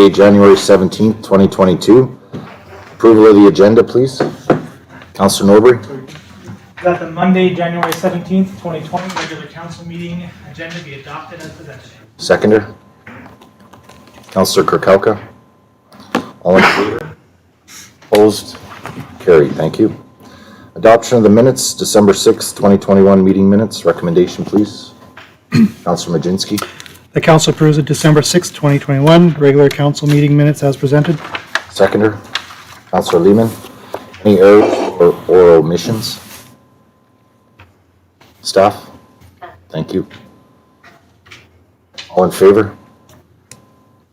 Monday, January 17th, 2022. Approval of the agenda, please. Councillor Norbury. That the Monday, January 17th, 2020 regular council meeting agenda be adopted as presented. Seconder. Councillor Kirkowka. All in favor? Opposed? Carried. Thank you. Adoption of the minutes, December 6th, 2021 meeting minutes. Recommendation, please. Councillor Majinski. The council approves the December 6, 2021 regular council meeting minutes as presented. Seconder. Councillor Lehman. Any errors or omissions? Staff? Thank you. All in favor?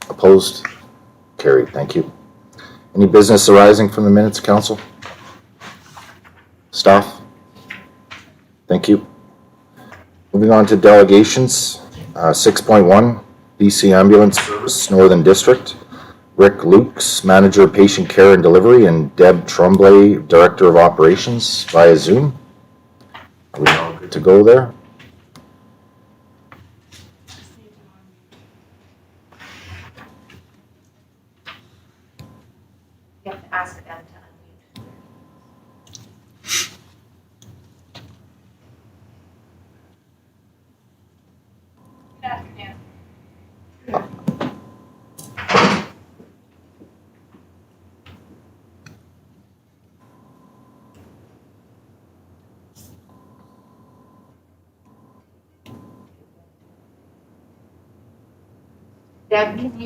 Opposed? Carried. Thank you. Any business arising from the minutes, council? Staff? Thank you. Moving on to delegations. 6.1, BC Ambulance Service, Northern District. Rick Loucks, Manager of Patient Care and Delivery, and Deb Trumbley, Director of Operations via Zoom. Are we all good to go there? You have to ask them to unmute. Good afternoon. Deb, can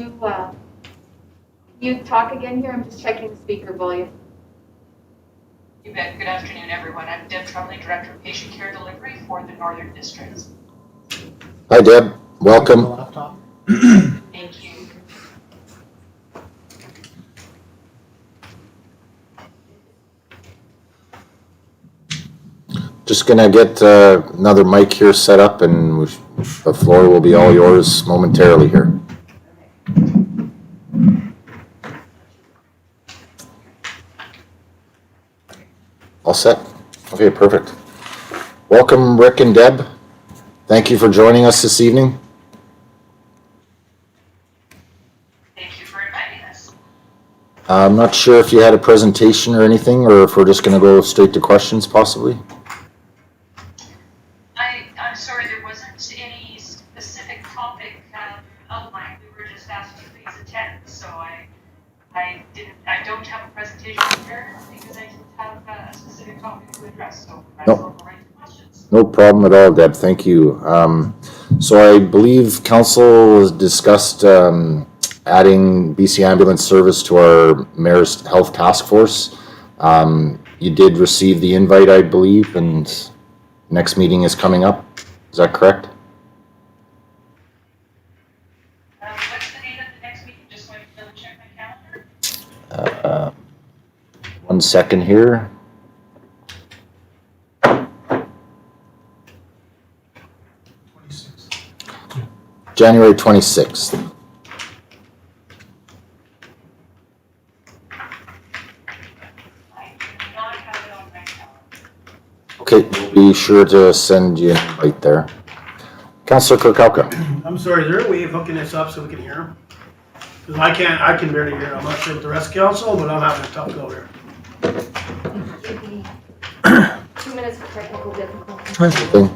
you talk again here? I'm just checking the speaker volume. You bet. Good afternoon, everyone. I'm Deb Trumbley, Director of Patient Care Delivery for the Northern District. Hi, Deb. Welcome. Laptop. Thank you. Just gonna get another mic here set up, and the floor will be all yours momentarily here. All set? Okay, perfect. Welcome, Rick and Deb. Thank you for joining us this evening. Thank you for inviting us. I'm not sure if you had a presentation or anything, or if we're just gonna go straight to questions possibly. I'm sorry, there wasn't any specific topic outlined. We were just asked to please attend, so I don't have a presentation prepared because I didn't have a specific topic to address, so I will go right to questions. No problem at all, Deb. Thank you. So I believe council has discussed adding BC Ambulance Service to our Mayor's Health Task Force. You did receive the invite, I believe, and next meeting is coming up. Is that correct? What's the date of the next meeting, just so I can double check my calendar? 1 second here. January 26th. I do not have it on my calendar. Okay, we'll be sure to send you an invite there. Councillor Kirkowka. I'm sorry, is there a way of hooking this up so we can hear him? Because I can barely hear him. I'm not sure with the rest of council, but I'm having a tough go here. Give me 2 minutes for technical difficulties. Thing.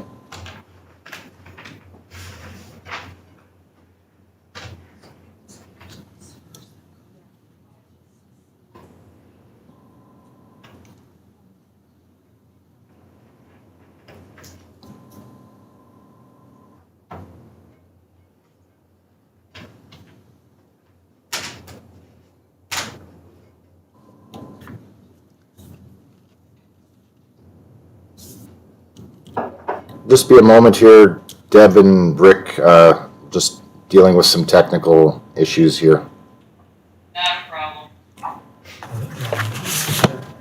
Just be a moment here, Deb and Rick, just dealing with some technical issues here. Not a problem.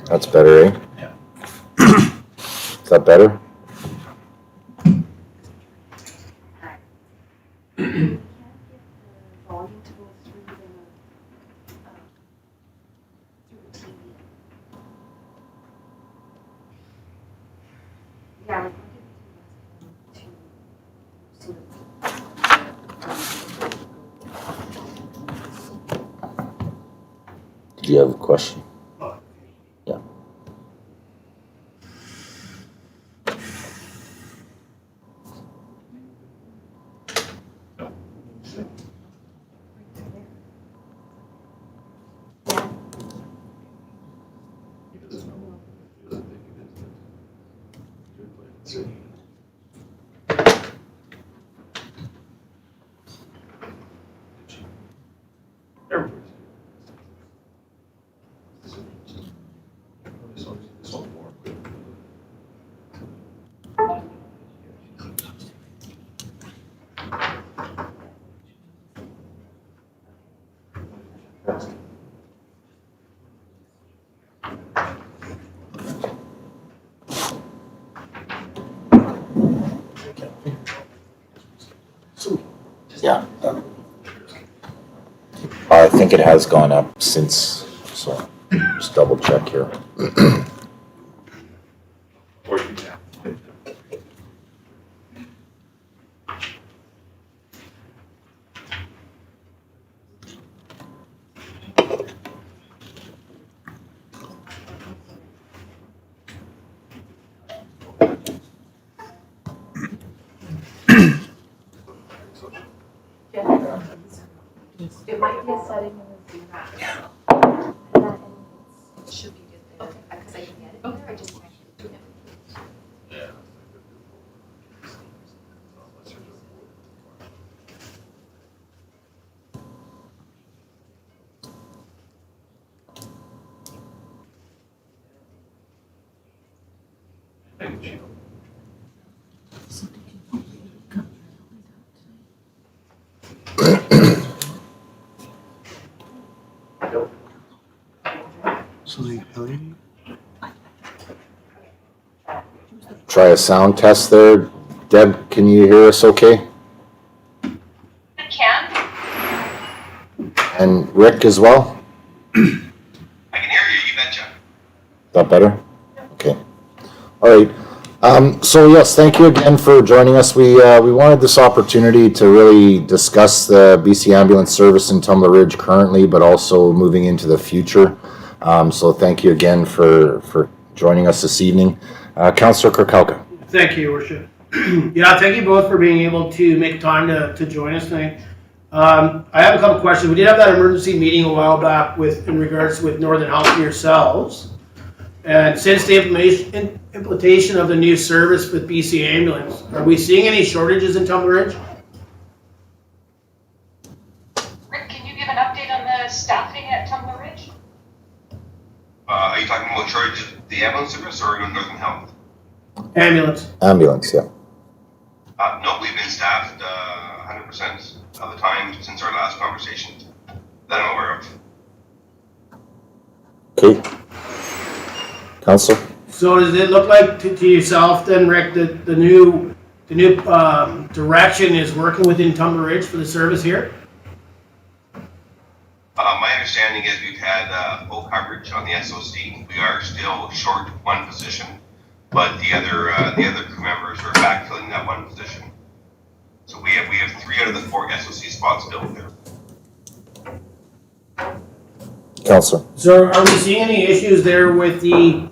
That's better, eh? Yeah. Is that better? Volume to go through the TV. Yeah, we're going to see Do you have a question? Yeah. Yeah. I think it has gone up since, so just double check here. It might be a setting in the Zoom app. It should be good there, because I can get it there, I just can't do it. So the LED. Try a sound test there. Deb, can you hear us okay? I can. And Rick as well? I can hear you, you betcha. That better? Okay. All right. So yes, thank you again for joining us. We wanted this opportunity to really discuss the BC ambulance service in Tumbler Ridge currently, but also moving into the future. So thank you again for joining us this evening. Councillor Kirkhalka. Thank you, Your Worship. Yeah, thank you both for being able to make time to join us tonight. I have a couple questions. We did have that emergency meeting a while back in regards with Northern Health and yourselves. And since the implementation of the new service with BC Ambulance, are we seeing any shortages in Tumbler Ridge? Rick, can you give an update on the staffing at Tumbler Ridge? Are you talking about shortage of the ambulance service or Northern Health? Ambulance. Ambulance, yeah. No, we've been staffed 100% of the time since our last conversation that I'm aware of. Okay. Councillor? So does it look like to yourself then, Rick, that the new direction is working within Tumbler Ridge for the service here? My understanding is we've had full coverage on the SOC. We are still short one position, but the other crew members are backfilling that one position. So we have 3 out of the 4 SOC spots filled there. Councillor? So are we seeing any issues there with the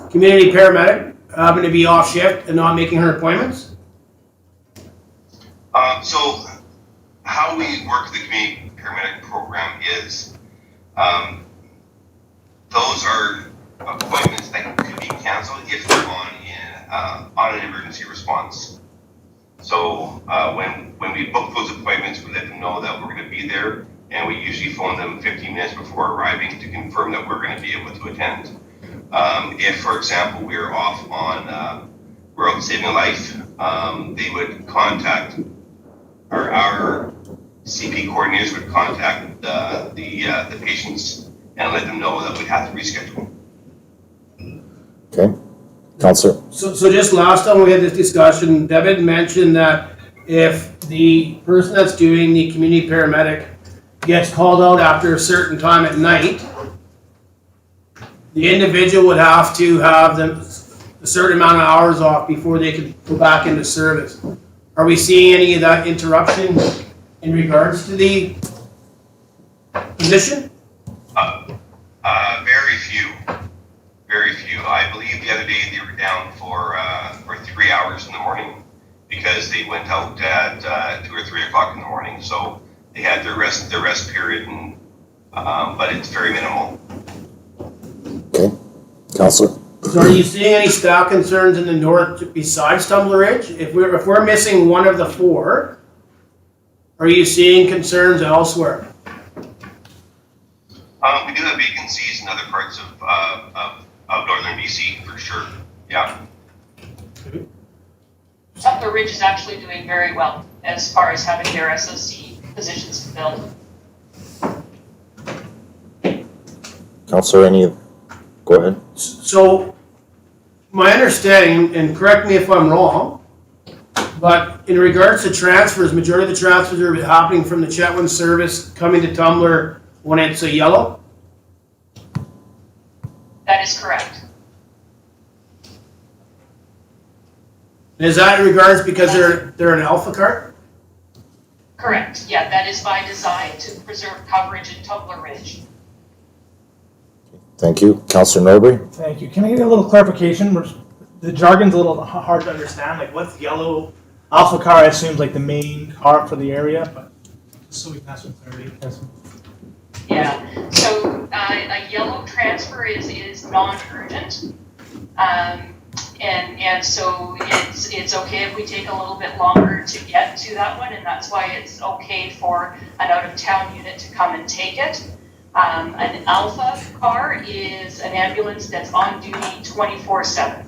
community paramedic having to be off shift and not making her appointments? So how we work the community paramedic program is those are appointments that could be canceled if they're on an emergency response. So when we book those appointments, we let them know that we're going to be there, and we usually phone them 15 minutes before arriving to confirm that we're going to be able to attend. If, for example, we're off on we're out saving a life, they would contact our CP coordinators would contact the patients and let them know that we'd have to reschedule. Okay. Councillor? So just last time we had this discussion, David mentioned that if the person that's doing the community paramedic gets called out after a certain time at night, the individual would have to have them a certain amount of hours off before they could go back into service. Are we seeing any of that interruption in regards to the position? Very few. Very few. I believe the other day they were down for 3 hours in the morning because they went out at 2 or 3 o'clock in the morning. So they had their rest period, and but it's very minimal. Okay, Councillor? So are you seeing any staff concerns in the north besides Tumbler Ridge? If we're missing one of the four, are you seeing concerns elsewhere? We do have vacancies in other parts of northern BC for sure. Yeah. Tumbler Ridge is actually doing very well as far as having their SOC positions filled. Councillor, go ahead. So my understanding, and correct me if I'm wrong, but in regards to transfers, majority of the transfers are happening from the Chetwynd service coming to Tumbler when it's a yellow? That is correct. And is that in regards because they're an alpha cart? Correct. Yeah, that is by design to preserve coverage in Tumbler Ridge. Thank you. Councillor Norbury? Thank you. Can I get a little clarification? The jargon's a little hard to understand. Like, what's yellow? Alpha car, I assume, is like the main car for the area, but just so we can have some clarity. Yeah. So a yellow transfer is non-urgent, and so it's okay if we take a little bit longer to get to that one, and that's why it's okay for an out-of-town unit to come and take it. An alpha car is an ambulance that's on duty 24/7.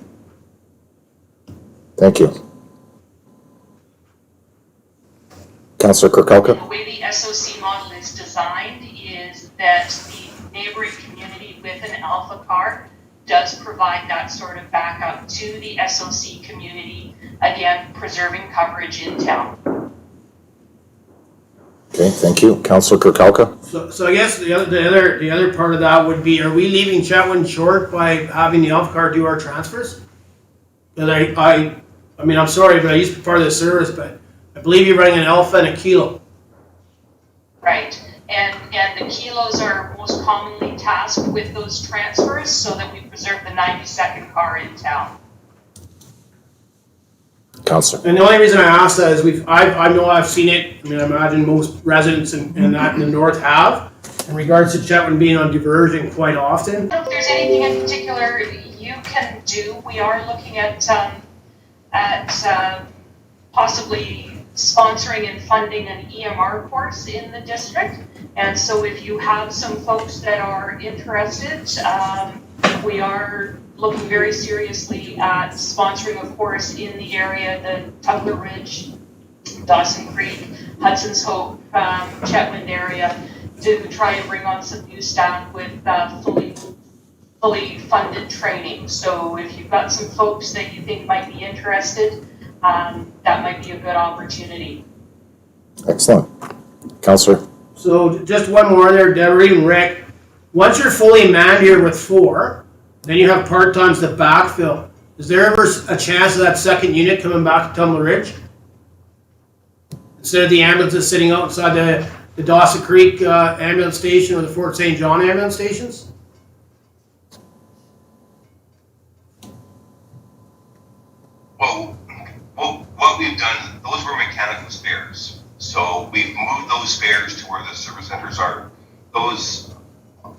Thank you. Councillor Kirkowka? The way the SOC model is designed is that the neighboring community with an alpha car does provide that sort of backup to the SOC community, again, preserving coverage in town. Okay, thank you. Councillor Kirkowka? So I guess the other part of that would be, are we leaving Chetwynd short by having the alpha car do our transfers? And I mean, I'm sorry, but I used to be part of the service, but I believe you're running an alpha and a kilo. Right, and the kilos are most commonly tasked with those transfers so that we preserve the 92nd car in town. Councillor? And the only reason I ask that is I know I've seen it. I mean, I imagine most residents in the north have, in regards to Chetwynd being on diversion quite often. I don't know if there's anything in particular you can do. We are looking at possibly sponsoring and funding an EMR course in the district. And so if you have some folks that are interested, we are looking very seriously at sponsoring a course in the area, the Tumbler Ridge, Dawson Creek, Hudson's Hope, Chetwynd area, to try and bring on some new staff with fully funded training. So if you've got some folks that you think might be interested, that might be a good opportunity. Excellent. Councillor? So just one more there, Deborah and Rick. Once you're fully manned here with 4, then you have part-times to backfill. Is there ever a chance of that second unit coming back to Tumbler Ridge? Instead of the ambulances sitting outside the Dawson Creek ambulance station or the Fort St. John ambulance stations? Well, what we've done, those were mechanical spares. So we've moved those spares to where the service centers are. Those,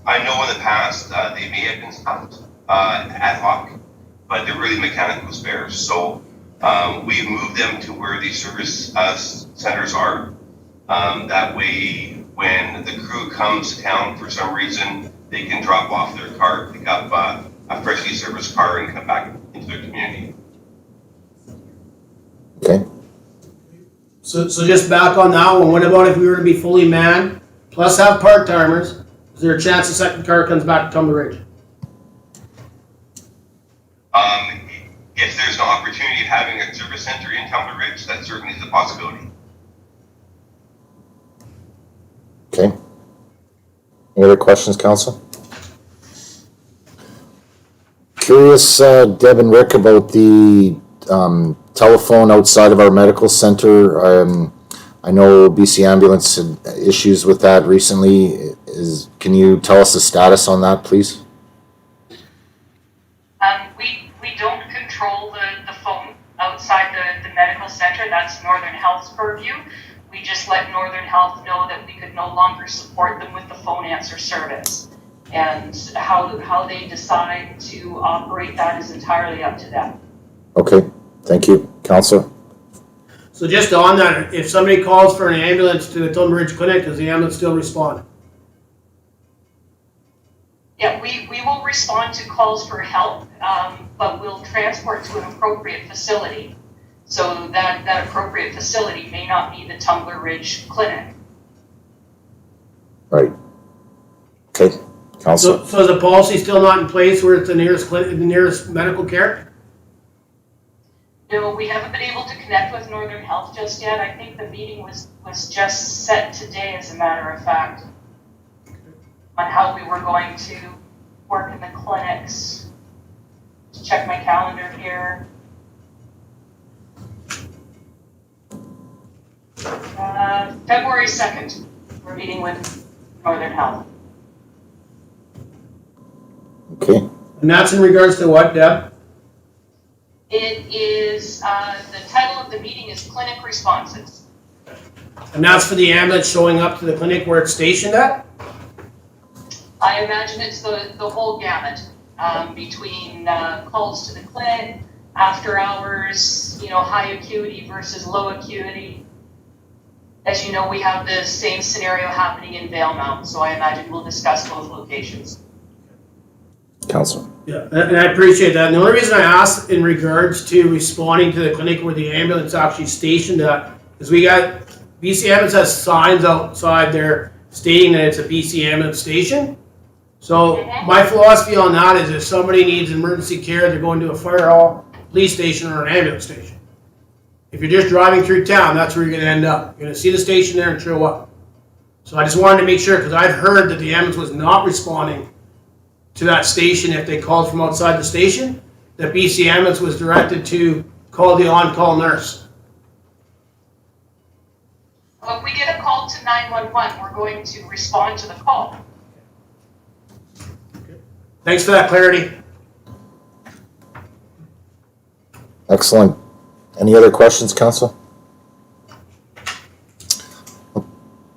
I know in the past, they may have been stopped ad hoc, but they're really mechanical spares. So we've moved them to where the service centers are. That way, when the crew comes to town for some reason, they can drop off their car, pick up a freshly serviced car, and come back into their community. Okay. So just back on that one, what about if we were to be fully manned, plus have part-timers? Is there a chance the second car comes back to Tumbler Ridge? If there's an opportunity of having a service center in Tumbler Ridge, that certainly is a possibility. Okay. Any other questions, Council? Curious, Deb and Rick, about the telephone outside of our medical center. I know BC Ambulance had issues with that recently. Can you tell us the status on that, please? We don't control the phone outside the medical center. That's Northern Health's purview. We just let Northern Health know that we could no longer support them with the phone answer service. And how they decide to operate that is entirely up to them. Okay, thank you. Councillor? So just on that, if somebody calls for an ambulance to the Tumbler Ridge Clinic, does the ambulance still respond? Yeah, we will respond to calls for help, but we'll transport to an appropriate facility. So that appropriate facility may not be the Tumbler Ridge Clinic. Right. Okay, Councillor? So is the policy still not in place where it's the nearest clinic, the nearest medical care? No, we haven't been able to connect with Northern Health just yet. I think the meeting was just set today, as a matter of fact, on how we were going to work in the clinics. Just check my calendar here. February 2nd, we're meeting with Northern Health. Okay, And that's in regards to what, Deb? It is, the title of the meeting is Clinic Responses. And that's for the ambulance showing up to the clinic where it's stationed at? I imagine it's the whole gamut, between calls to the clinic, after hours, high acuity versus low acuity. As you know, we have the same scenario happening in Valemount, so I imagine we'll discuss both locations. Councillor? Yeah, and I appreciate that. And the only reason I asked in regards to responding to the clinic where the ambulance actually stationed at is we got, BC Ambulance has signs outside there stating that it's a BC Ambulance station. So my philosophy on that is if somebody needs emergency care, they're going to a fire hall, police station, or an ambulance station. If you're just driving through town, that's where you're gonna end up. You're gonna see the station there and show up. So I just wanted to make sure, because I'd heard that the ambulance was not responding to that station if they called from outside the station, that BC Ambulance was directed to call the on-call nurse. Well, if we get a call to 911, we're going to respond to the call. Thanks for that clarity. Excellent. Any other questions, Council?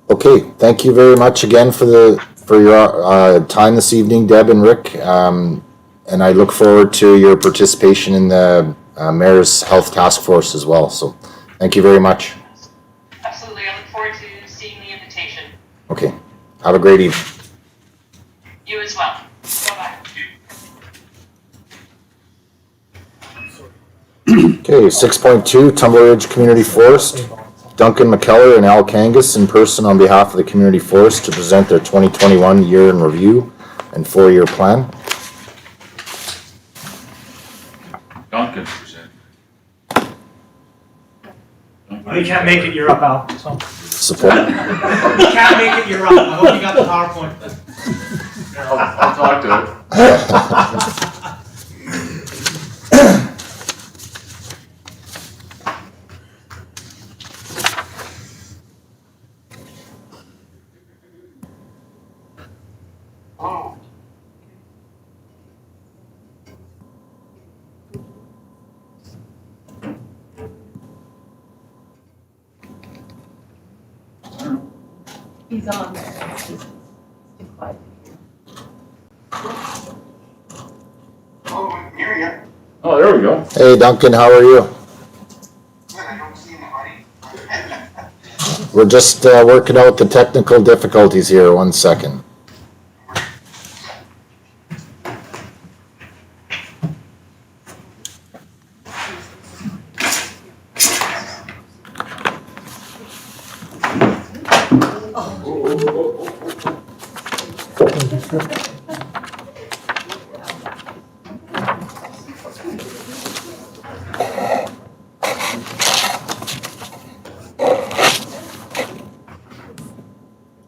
Okay, thank you very much again for your time this evening, Deb and Rick. And I look forward to your participation in the Mayor's Health Task Force as well. So thank you very much. Absolutely, I look forward to seeing the invitation. Okay, have a great evening. You as well. Bye-bye. Okay, 6.2, Tumbler Ridge Community Forest. Duncan, McKellar, and Al Kangas in person on behalf of the Community Forest to present their 2021 year in review and 4-year plan. Duncan present. You can't make it, you're up, Al. So. Support. You can't make it, you're up. I hope you got the PowerPoint. I'll talk to it. He's on there. He's too quiet. Oh, here you are. Oh, there we go. Hey Duncan, how are you? Good, I don't see anybody. We're just working out the technical difficulties here. 1 second.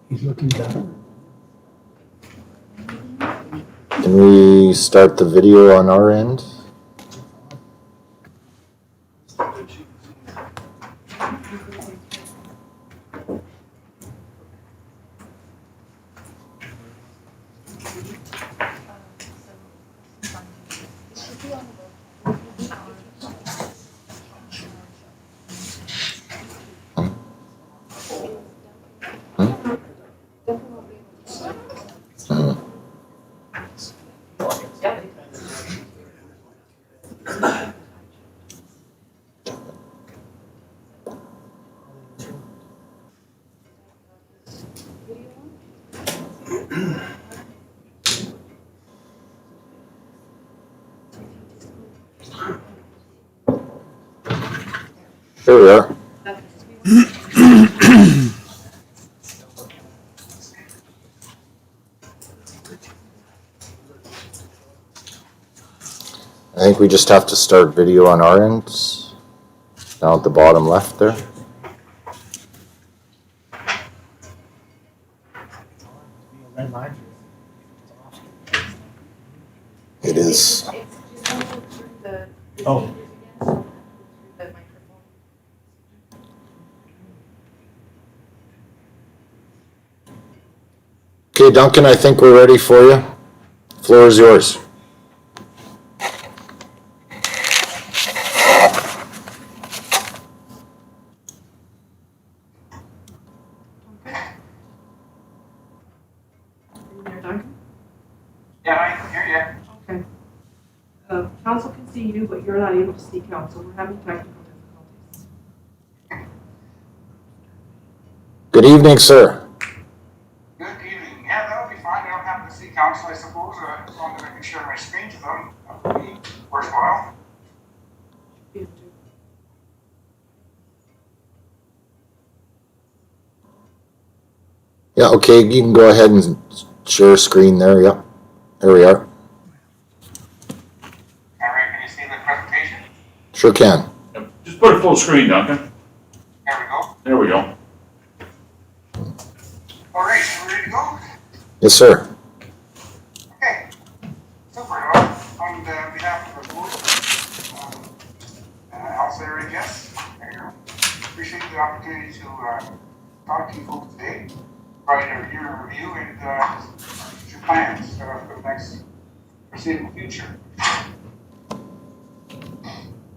He's looking down. Can we start the video on our end? It should be on the website. Duncan will be able to see it. There we are. I think we just have to start video on our ends, down at the bottom left there. Red line. It is. It's just through the Oh. speakers again, so through the microphone. Okay, Duncan, I think we're ready for you. Floor is yours. You there, Duncan? Yeah, I can hear you. Okay. Council can see you, but you're not able to see council. We're having technical difficulties. Good evening, sir. Good evening. Yeah, that'll be fine. I don't have to see council, I suppose, as long as I can share my screen to them. That would be worthwhile. Be able to- Yeah, okay, you can go ahead and share screen there, yep. There we are. All right, can you see the presentation? Sure can. Just put it full screen, Duncan. There we go. There we go. All right, so we're ready to go? Yes, sir. Okay. Super. Well, on behalf of the board, Councillor Jess, appreciate the opportunity to talk to you folks today, provide your review and your plans for the next foreseeable future.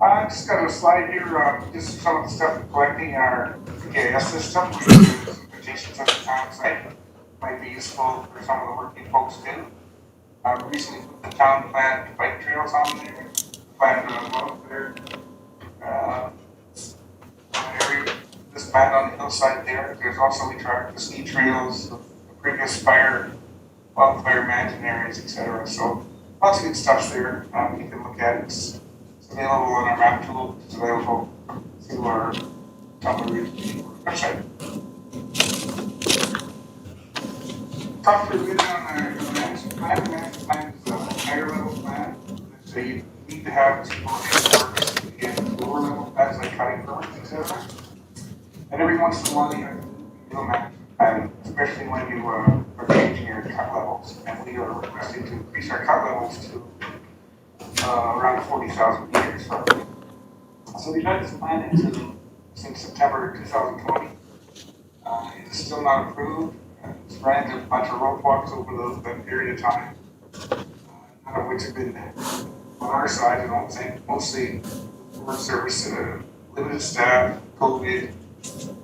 I just got a slide here, just some of the stuff we're collecting our GIS system. We do some petitions at the town site. Might be useful for some of the work you folks do. Recently put the town plan bike trails on there, plan welfare, area, this plan on the hillside there. There's also, we track the ski trails, the previous wildfire management areas, etc. So lots of good stuff there. You can look at it. It's available on our map tool. It's available through our Tumbler Ridge website. Talk for a minute on the management plan. The management plan is a higher level plan. So you need to have some more works to get lower level plans like cutting permits, etc. And every once in a while you have to do a management plan, especially when you are changing your cut levels. And we are requesting to increase our cut levels to around 40,000 meters. So we've had this plan since September 2020. It is still not approved. It's ran into a bunch of roadblocks over that period of time, none of which have been on our side. I don't think, mostly work service, limited staff, COVID,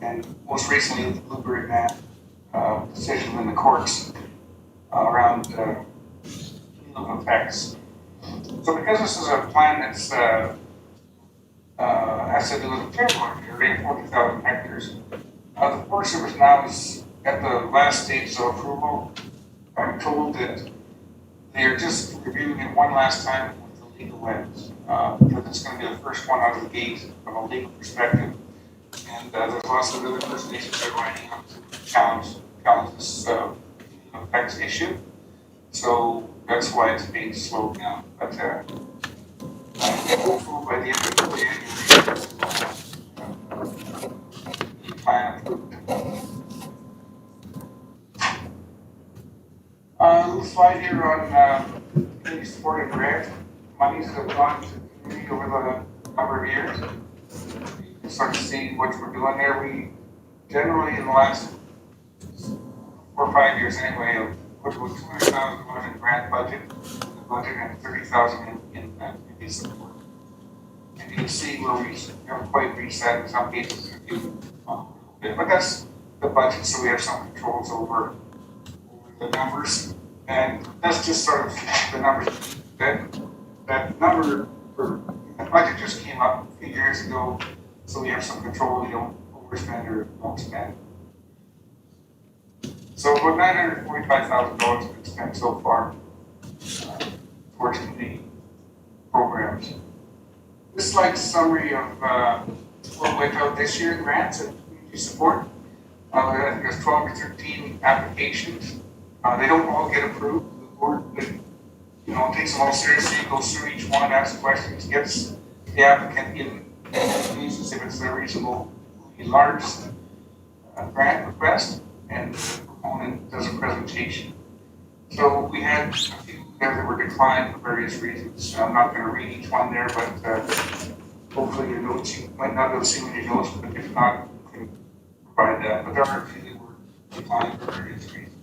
and most recently the Blueberry ban decision in the courts around legal effects. So because this is a plan that's has to do with a territory area, 40,000 hectares, the Forest Service now is at the last stage of approval. I'm told that they are just reviewing it one last time with the legal lens, because it's going to be the first one out of the gate from a legal perspective. And there's lots of other First Nations that are lining up to challenge this effects issue. So that's why it's being slowed down. But I'm hopeful by the end of the January, plan approved. A little slide here on community support and grant monies that have gone to the community over the number of years. You can start to see what we're doing there. We generally, in the last 4 or 5 years anyway, have about $200,000 in grant budget, in the budget, and $30,000 in community support. And you can see where we haven't quite reached that in some cases, a few, but that's the budget, so we have some controls over the numbers. And that's just sort of the numbers. That number for the budget just came up a few years ago, so we have some control. We don't overspend or don't spend. So about $945,000 have been spent so far towards community programs. This is like a summary of what went out this year in grants and community support. I think there's 12 or 13 applications. They don't all get approved. The board, takes them all seriously, goes through each one, asks questions, gets the applicant in, uses if it's a reasonably large grant request, and the proponent does a presentation. So we had a few there that were declined for various reasons. I'm not going to read each one there, but hopefully your notes, you might not be able to see in your notes, but if not, you can provide that. But there are a few that were declined for various reasons.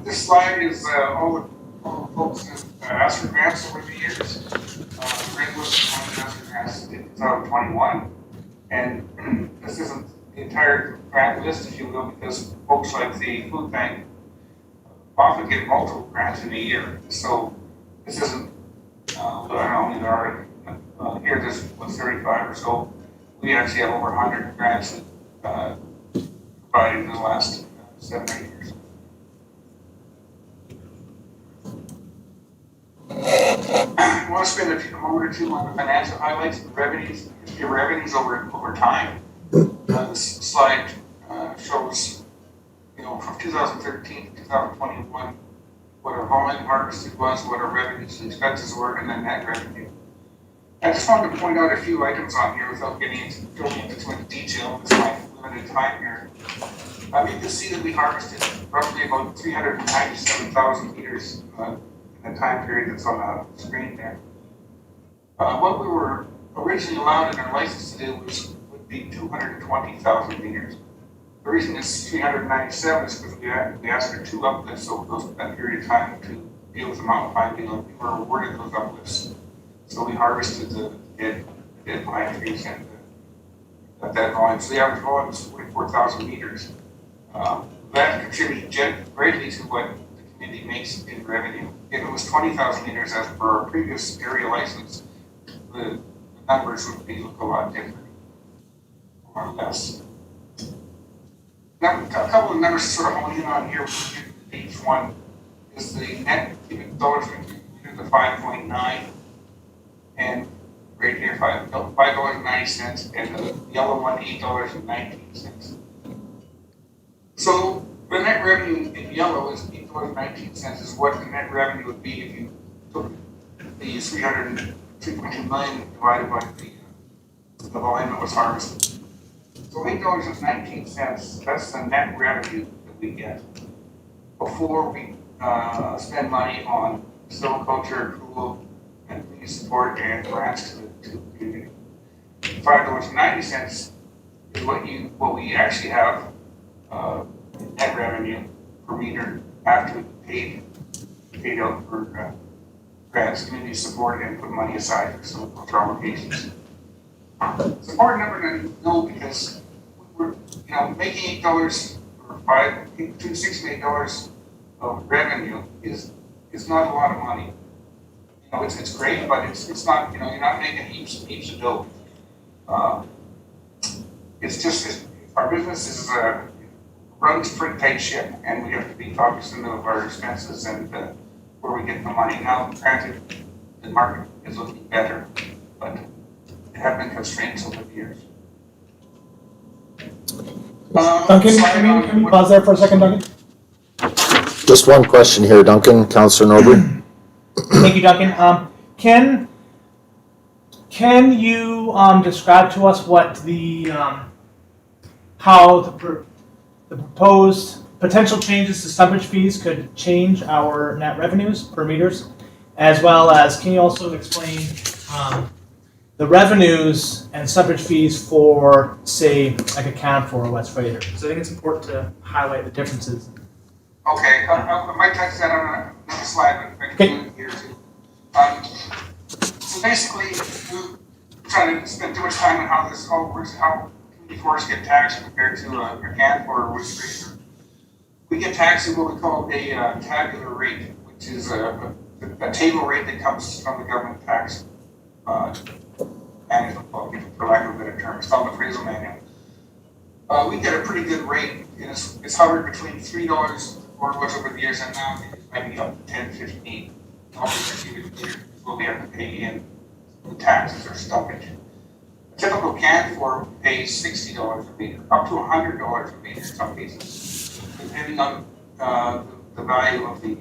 This slide is all the folks that asked for grants over the years. The red was the one that asked for grants in 2021. And this isn't the entire grant list, if you will, because folks like the food bank often get multiple grants in a year. So this isn't, I don't know, there are, here this was 35 or so. We actually have over 100 grants provided in the last 7 or 8 years. I want to spend a moment or two on the financial highlights of revenues, over time. This slide shows, from 2013 to 2021, what our volume harvested was, what our revenues and expenses were, and then net revenue. I just wanted to point out a few items on here without going into too much detail. It's my limited time here. You can see that we harvested roughly about 397,000 meters in the time period that's on the screen there. What we were originally allowed in our license to do would be 220,000 meters. The reason it's 397 is because we asked for 2 uplifts over that period of time to deal with the mountain pine beetle. We were awarded those uplifts. So we harvested the dead pine trees and at that volume. So the average volume was 44,000 meters. That contributed greatly to what the community makes in revenue. If it was 20,000 meters as per our previous area license, the numbers would look a lot different, more or less. Now, a couple of numbers to sort of hone in on here, each one is the net cubic dollars per meter, the 5.9, and right here, $5.90, and the yellow one, $8.19. So the net revenue in yellow is $8.19 is what the net revenue would be if you took the 3.2 million divided by the volume that was harvested. So $8.19, that's the net revenue that we get before we spend money on silviculture, accrual, and community support and grants to the community. $5.90 is what we actually have net revenue per meter after we paid out for grants, community support, and put money aside for silviculture obligations. It's an important number to know because we're making $8 or between $6 and $8 of revenue is not a lot of money. It's great, but it's not, you're not making heaps of dough. It's just, our business is runs a pretty tight ship, and we have to be cognizant of our expenses and where we get the money. Now, granted, the market is looking better, but there have been constraints over the years. Duncan, can we pause there for a second, Duncan? Just one question here, Duncan, Councillor Norbury. Thank you, Duncan. Can you describe to us what how the proposed potential changes to stumpage fees could change our net revenues per meters, as well as can you also explain the revenues and suffrage fees for, say, like a Canfor or West Fraser. So I think it's important to highlight the differences. Okay, I might touch that on another slide, but I can do it here too. So basically, we try to spend too much time on how this all works, how community forests get taxed compared to a Canfor or West Fraser. We get taxed at what we call a tabular rate, which is a table rate that comes from the government tax management law, for lack of a better term. It's called the appraisal manual. We get a pretty good rate. It's hovered between $3 $4 over the years, and now it might be up to 10, 15 dollars a cubic meter. We'll be able to pay in the taxes or stumpage. A typical Canfor pays $60 a meter, up to $100 a meter in some cases, depending on the value of the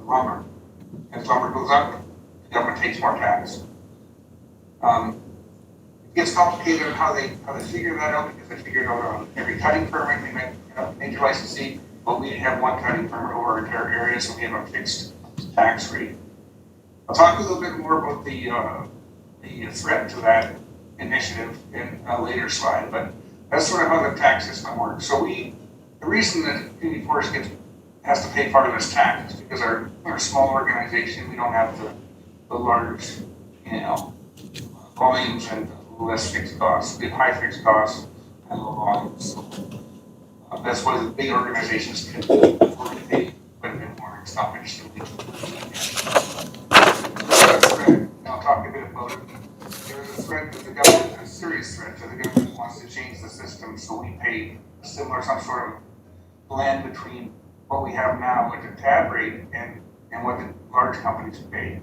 lumber. As lumber goes up, the government takes more tax. It gets complicated on how they figure that out, because they figure it out on every cutting permit. They might major licensee, but we have one cutting permit over our entire area, so we have a fixed tax rate. I'll talk a little bit more about the threat to that initiative in a later slide, but that's sort of how the tax system works. So the reason that community forest has to pay part of this tax is because we're a small organization. We don't have the large, volumes and less fixed costs. We have high fixed costs and low volumes. So, that's why the big organizations can afford to pay quite a bit more in stumpage than we can. I'll talk a bit about it. There is a threat that the government, a serious threat that the government wants to change the system, so we pay some sort of blend between what we have now with the tab rate and what the large companies pay,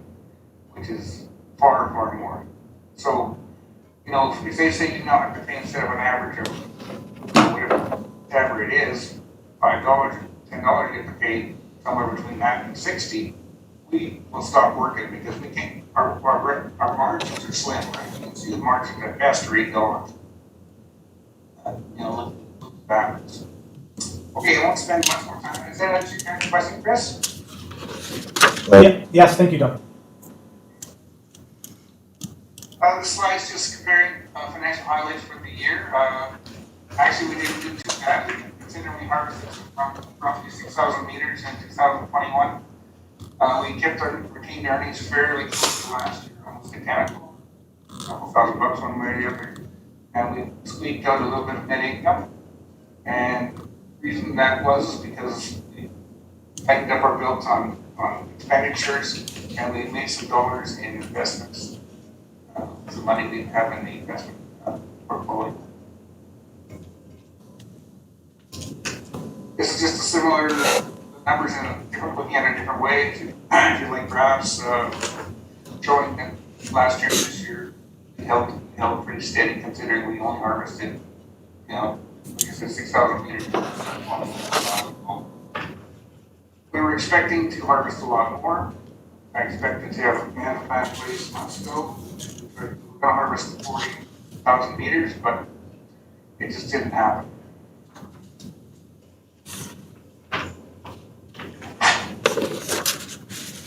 which is far, far more. So, if they say you now have to pay, instead of an average of whatever tab rate is, $5, $10, you have to pay somewhere between that and 60, we will stop working because we can't, our margins are slim, right? You can see the margins at best are $8. Look backwards. Okay, I won't spend much more time. Is that answer your question, Chris? Yeah, yes, thank you, Duncan. The slide's just comparing financial highlights for the year. Actually, we didn't do too bad, considering we harvested roughly 6,000 meters in 2021. We kept our retained earnings fairly close to last year, almost identical, a couple $1,000 one way or the other. And we squeaked out a little bit of net income. And the reason that was because we tightened up our belts on expenditures, and we made some dollars in investments. The money we have in the investment portfolio. This is just a similar numbers looking at it a different way. If you like graphs showing that last year and this year we held pretty steady, considering we only harvested, like I said, 6,000 meters. We were expecting to harvest a lot more. I expected to have a Manda plan in place months ago. We're going to harvest 40,000 meters, but it just didn't happen.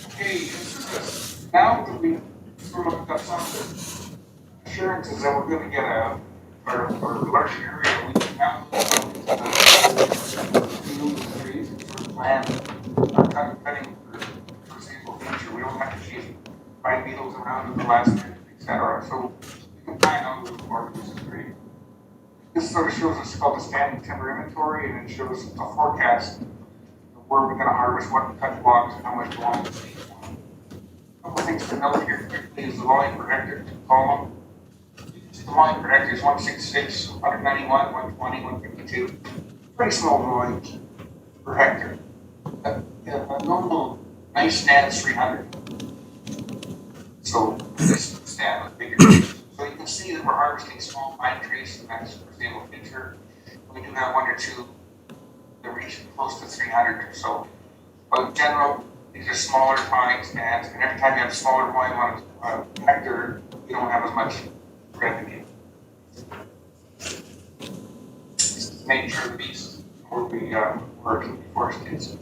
Okay, now that we've sort of got some assurances that we're going to get a large area, we can now move the trees and sort of plan cutting for foreseeable future. We don't have to chase find beetles around in the last minute, etc. So we can plan out a little more with this tree. This sort of shows us called the standing timber inventory, and it shows a forecast of where we're going to harvest, what cut blocks, and how much volume. A couple things to note here quickly is the volume per hectare column. The volume per hectare is 166, 191, 120, 152. Pretty small volume per hectare. A normal nice stand is 300. So this stand with bigger trees. So you can see that we're harvesting small pine trees, and that's the foreseeable future. We do have one or two that reach close to 300 or so. But in general, these are smaller pine stands, and every time you have a smaller volume on a hectare, you don't have as much revenue. Nature of the beast, where we working before kids.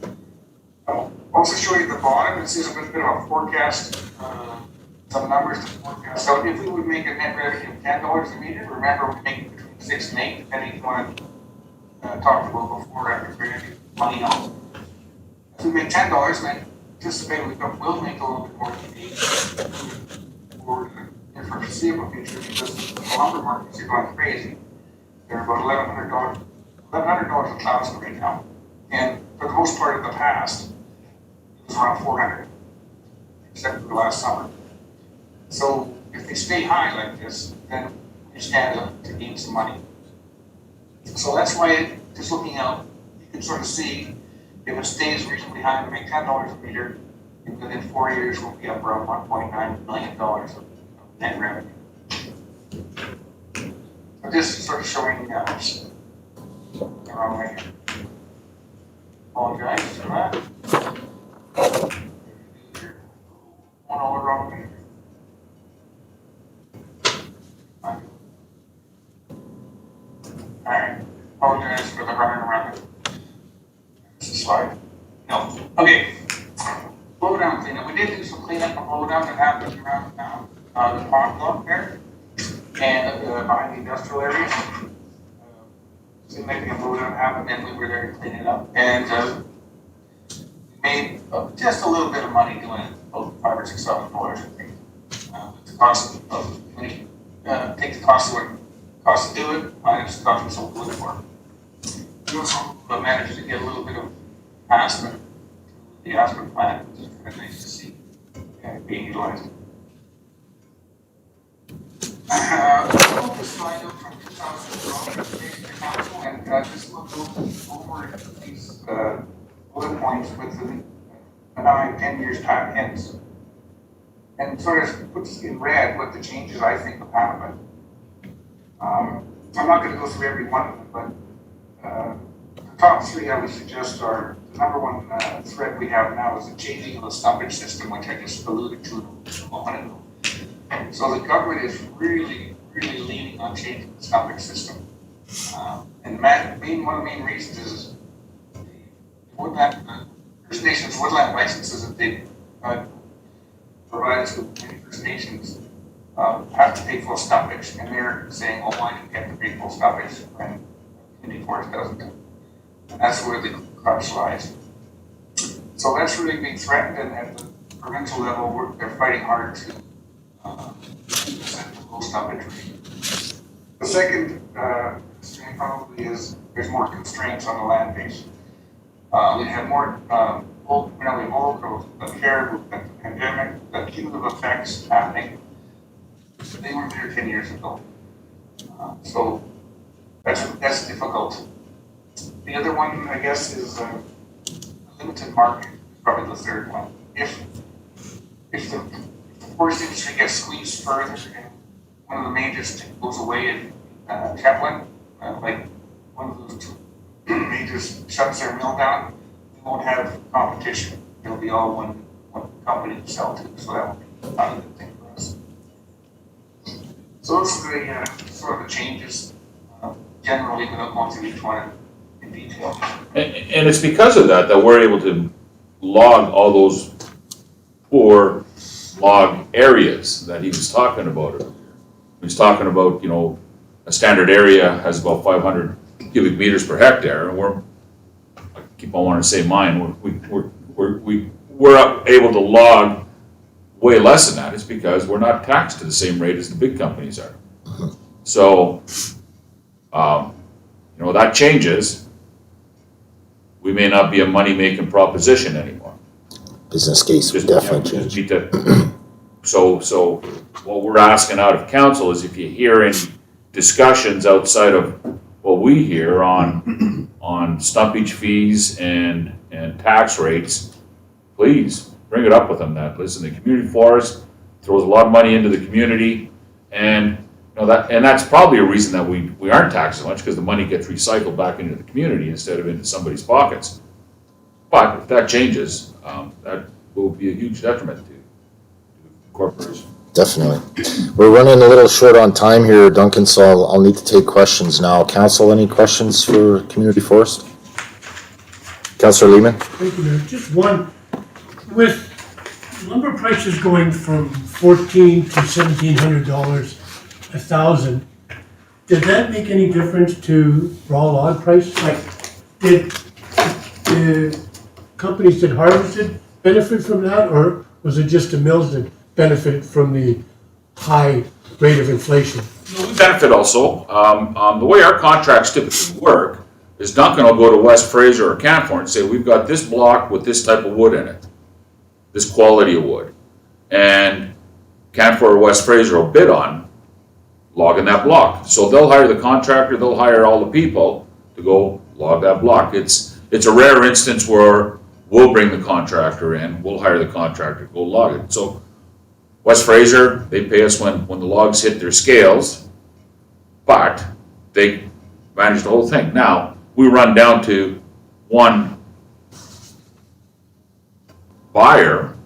I'll also show you the bottom. This is a bit of a forecast some numbers to work out. So if we would make a net revenue of $10 a meter, remember we make between 6 and 8, depending on what talked about before after bringing money out. If we make $10, then anticipate we'll make a little bit more than 8 for the foreseeable future because the lumber markets are going crazy. They're about $1,100 a thousand right now. And for the most part of the past, it was around 400, except for the last summer. So if they stay high like this, then we stand up to gain some money. So that's why, just looking out, you can sort of see if it stays reasonably high, we make $10 a meter, and within 4 years we'll be up around $1.9 million of net revenue. So this is sort of showing the wrong way here. Apologize for that. One all wrong way. Alright, apologize for the running around. This is slide. No. Okay. Blowdown cleanup. We did do some cleanup and blowdown that happened around town. The pond block there and behind the industrial areas. Making a blowdown happen, and we were there to clean it up. And we made just a little bit of money doing it, about $5,000 or $6,000 I think. The cost of take the cost of what it costs to do it, minus the cost of so good for it. We also managed to get a little bit of aspen, the aspen plant, which is kind of nice to see being utilized. This slide out from 2012, council, and just look over these bullet points with the 9-10 years time hence, and sort of puts in red what the changes I think have happened. I'm not going to go through every one of them, but the top 3 I would suggest are the number one threat we have now is the changing of the stumpage system, which I just alluded to a moment ago. So the government is really leaning on changing the stumpage system. And one of the main reasons is the First Nations woodland licenses that they provide us with many First Nations have to pay full stumpage. And they're saying, well, why do you get to pay full stumpage when community forest doesn't? And that's where the crux lies. So that's really being threatened, and at the provincial level, they're fighting hard to set the low stumpage rate. The second constraint probably is there's more constraints on the land base. We have more old growth, the caribou, the pandemic, the cumulative effects happening. They weren't there 10 years ago. So that's difficult. The other one, I guess, is a limited market, probably the third one. If the forest industry gets squeezed further and one of the majors goes away in Kepler, like one of those 2 majors shuts their mill down, we won't have competition. It'll be all one company to sell to, so that will be not a good thing for us. So those are the sort of the changes generally without going through each one in detail. And it's because of that we're able to log all those poor log areas that he was talking about. He was talking about, a standard area has about 500 cubic meters per hectare, and I keep on wanting to say mine, we're able to log way less than that. It's because we're not taxed to the same rate as the big companies are. So, that changes. We may not be a money-making proposition anymore. Business case would definitely change. So what we're asking out of council is if you hear any discussions outside of what we hear on stumpage fees and tax rates, please bring it up with them. That listen, the community forest throws a lot of money into the community, and that's probably a reason that we aren't taxed so much, because the money gets recycled back into the community instead of into somebody's pockets. But if that changes, that will be a huge detriment to corporation. Definitely. We're running a little short on time here, Duncan, so I'll need to take questions now. Council, any questions for Community Forest? Councillor Lehman? Thank you, Mayor. Just one. With lumber prices going from $4 $1,400 to $1,700 1,000. Did that make any difference to raw log price? Like, did the companies that harvested benefit from that, or was it just the mills that benefited from the high rate of inflation? No, we benefit also. The way our contracts typically work is Duncan will go to West Fraser or Canfor and say, we've got this block with this type of wood in it, this quality of wood. And Canfor or West Fraser will bid on logging that block. So they'll hire the contractor, they'll hire all the people to go log that block. It's a rare instance where we'll bring the contractor in, we'll hire the contractor to go log it. So West Fraser, they pay us when the logs hit their scales, but they manage the whole thing. Now, we run down to one buyer,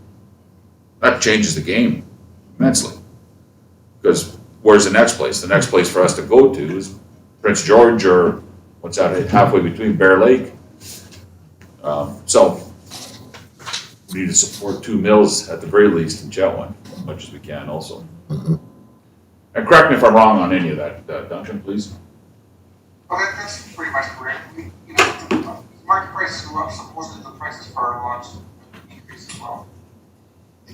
that changes the game immensely. Because where's the next place? The next place for us to go to is Prince George, or what's that, halfway between Bear Lake. So we need to support 2 mills at the very least in Chetwynd as much as we can also. And correct me if I'm wrong on any of that, Duncan, please. Well, that's pretty much correct. The market prices go up, supposedly the prices for our logs increase as well.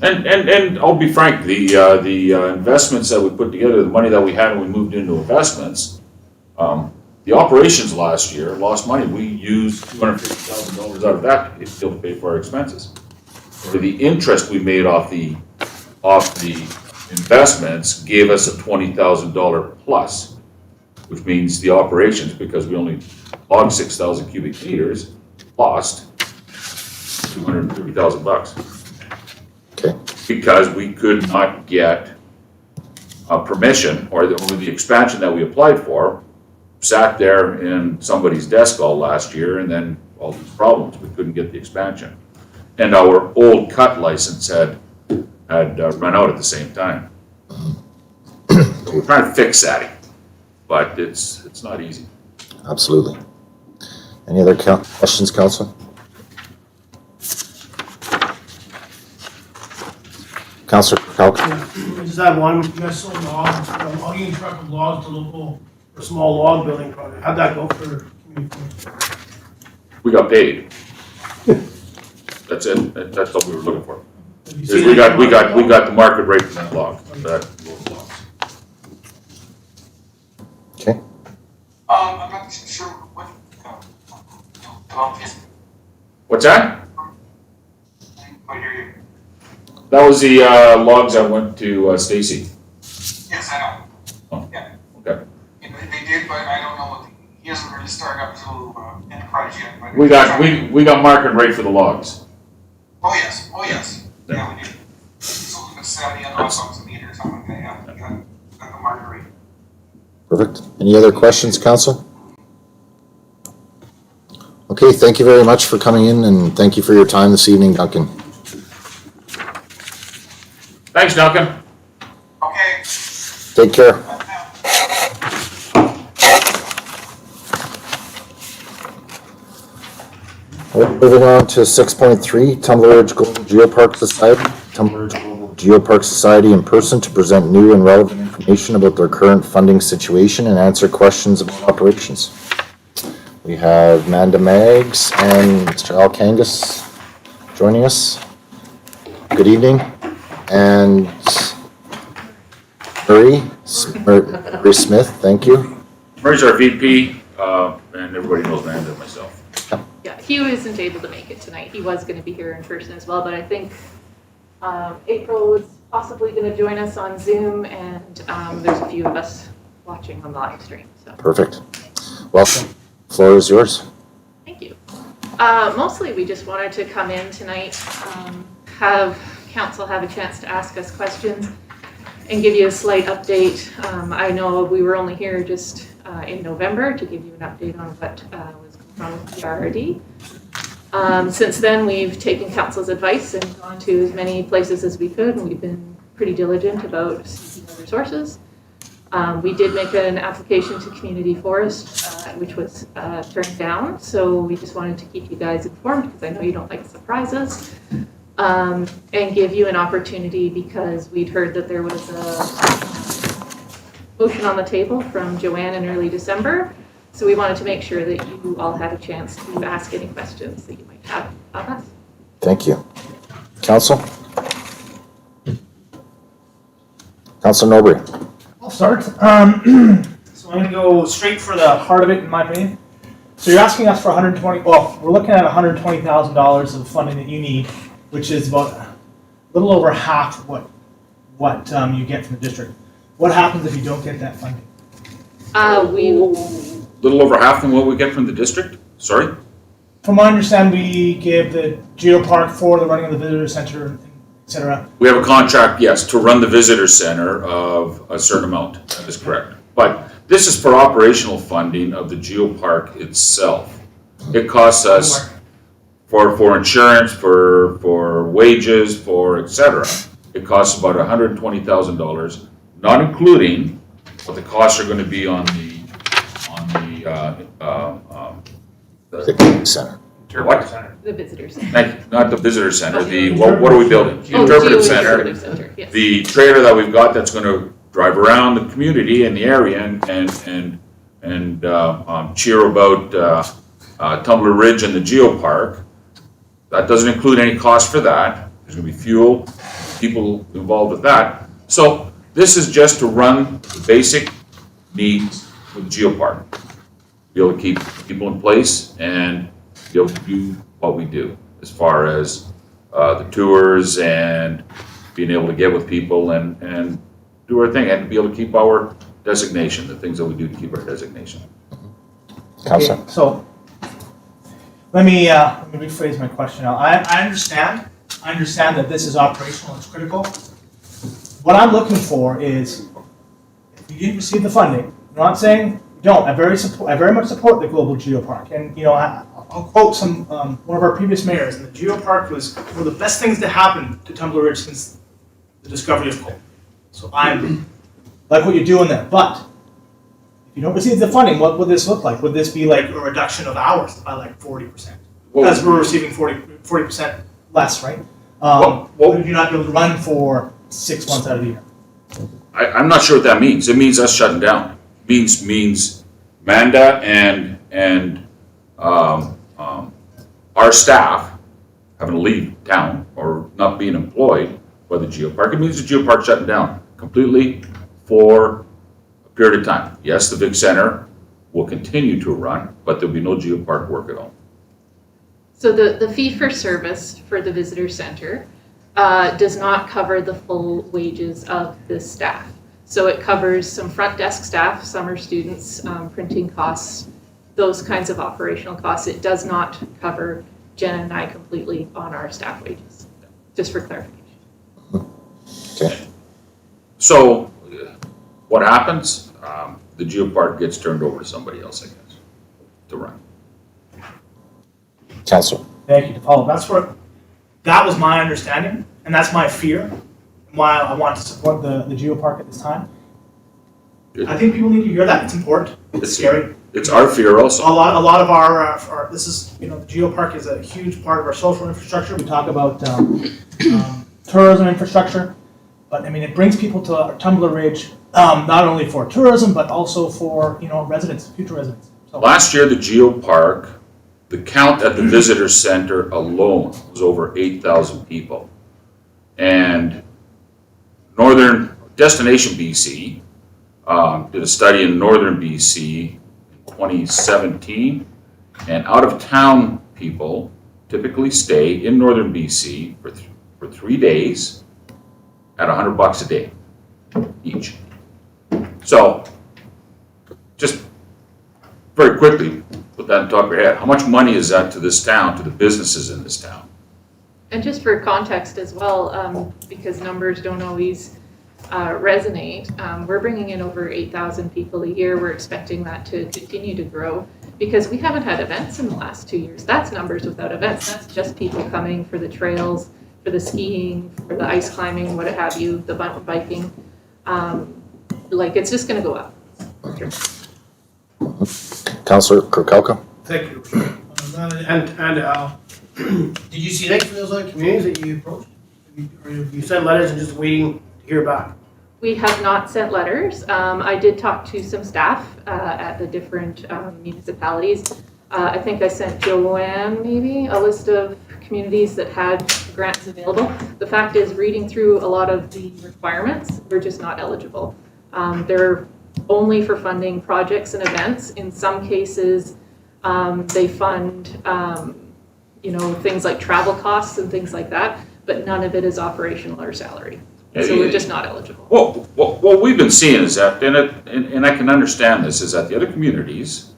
And I'll be frank, the investments that we put together, the money that we had when we moved into investments, the operations last year lost money. We used $250,000 out of that to still pay for our expenses. For the interest we made off the investments gave us a $20,000 plus, which means the operations, because we only logged 6,000 cubic meters, lost $230,000. Okay. Because we could not get permission, or the expansion that we applied for sat there in somebody's desk all last year, and then all these problems, we couldn't get the expansion. And our old cut license had run out at the same time. So we're trying to fix that, but it's not easy. Absolutely. Any other questions, Council? Councillor Kirby. I just had one, you guys sold logs, logging truck with logs to local, or small log building project. How'd that go for community? We got paid. That's it. That's what we were looking for. Have you Is seen we got anything the market rate for that log, those logs. Okay. I'm not sure what, What's that? I hear you. That was the logs that went to Stacy. Yes, I know. Oh, Yeah. okay. They did, but I don't know what, he hasn't really started up until enterprise yet. But We got market rate for the logs. Oh, yes, yeah, we did. So we got 70 bucks a meter or something like that, yeah, we got the market rate. Perfect. Any other questions, Council? Okay, thank you very much for coming in, and thank you for your time this evening, Duncan. Thanks, Duncan. Okay. Take care. Moving on to 6.3, Tumbler Ridge Global GEOPARK Society. Tumbler Ridge Global GEOPARK Society in person to present new and relevant information about their current funding situation and answer questions about operations. We have Manda Maggs and Mr. Al Kangas joining us. Good evening. And Murry Smith, thank you. Murray's our VP, and everybody knows Manda and myself. Yeah, he wasn't able to make it tonight. He was going to be here in person as well, but I think April was possibly going to join us on Zoom, and there's a few of us watching on the live stream. So. Perfect. Welcome. The floor is yours. Thank you. Mostly we just wanted to come in tonight, have council have a chance to ask us questions and give you a slight update. I know we were only here just in November to give you an update on what was going on with PRRD. Since then, we've taken council's advice and gone to as many places as we could, and we've been pretty diligent about seeking other sources. We did make an application to Community Forest, which was turned down, so we just wanted to keep you guys informed because I know you don't like surprises. and give you an opportunity because we'd heard that there was a motion on the table from Joanne in early December. So we wanted to make sure that you all had a chance to ask any questions that you might have of us. Thank you. Council? Councillor Norbury. I'll start. So I'm gonna go straight for the heart of it, in my opinion. So you're asking us for 120, well, we're looking at $120,000 of funding that you need, which is about a little over half what you get from the district. What happens if you don't get that funding? Little over half from what we get from the district? Sorry? From what I understand, we give the GeoPark for the running of the visitor center, et cetera. We have a contract, yes, to run the visitor center of a certain amount. That is correct. But this is for operational funding of the GeoPark itself. It costs us for insurance, for wages, for et cetera. It costs about $120,000, not including what the costs are going to be on the Center. what? The visitor center. Thank you. Not the visitor center. What are we building? The interpretive center. Interpretive center, yes. The trailer that we've got that's going to drive around the community and the area and cheer about Tumbler Ridge and the GeoPark. That doesn't include any cost for that. There's going to be fuel, people involved with that. So this is just to run the basic needs for the GeoPark. Be able to keep people in place and be able to do what we do as far as the tours and being able to get with people and do our thing and be able to keep our designation, the things that we do to keep our designation. Councillor. Okay, so let me rephrase my question now. I understand that this is operational, it's critical. What I'm looking for is, if you didn't receive the funding, I'm not saying you don't, I very much support the Global GeoPark. And I'll quote one of our previous mayors, and the GeoPark was one of the best things to happen to Tumbler Ridge since the discovery of coal. So I'm like what you're doing there, but if you don't receive the funding, what would this look like? Would this be like a reduction of hours by like 40%? Because we're receiving 40% less, right? Would you not be able to run for 6 months out of the year? I'm not sure what that means. It means us shutting down. Means Manda and our staff having to leave town or not being employed by the GeoPark. It means the GeoPark shutting down completely for a period of time. Yes, the big center will continue to run, but there'll be no GeoPark work at all. So the fee for service for the visitor center does not cover the full wages of the staff. So it covers some front desk staff, summer students, printing costs, those kinds of operational costs. It does not cover Jen and I completely on our staff wages, just for clarification. Okay. So what happens? The GeoPark gets turned over to somebody else, I guess, to run. Councillor. Thank you, Paul. That was my understanding, and that's my fear, and why I want to support the GeoPark at this time. Good. I think people need to hear that. It's important. It's scary. It's our fear also. A lot of our this is, the GeoPark is a huge part of our social infrastructure. We talk about tourism infrastructure, but I mean, it brings people to Tumbler Ridge, not only for tourism, but also for, residents, future residents. So, Last year, the GeoPark, the count at the visitor center alone was over 8,000 people. And Northern Destination BC did a study in Northern BC in 2017, and out-of-town people typically stay in Northern BC for 3 days at $100 a day each. So, just very quickly, put that on top of your head. How much money is that to this town, to the businesses in this town? And just for context as well, because numbers don't always resonate, we're bringing in over 8,000 people a year. We're expecting that to continue to grow because we haven't had events in the last 2 years. That's numbers without events. That's just people coming for the trails, for the skiing, for the ice climbing, what have you, the mountain biking. It's just going to go up. Councillor Kirkowka. Thank you. And Did you see anything from those other communities that you approached? Or you sent letters and just waiting to hear back? We have not sent letters. I did talk to some staff at the different municipalities. I think I sent Joanne maybe a list of communities that had grants available. The fact is, reading through a lot of the requirements, we're just not eligible. They're only for funding projects and events. In some cases, they fund things like travel costs and things like that, but none of it is operational or salary. So we're just not eligible. Well, what we've been seeing is that, and I can understand this, is that the other communities,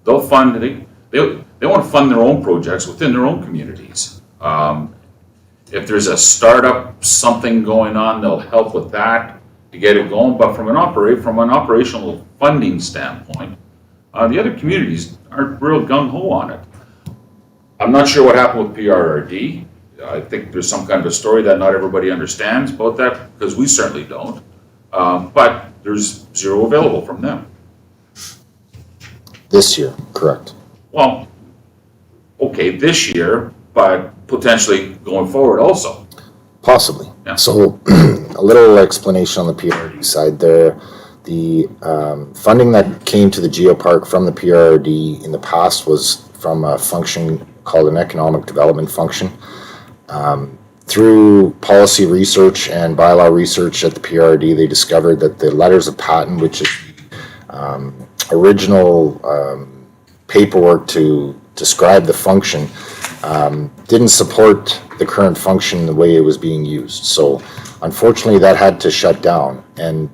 they'll fund, they want to fund their own projects within their own communities. If there's a startup, something going on, they'll help with that to get it going. But from an operational funding standpoint, the other communities aren't real gung-ho on it. I'm not sure what happened with PRRD. I think there's some kind of a story that not everybody understands about that, because we certainly don't. But there's zero available from them. This year, correct. Well, okay, this year, but potentially going forward also. Possibly. Yeah. So a little explanation on the PRD side there. The funding that came to the GEOPARK from the PRD in the past was from a function called an economic development function. Through policy research and bylaw research at the PRD, they discovered that the letters of patent, which is the original paperwork to describe the function, didn't support the current function the way it was being used. So unfortunately that had to shut down and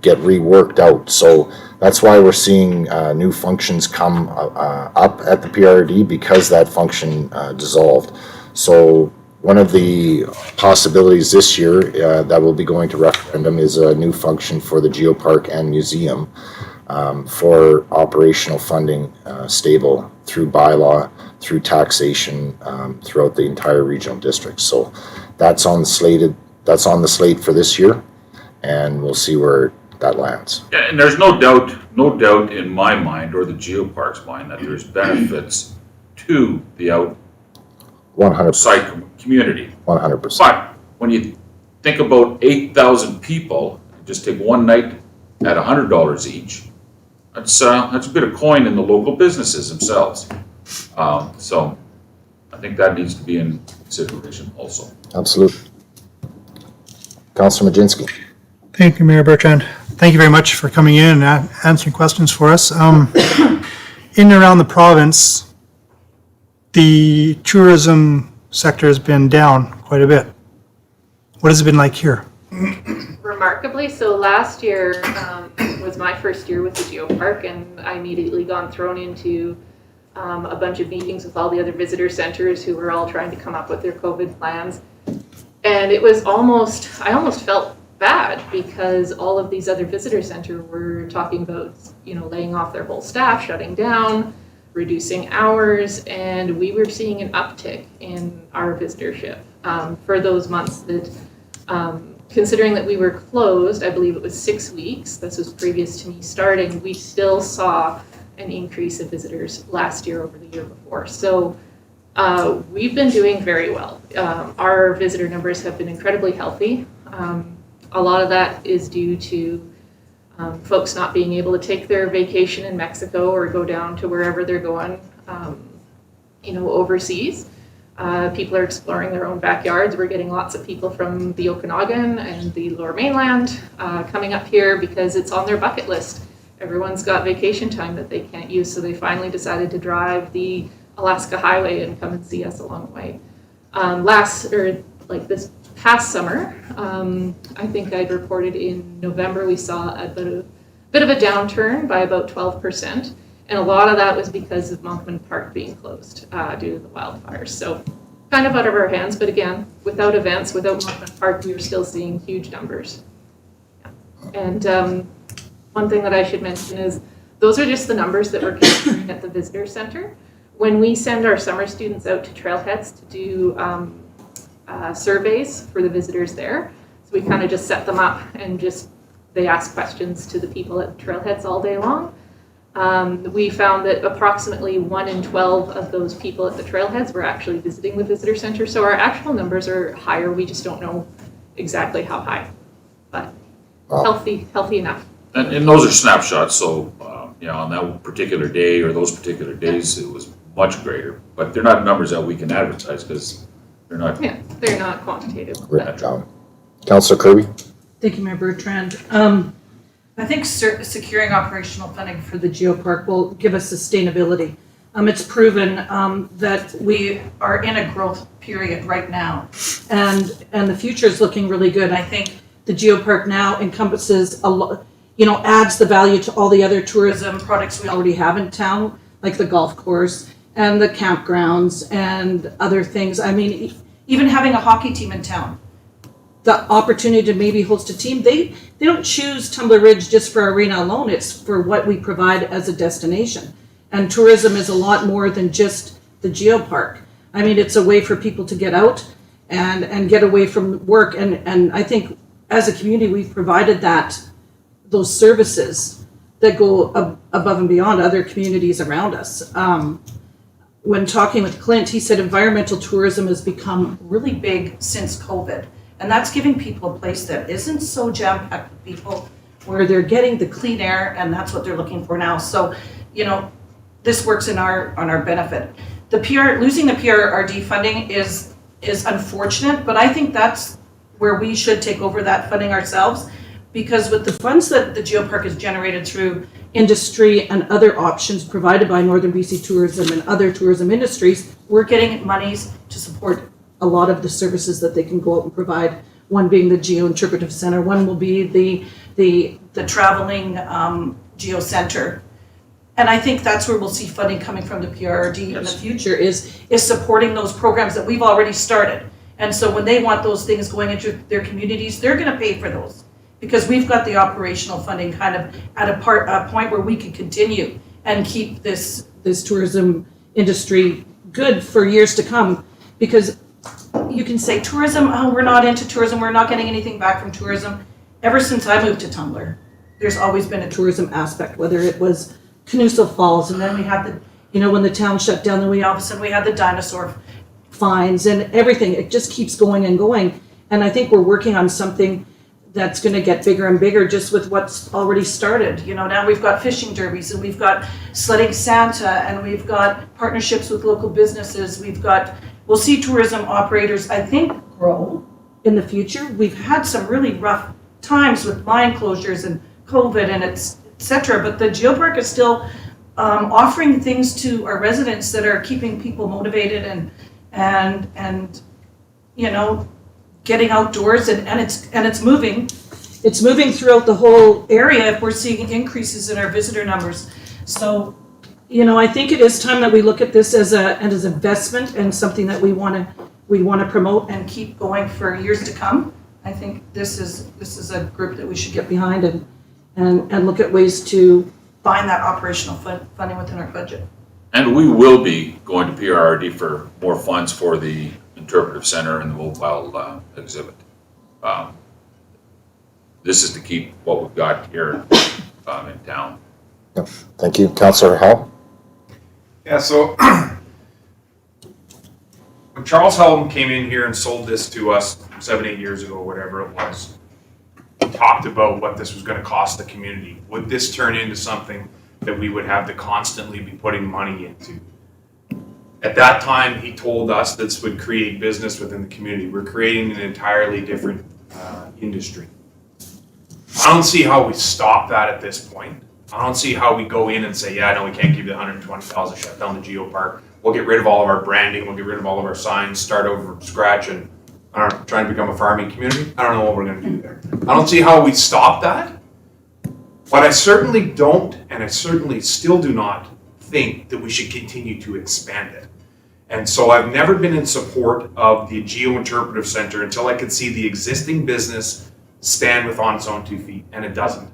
get reworked out. So that's why we're seeing new functions come up at the PRD, because that function dissolved. So one of the possibilities this year that will be going to referendum is a new function for the GEOPARK and museum for operational funding, stable through bylaw, through taxation, throughout the entire regional district. So that's on the slate for this year, and we'll see where that lands. Yeah, and there's no doubt in my mind, or the GEOPARK's mind, that there's benefits to the 100%. outside community. 100%. But when you think about 8,000 people, just take one night at $100 each, that's a bit of coin in the local businesses themselves. So I think that needs to be in consideration also. Absolutely. Councillor Majinski. Thank you, Mayor Bertrand. Thank you very much for coming in and answering questions for us. In and around the province, the tourism sector has been down quite a bit. What has it been like here? Remarkably, so last year was my first year with the GEOPARK, and I immediately got thrown into a bunch of meetings with all the other visitor centers who were all trying to come up with their COVID plans. And it was I almost felt bad, because all of these other visitor centers were talking about, laying off their whole staff, shutting down, reducing hours, and we were seeing an uptick in our visitorship for those months that, considering that we were closed, I believe it was 6 weeks, this was previous to me starting, we still saw an increase of visitors last year over the year before. So we've been doing very well. Our visitor numbers have been incredibly healthy. A lot of that is due to folks not being able to take their vacation in Mexico or go down to wherever they're going, overseas. People are exploring their own backyards. We're getting lots of people from the Okanagan and the Lower Mainland coming up here because it's on their bucket list. Everyone's got vacation time that they can't use, so they finally decided to drive the Alaska Highway and come and see us along the way. This past summer, I think I'd reported in November we saw a bit of a downturn by about 12%, and a lot of that was because of Monkman Park being closed due to the wildfires. So kind of out of our hands, but again, without events, without Monkman Park, we were still seeing huge numbers. Yeah. And one thing that I should mention is those are just the numbers that we're capturing at the visitor center. When we send our summer students out to trailheads to do surveys for the visitors there, so we kind of just set them up and they ask questions to the people at the trailheads all day long. We found that approximately 1 in 12 of those people at the trailheads were actually visiting the visitor center. So our actual numbers are higher. We just don't know exactly how high, but healthy enough. And those are snapshots, so, on that particular day or those particular days, it was much greater. But they're not numbers that we can advertise because they're not. Yeah, they're not quantitative. Written down. Councillor Kirby? Thank you, Mayor Bertrand. I think securing operational funding for the GEOPARK will give us sustainability. It's proven that we are in a growth period right now, and the future is looking really good. I think the GEOPARK now encompasses a lot, adds the value to all the other tourism products we already have in town, like the golf course and the campgrounds and other things. I mean, even having a hockey team in town, the opportunity to maybe host a team, they don't choose Tumbler Ridge just for arena alone. It's for what we provide as a destination. And tourism is a lot more than just the GEOPARK. I mean, it's a way for people to get out and get away from work. And I think as a community, we've provided those services that go above and beyond other communities around us. When talking with Clint, he said environmental tourism has become really big since COVID. And that's giving people a place that isn't so jam-packed with people, where they're getting the clean air, and that's what they're looking for now. So, this works on our benefit. Losing the PRRD funding is unfortunate, but I think that's where we should take over that funding ourselves, because with the funds that the GEOPARK has generated through industry and other options provided by Northern BC Tourism and other tourism industries, we're getting monies to support a lot of the services that they can go out and provide. One being the Geo Interpretive Center, one will be the traveling Geo Center. And I think that's where we'll see funding coming from the PRRD in the future is supporting those programs that we've already started. And so when they want those things going into their communities, they're gonna pay for those, because we've got the operational funding kind of at a point where we can continue and keep this tourism industry good for years to come. Because you can say tourism, we're not into tourism, we're not getting anything back from tourism. Ever since I moved to Tumbler, there's always been a tourism aspect, whether it was Canoeso Falls, and then we had when the town shut down, then all of a sudden we had the dinosaur finds and everything. It just keeps going and going. And I think we're working on something that's going to get bigger and bigger just with what's already started. Now we've got fishing derbies, and we've got sledding Santa, and we've got partnerships with local businesses. We'll see tourism operators, I think, grow in the future. We've had some really rough times with mine closures and COVID and et cetera, but the GEOPARK is still offering things to our residents that are keeping people motivated and getting outdoors, and it's moving. It's moving throughout the whole area. We're seeing increases in our visitor numbers. So, I think it is time that we look at this as an investment and something that we want to promote and keep going for years to come. I think this is a group that we should get behind and look at ways to find that operational funding within our budget. And we will be going to PRRD for more funds for the interpretive center and the mobile exhibit. This is to keep what we've got here in town. Yep. Thank you. Councillor Howe? Yeah, so when Charles Helm came in here and sold this to us 7-8 years ago, whatever it was, he talked about what this was going to cost the community. Would this turn into something that we would have to constantly be putting money into? At that time, he told us this would create business within the community. We're creating an entirely different industry. I don't see how we stop that at this point. I don't see how we go in and say, yeah, no, we can't give you the $120,000, shut down the GEOPARK. We'll get rid of all of our branding, we'll get rid of all of our signs, start over from scratch, and I don't know, trying to become a farming community. I don't know what we're going to do there. I don't see how we stop that. But I certainly don't, and I certainly still do not think that we should continue to expand it. And so I've never been in support of the Geo-Interpretive Center until I could see the existing business stand on its own 2 feet, and it doesn't.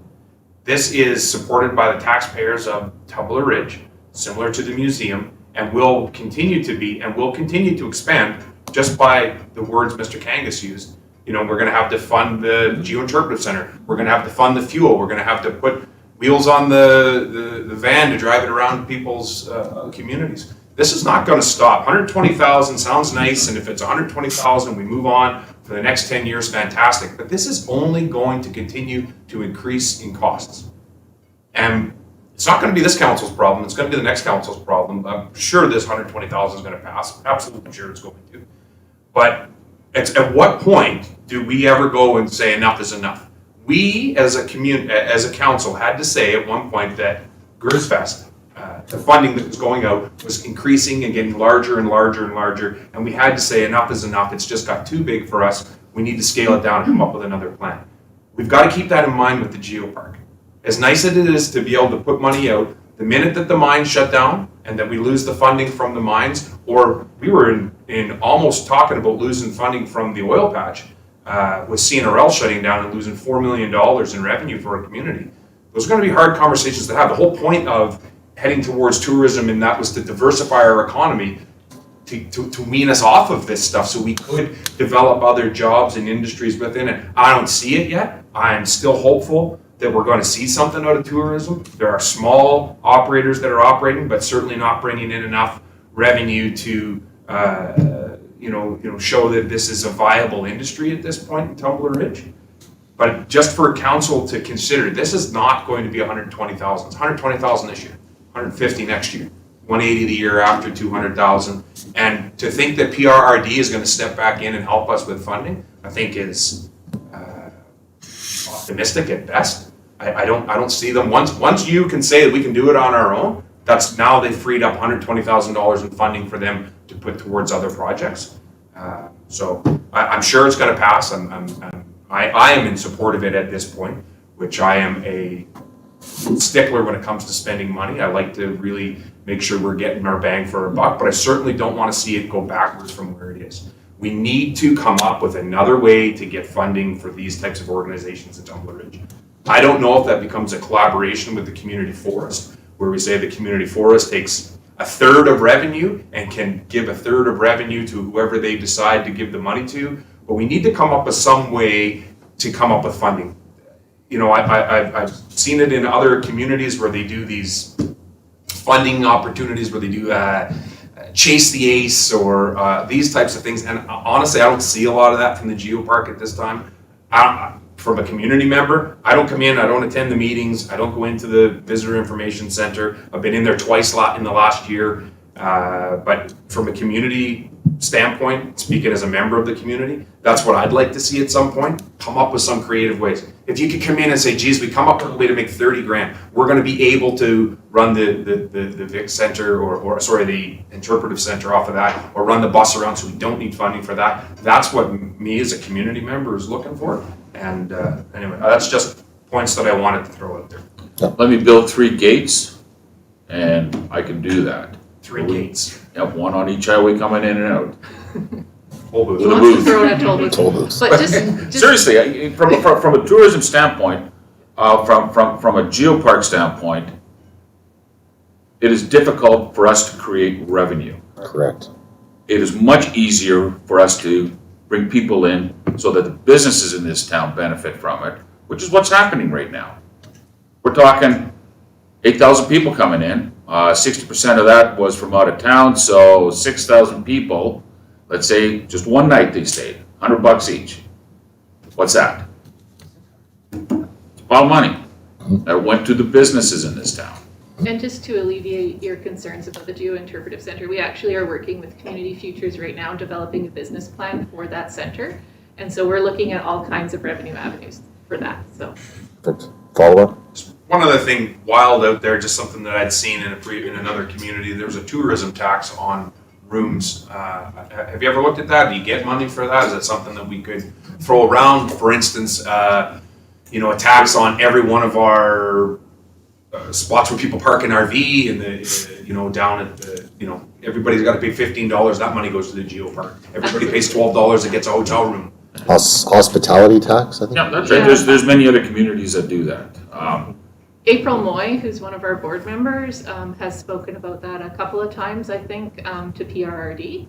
This is supported by the taxpayers of Tumbler Ridge, similar to the museum, and will continue to be, and will continue to expand just by the words Mr. Kangas used. We're going to have to fund the Geo-Interpretive Center. We're going to have to fund the fuel. We're going to have to put wheels on the van to drive it around people's communities. This is not going to stop. 120,000 sounds nice, and if it's 120,000, we move on for the next 10 years, fantastic. But this is only going to continue to increase in costs. And it's not going to be this council's problem. It's going to be the next council's problem. I'm sure this 120,000 is going to pass. Absolutely sure it's going to. But at what point do we ever go and say enough is enough? We, as a community, as a council, had to say at one point that Gersfest, the funding that was going out, was increasing and getting larger and larger and larger, and we had to say enough is enough. It's just got too big for us. We need to scale it down and come up with another plan. We've got to keep that in mind with the GEOPARK. As nice as it is to be able to put money out, the minute that the mines shut down and that we lose the funding from the mines, or we were in almost talking about losing funding from the oil patch, with CNRL shutting down and losing $4 million in revenue for our community. Those are going to be hard conversations to have. The whole point of heading towards tourism, and that was to diversify our economy, to wean us off of this stuff so we could develop other jobs and industries within it. I don't see it yet. I am still hopeful that we're going to see something out of tourism. There are small operators that are operating, but certainly not bringing in enough revenue to show that this is a viable industry at this point in Tumbler Ridge. But just for council to consider, this is not going to be 120,000. It's 120,000 this year, 150 next year, 180 the year after, 200,000. And to think that PRRD is going to step back in and help us with funding, I think is optimistic at best. I don't see them. Once you can say that we can do it on our own, that's now they've freed up $120,000 in funding for them to put towards other projects. So I'm sure it's going to pass. I am in support of it at this point, which I am a stickler when it comes to spending money. I like to really make sure we're getting our bang for our buck, but I certainly don't want to see it go backwards from where it is. We need to come up with another way to get funding for these types of organizations at Tumbler Ridge. I don't know if that becomes a collaboration with the community forest, where we say the community forest takes a third of revenue and can give a third of revenue to whoever they decide to give the money to. But we need to come up with some way to come up with funding. I've seen it in other communities where they do these funding opportunities, where they do chase the ace or these types of things. And honestly, I don't see a lot of that from the GEOPARK at this time. From a community member, I don't come in, I don't attend the meetings, I don't go into the visitor information center. I've been in there twice in the last year. But from a community standpoint, speaking as a member of the community, that's what I'd like to see at some point. Come up with some creative ways. If you could come in and say, geez, we come up with a way to make 30 grand, we're going to be able to run the Vic Center or the interpretive center off of that, or run the bus around so we don't need funding for that. That's what me as a community member is looking for. And anyway, that's just points that I wanted to throw out there. Let me build 3 gates, and I can do that. 3 gates. Yep, one on each highway coming in and out. Toll booth. He wants to throw in a toll booth. Toll booths. But just Seriously, from a tourism standpoint, from a GEOPARK standpoint, it is difficult for us to create revenue. Correct. It is much easier for us to bring people in so that the businesses in this town benefit from it, which is what's happening right now. We're talking 8,000 people coming in. 60% of that was from out of town, so 6,000 people, let's say just one night they stayed, $100 each. What's that? It's a lot of money that went to the businesses in this town. And just to alleviate your concerns about the Geo-Interpretive Center, we actually are working with Community Futures right now, developing a business plan for that center. And so we're looking at all kinds of revenue avenues for that, so. Perfect. Follow-up? One other thing wild out there, just something that I'd seen in another community, there was a tourism tax on rooms. Have you ever looked at that? Do you get money for that? Is that something that we could throw around? For instance, a tax on every one of our spots where people park an RV and down at the, everybody's got to pay $15. That money goes to the GEOPARK. Everybody pays $12 and gets a hotel room. Hospitality tax, I think? Yeah, that's right. There's many other communities that do that. April Moy, who's one of our board members, has spoken about that a couple of times, I think, to PRRD.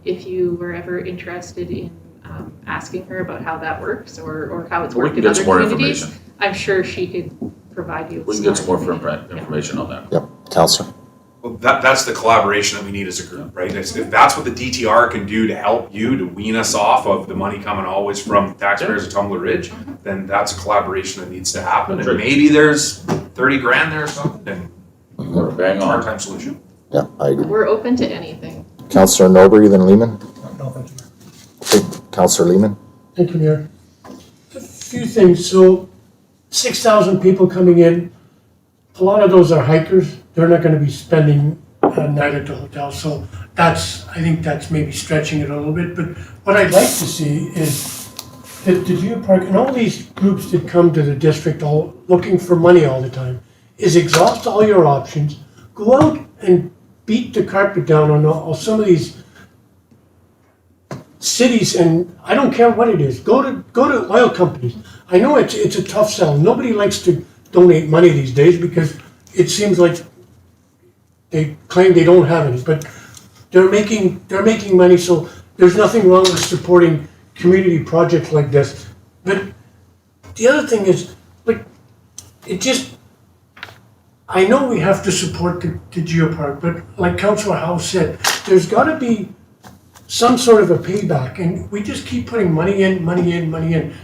If you were ever interested in asking her about how that works or how it's worked in other communities, I'm sure she could provide you. We can get some more information on that. Yep, Councillor. Well, that's the collaboration that we need as a group, right? If that's what the DTR can do to help you, to wean us off of the money coming always from taxpayers of Tumbler Ridge, then that's a collaboration that needs to happen. And maybe there's 30 grand there or something, and Bang on. part-time solution. Yeah, I agree. We're open to anything. Councillor Norbury, then Lehman. No, thank you. Okay, Councillor Lehman. Thank you, Mayor. A few things. So 6,000 people coming in. A lot of those are hikers. They're not going to be spending a night at the hotel. So I think that's maybe stretching it a little bit. But what I'd like to see is that the GEOPARK and all these groups that come to the district all looking for money all the time is exhaust all your options. Go out and beat the carpet down on some of these cities, and I don't care what it is. Go to oil companies. I know it's a tough sell. Nobody likes to donate money these days because it seems like they claim they don't have any, but they're making money. So there's nothing wrong with supporting community projects like this. But the other thing is, like, I know we have to support the GEOPARK, but like Councillor Howe said, there's got to be some sort of a payback, and we just keep putting money in.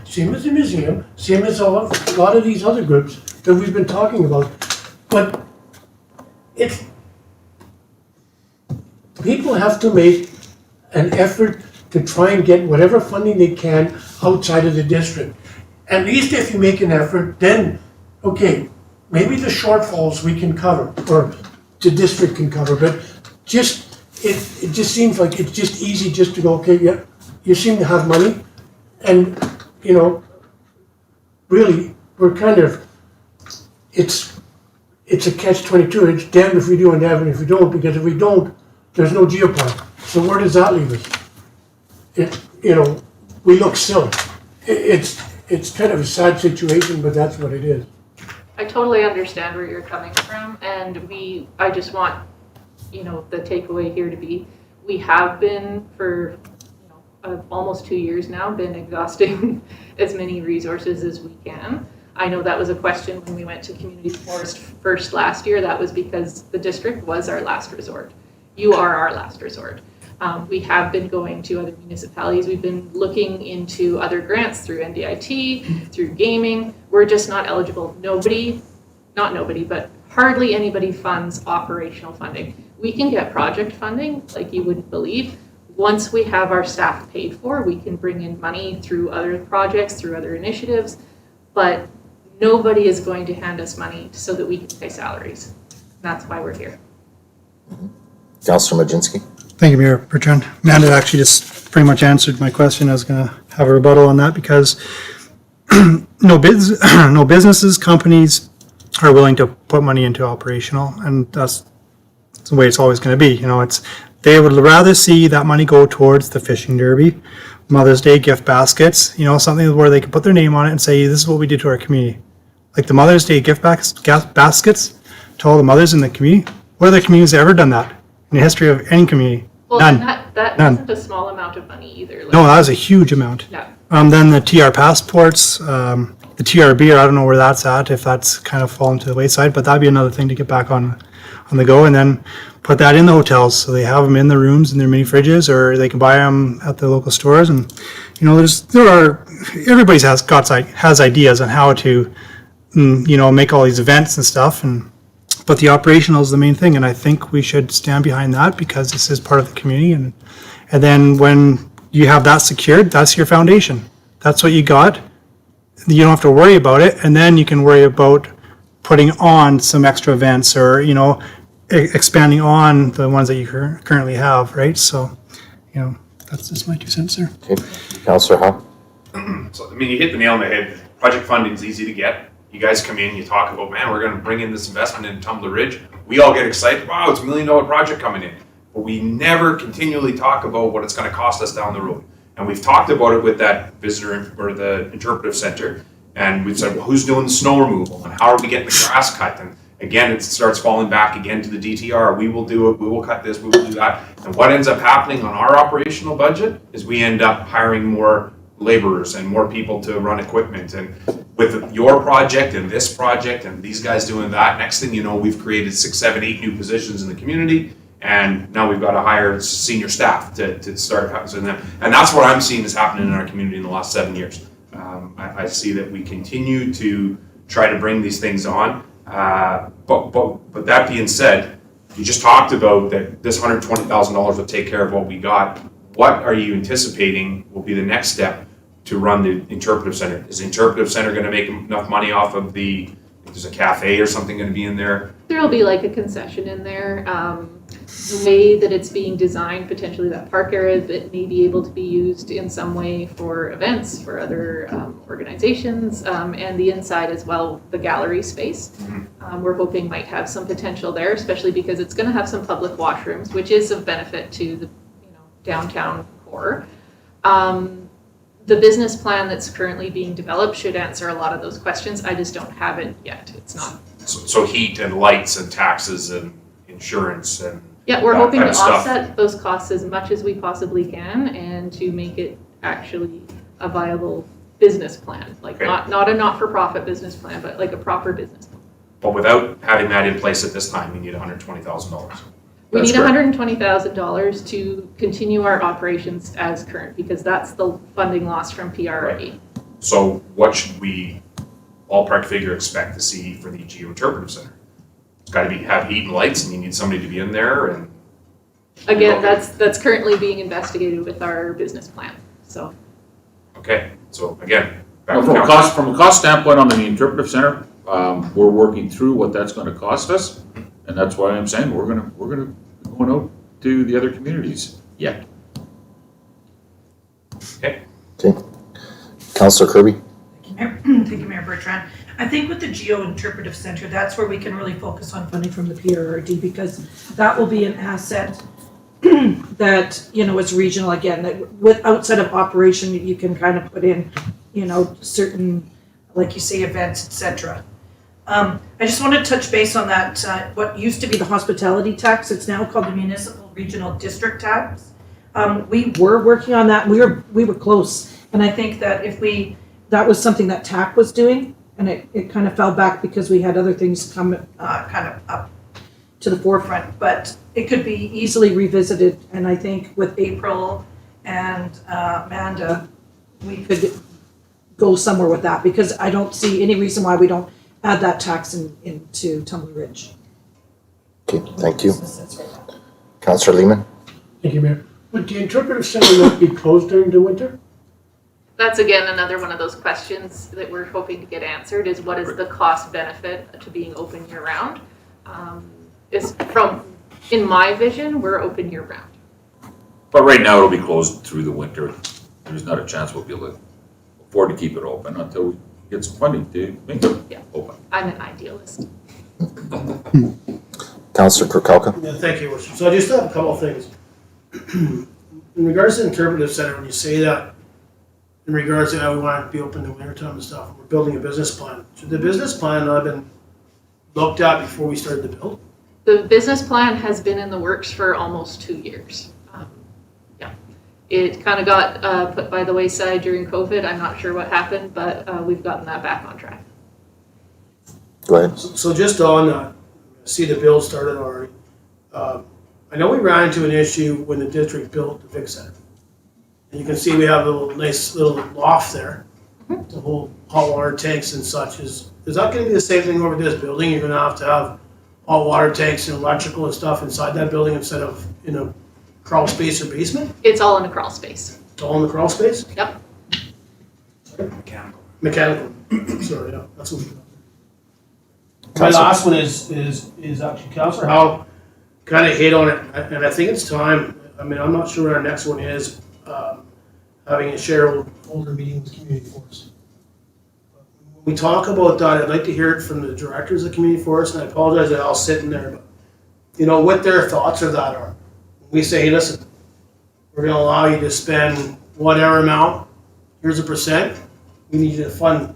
Same as the museum, same as a lot of these other groups that we've been talking about. But people have to make an effort to try and get whatever funding they can outside of the district. At least if you make an effort, then, okay, maybe the shortfalls we can cover, or the district can cover, but it just seems like it's just easy just to go, okay, yeah, you seem to have money, and, really, we're kind of, it's a catch-22. It's damned if we do and damned if we don't, because if we don't, there's no GEOPARK. So where does that leave us? We look silly. It's kind of a sad situation, but that's what it is. I totally understand where you're coming from, and I just want, the takeaway here to be, we have been for, almost 2 years now, been exhausting as many resources as we can. I know that was a question when we went to Community Forest first last year. That was because the district was our last resort. You are our last resort. We have been going to other municipalities. We've been looking into other grants through NDIT, through gaming. We're just not eligible. But hardly anybody funds operational funding. We can get project funding like you wouldn't believe. Once we have our staff paid for, we can bring in money through other projects, through other initiatives, but nobody is going to hand us money so that we can pay salaries. That's why we're here. Councillor Majinski. Thank you, Mayor Bertrand. Manda actually just pretty much answered my question. I was going to have a rebuttal on that because no businesses, companies are willing to put money into operational, and that's the way it's always going to be. They would rather see that money go towards the fishing derby, Mother's Day gift baskets, something where they can put their name on it and say, this is what we did to our community. Like the Mother's Day gift baskets to all the mothers in the community. What other communities have ever done that in the history of any community? Well, None. that None. isn't a small amount of money either. No, that was a huge amount. Yeah. Then the TR passports, the TRB, I don't know where that's at, if that's kind of fallen to the wayside, but that'd be another thing to get back on the go, and then put that in the hotels, so they have them in the rooms in their mini fridges, or they can buy them at the local stores. And everybody has ideas on how to make all these events and stuff, but the operational is the main thing, and I think we should stand behind that because this is part of the community. And then when you have that secured, that's your foundation. That's what you got. You don't have to worry about it, and then you can worry about putting on some extra events, or expanding on the ones that you currently have, right? So, that's just my 2 cents there. Okay, Councillor Howe. So, you hit the nail on the head. Project funding is easy to get. You guys come in, you talk about, man, we're going to bring in this investment in Tumbler Ridge. We all get excited. Wow, it's $1 million project coming in. But we never continually talk about what it's going to cost us down the road. And we've talked about it with that visitor or the interpretive center. And we've said, well, who's doing the snow removal? And how are we getting the grass cut? And again, it starts falling back again to the DTR. We will do it. We will cut this. We will do that. And what ends up happening on our operational budget is we end up hiring more laborers and more people to run equipment. And with your project and this project and these guys doing that, next thing you know, we've created 6, 7, 8 new positions in the community. And now we've got to hire senior staff to start housing them. And that's what I'm seeing is happening in our community in the last 7 years. I see that we continue to try to bring these things on. But that being said, you just talked about that this $120,000 will take care of what we got. What are you anticipating will be the next step to run the interpretive center? Is the interpretive center going to make enough money off of there's a cafe or something going to be in there? There'll be like a concession in there. The way that it's being designed, potentially that park area that may be able to be used in some way for events, for other organizations, and the inside as well, the gallery space. We're hoping might have some potential there, especially because it's going to have some public washrooms, which is of benefit to the downtown core. The business plan that's currently being developed should answer a lot of those questions. I just don't have it yet. It's not. So heat and lights and taxes and insurance and yeah, we're that hoping kind to of stuff. offset those costs as much as we possibly can and to make it actually a viable business plan. Like Okay. not a not-for-profit business plan, but like a proper business plan. But without having that in place at this time, we need $120,000. We That's need correct. $120,000 to continue our operations as current because that's the funding lost from PRA. So what should we ballpark figure expect to see for the Geo-Interpretive Center? It's got to have heat and lights, and you need somebody to be in there. And Again, that's currently being investigated with our business plan. So okay, so again, back Well, to council. from a cost standpoint on the interpretive center, we're working through what that's going to cost us, and that's why I'm saying we're gonna be going out to the other communities. Yeah. Okay. Councillor Kirby? Thank you, Mayor Bertrand. I think with the Geo-Interpretive Center, that's where we can really focus on funding from the PRRD because that will be an asset that, is regional again, that with outside of operation, you can kind of put in, certain, like you say, events, et cetera. I just want to touch base on that, what used to be the hospitality tax, it's now called the Municipal Regional District Tax. We were working on that, we were close, and I think that that was something that TAC was doing, and it kind of fell back because we had other things come kind of up to the forefront, but it could be easily revisited, and I think with April and Manda, we could go somewhere with that, because I don't see any reason why we don't add that tax into Tumbler Ridge. Okay, thank you. Councillor Lehman? Thank you, Mayor. Would the interpretive center not be closed during the winter? that's again another one of those questions that we're hoping to get answered is what is the cost benefit to being open year round? In my vision, we're open year round. But right now it'll be closed through the winter. There's not a chance we'll be able to afford to keep it open until we get some funding to make it open. I'm an idealist. Councillor Kirkowka? Yeah, thank you, Worship. So I just have a couple of things. In regards to the interpretive center, when you say that, in regards to how we want it to be open in the wintertime and stuff, we're building a business plan. Should the business plan not have been looked at before we started the build? The business plan has been in the works for almost 2 years. It kind of got put by the wayside during COVID. I'm not sure what happened, but we've gotten that back on track. Go ahead. So just on that, see the build started already. I know we ran into an issue when the district built the Vic Center. And you can see we have a nice little loft there to hold hot water tanks and such. Is that going to be the same thing over this building? You're going to have hot water tanks and electrical and stuff inside that building instead of in a crawl space or basement? It's all in a crawl space. It's all in the crawl space? Yep. Mechanical. Sorry, yeah, that's what we got. My last one is actually Councillor Howe kind of hit on it, and I think it's time. I mean, I'm not sure what our next one is, having a shareholder meeting with Community Forest. When we talk about that, I'd like to hear it from the directors of Community Forest, and I apologize that I'll sit in there, but what their thoughts of that are. We say, hey, listen, we're going to allow you to spend whatever amount. Here's a percent. We need you to fund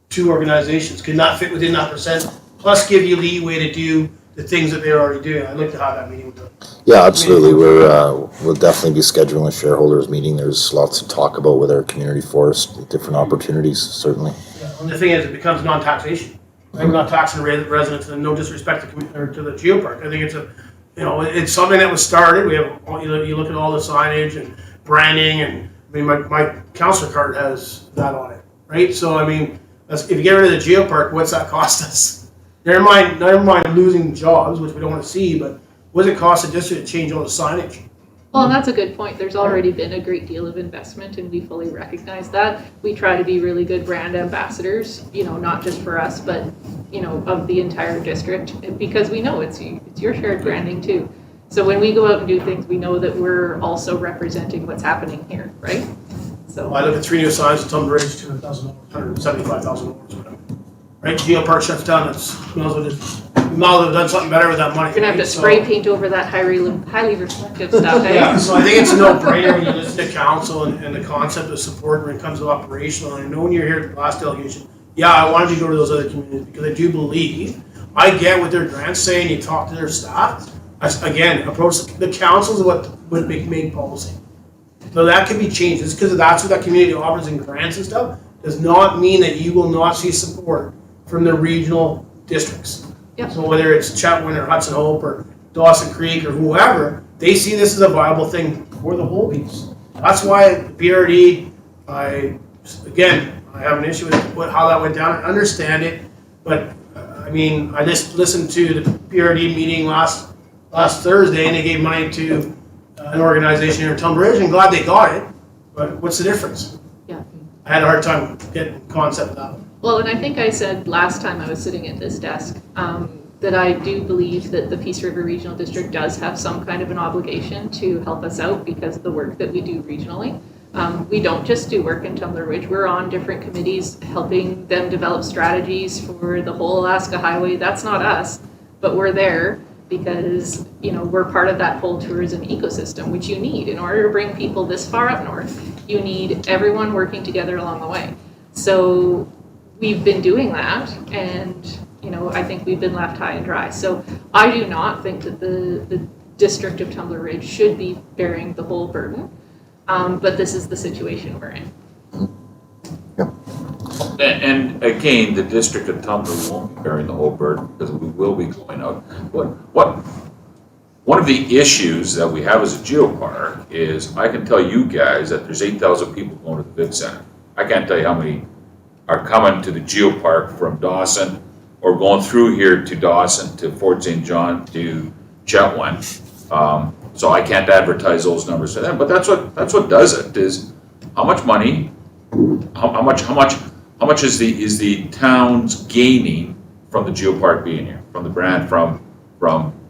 2 organizations. Could not fit within that percent. Plus, give you leeway to do the things that they're already doing. I'd like to have that meeting with them. Yeah, absolutely. We'll definitely be scheduling a shareholders meeting. There's lots to talk about with our community forest, different opportunities, certainly. Yeah. And the thing is, it becomes non-taxation. We're not taxing residents, and no disrespect to the GEOPARK. I think it's it's something that was started. We have, you look at all the signage and branding, and I mean, my councillor card has that on it, right? So I mean, if you get rid of the GEOPARK, what's that cost us? Never mind losing jobs, which we don't want to see, but what does it cost the district to change all the signage? Well, and that's a good point. There's already been a great deal of investment, and we fully recognize that. We try to be really good brand ambassadors, not just for us, but, of the entire district, because we know it's your shared branding too. So when we go out and do things, we know that we're also representing what's happening here, right? So I look at 3 new signs at Tumbler Ridge, $200,000, $175,000, whatever. Right, GEOPARK shuts down, we might as well have done something better with that money. we're gonna have to spray paint over that highly reflective stuff, eh? Yeah, so I think it's a no-brainer when you listen to council and the concept of support when it comes to operational. And I know when you're here at the last delegation, yeah, I wanted you to go to those other communities because I do believe, I get what their grants say and you talk to their staff. Again, approach the councils what would make policy. So that can be changed. It's because that's what that community offers in grants and stuff. Does not mean that you will not see support from the regional districts. Yep. So whether it's Chetwynd or Hudson Hope or Dawson Creek or whoever, they see this as a viable thing for the whole piece. That's why PRD, I have an issue with how that went down. I understand it, but I mean, I just listened to the PRD meeting last Thursday, and they gave money to an organization here in Tumbler Ridge, and glad they got it. But what's the difference? Yeah. I had a hard time getting the concept of that. Well, and I think I said last time I was sitting at this desk, that I do believe that the Peace River Regional District does have some kind of an obligation to help us out because of the work that we do regionally. We don't just do work in Tumbler Ridge. We're on different committees helping them develop strategies for the whole Alaska Highway. That's not us, but we're there because, we're part of that whole tourism ecosystem, which you need. In order to bring people this far up north, you need everyone working together along the way. So we've been doing that, and I think we've been left high and dry. So I do not think that the District of Tumbler Ridge should be bearing the whole burden, but this is the situation we're in. Yeah. And again, the District of Tumbler won't be bearing the whole burden because we will be going out. One of the issues that we have as a geopark is I can tell you guys that there's 8,000 people going to the Vic Center. I can't tell you how many are coming to the geopark from Dawson or going through here to Dawson, to Fort St. John, to Chetwynd. So I can't advertise those numbers to them, but that's what does it, is how much money, how much is the towns gaining from the geopark being here, from the brand, from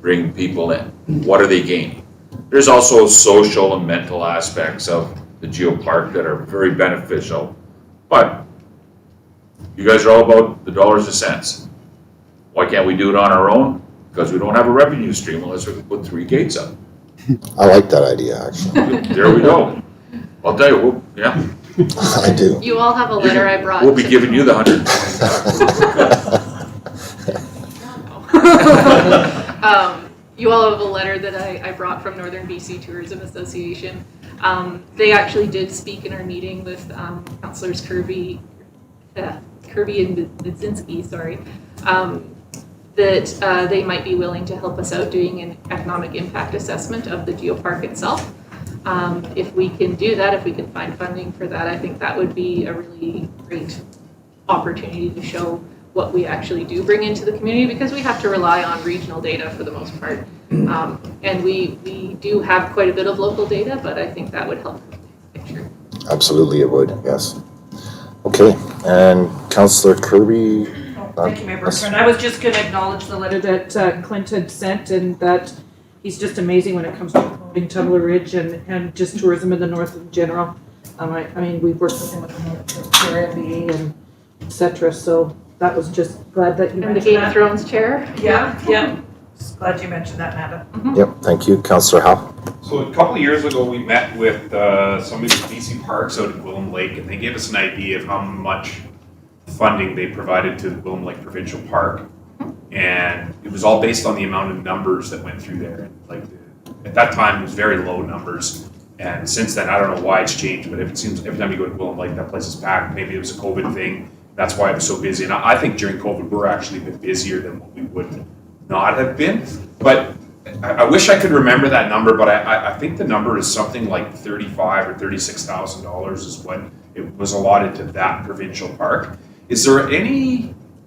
bringing people in? What are they gaining? There's also social and mental aspects of the geopark that are very beneficial, but you guys are all about the dollars and cents. Why can't we do it on our own? Because we don't have a revenue stream unless we put 3 gates up. I like that idea, actually. There we go. I'll tell you, yeah. I do. You all have a letter I brought. We'll be giving you the 120. You all have a letter that I brought from Northern BC Tourism Association. They actually did speak in our meeting with Councillors Kirby and Budzinski, that they might be willing to help us out doing an economic impact assessment of the geopark itself. If we can do that, if we can find funding for that, I think that would be a really great opportunity to show what we actually do bring into the community, because we have to rely on regional data for the most part. And we do have quite a bit of local data, but I think that would help the picture. Absolutely it would, yes. Okay, and Councillor Kirby. Thank you, Mayor Bertrand. I was just going to acknowledge the letter that Clint had sent, and that he's just amazing when it comes to promoting Tumbler Ridge and just tourism in the north in general. I mean, we've worked with him with the MBA and et cetera, so that was just glad that you mentioned that. And the Game of Thrones chair. Yeah. Just glad you mentioned that, Manda. Mm-hmm. Yep, thank you. Councillor Howe. So a couple of years ago, we met with some of the BC parks out at Willow Lake, and they gave us an idea of how much funding they provided to the Willow Lake Provincial Park. And it was all based on the amount of numbers that went through there. At that time, it was very low numbers. And since then, I don't know why it's changed, but it seems every time you go to Willow Lake, that place is packed. Maybe it was a COVID thing. That's why it was so busy. And I think during COVID, we're actually a bit busier than what we would not have been. But I wish I could remember that number, but I think the number is something like $35,000 or $36,000 is what it was allotted to that provincial park. Is there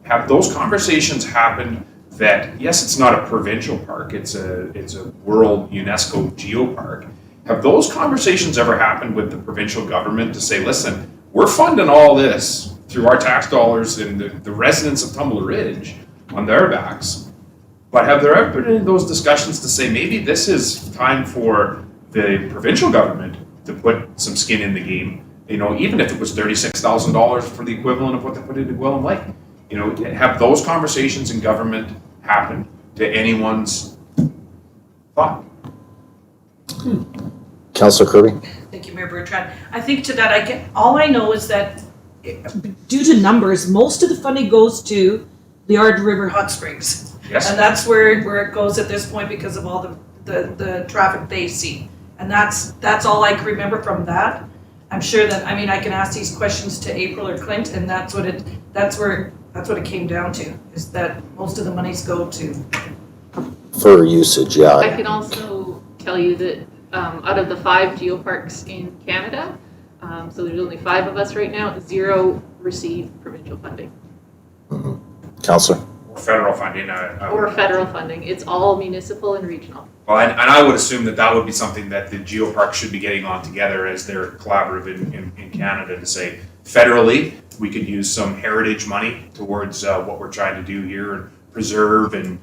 have those conversations happened that, yes, it's not a provincial park, it's a world UNESCO geopark. Have those conversations ever happened with the provincial government to say, listen, we're funding all this through our tax dollars and the residents of Tumbler Ridge on their backs, but have there ever been those discussions to say maybe this is time for the provincial government to put some skin in the game, even if it was $36,000 for the equivalent of what they put into Gwillim Lake? Have those conversations in government happened to anyone's thought? Councillor Kirby? Thank you, Mayor Bertrand. I think to that, all I know is that due to numbers, most of the funding goes to the Ard River Hot Springs. Yes. And that's where it goes at this point because of all the traffic they see. And that's all I can remember from that. I'm sure that, I can ask these questions to April or Clint, and that's what it came down to, is that most of the monies go to. For usage, I yeah. can also tell you that out of the 5 geoparks in Canada, so there's only 5 of us right now, 0 receive provincial funding. Councillor? Or federal funding? Or federal funding. It's all municipal and regional. Well, and I would assume that would be something that the geoparks should be getting on together as they're collaborative in Canada to say, federally, we could use some heritage money towards what we're trying to do here and preserve and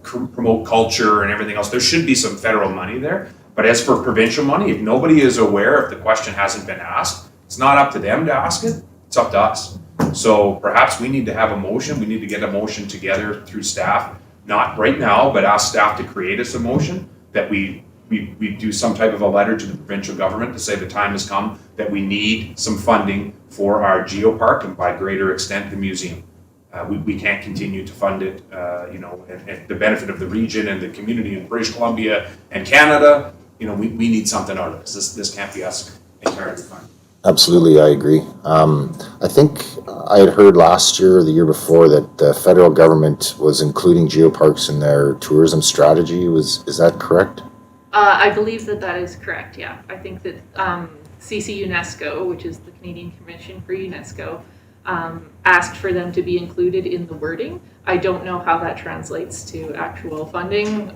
promote culture and everything else. There should be some federal money there. But as for provincial money, if nobody is aware, if the question hasn't been asked, it's not up to them to ask it, it's up to us. So perhaps we need to have a motion, we need to get a motion together through staff, not right now, but ask staff to create us a motion that we do some type of a letter to the provincial government to say the time has come that we need some funding for our geopark and by greater extent the museum. We can't continue to fund it, at the benefit of the region and the community in British Columbia and Canada. We need something out of this. This can't be us entirely funded. Absolutely, I agree. I think I had heard last year or the year before that the federal government was including geoparks in their tourism strategy. Is that correct? I believe that is correct, yeah. I think that CC UNESCO, which is the Canadian Commission for UNESCO, asked for them to be included in the wording. I don't know how that translates to actual funding.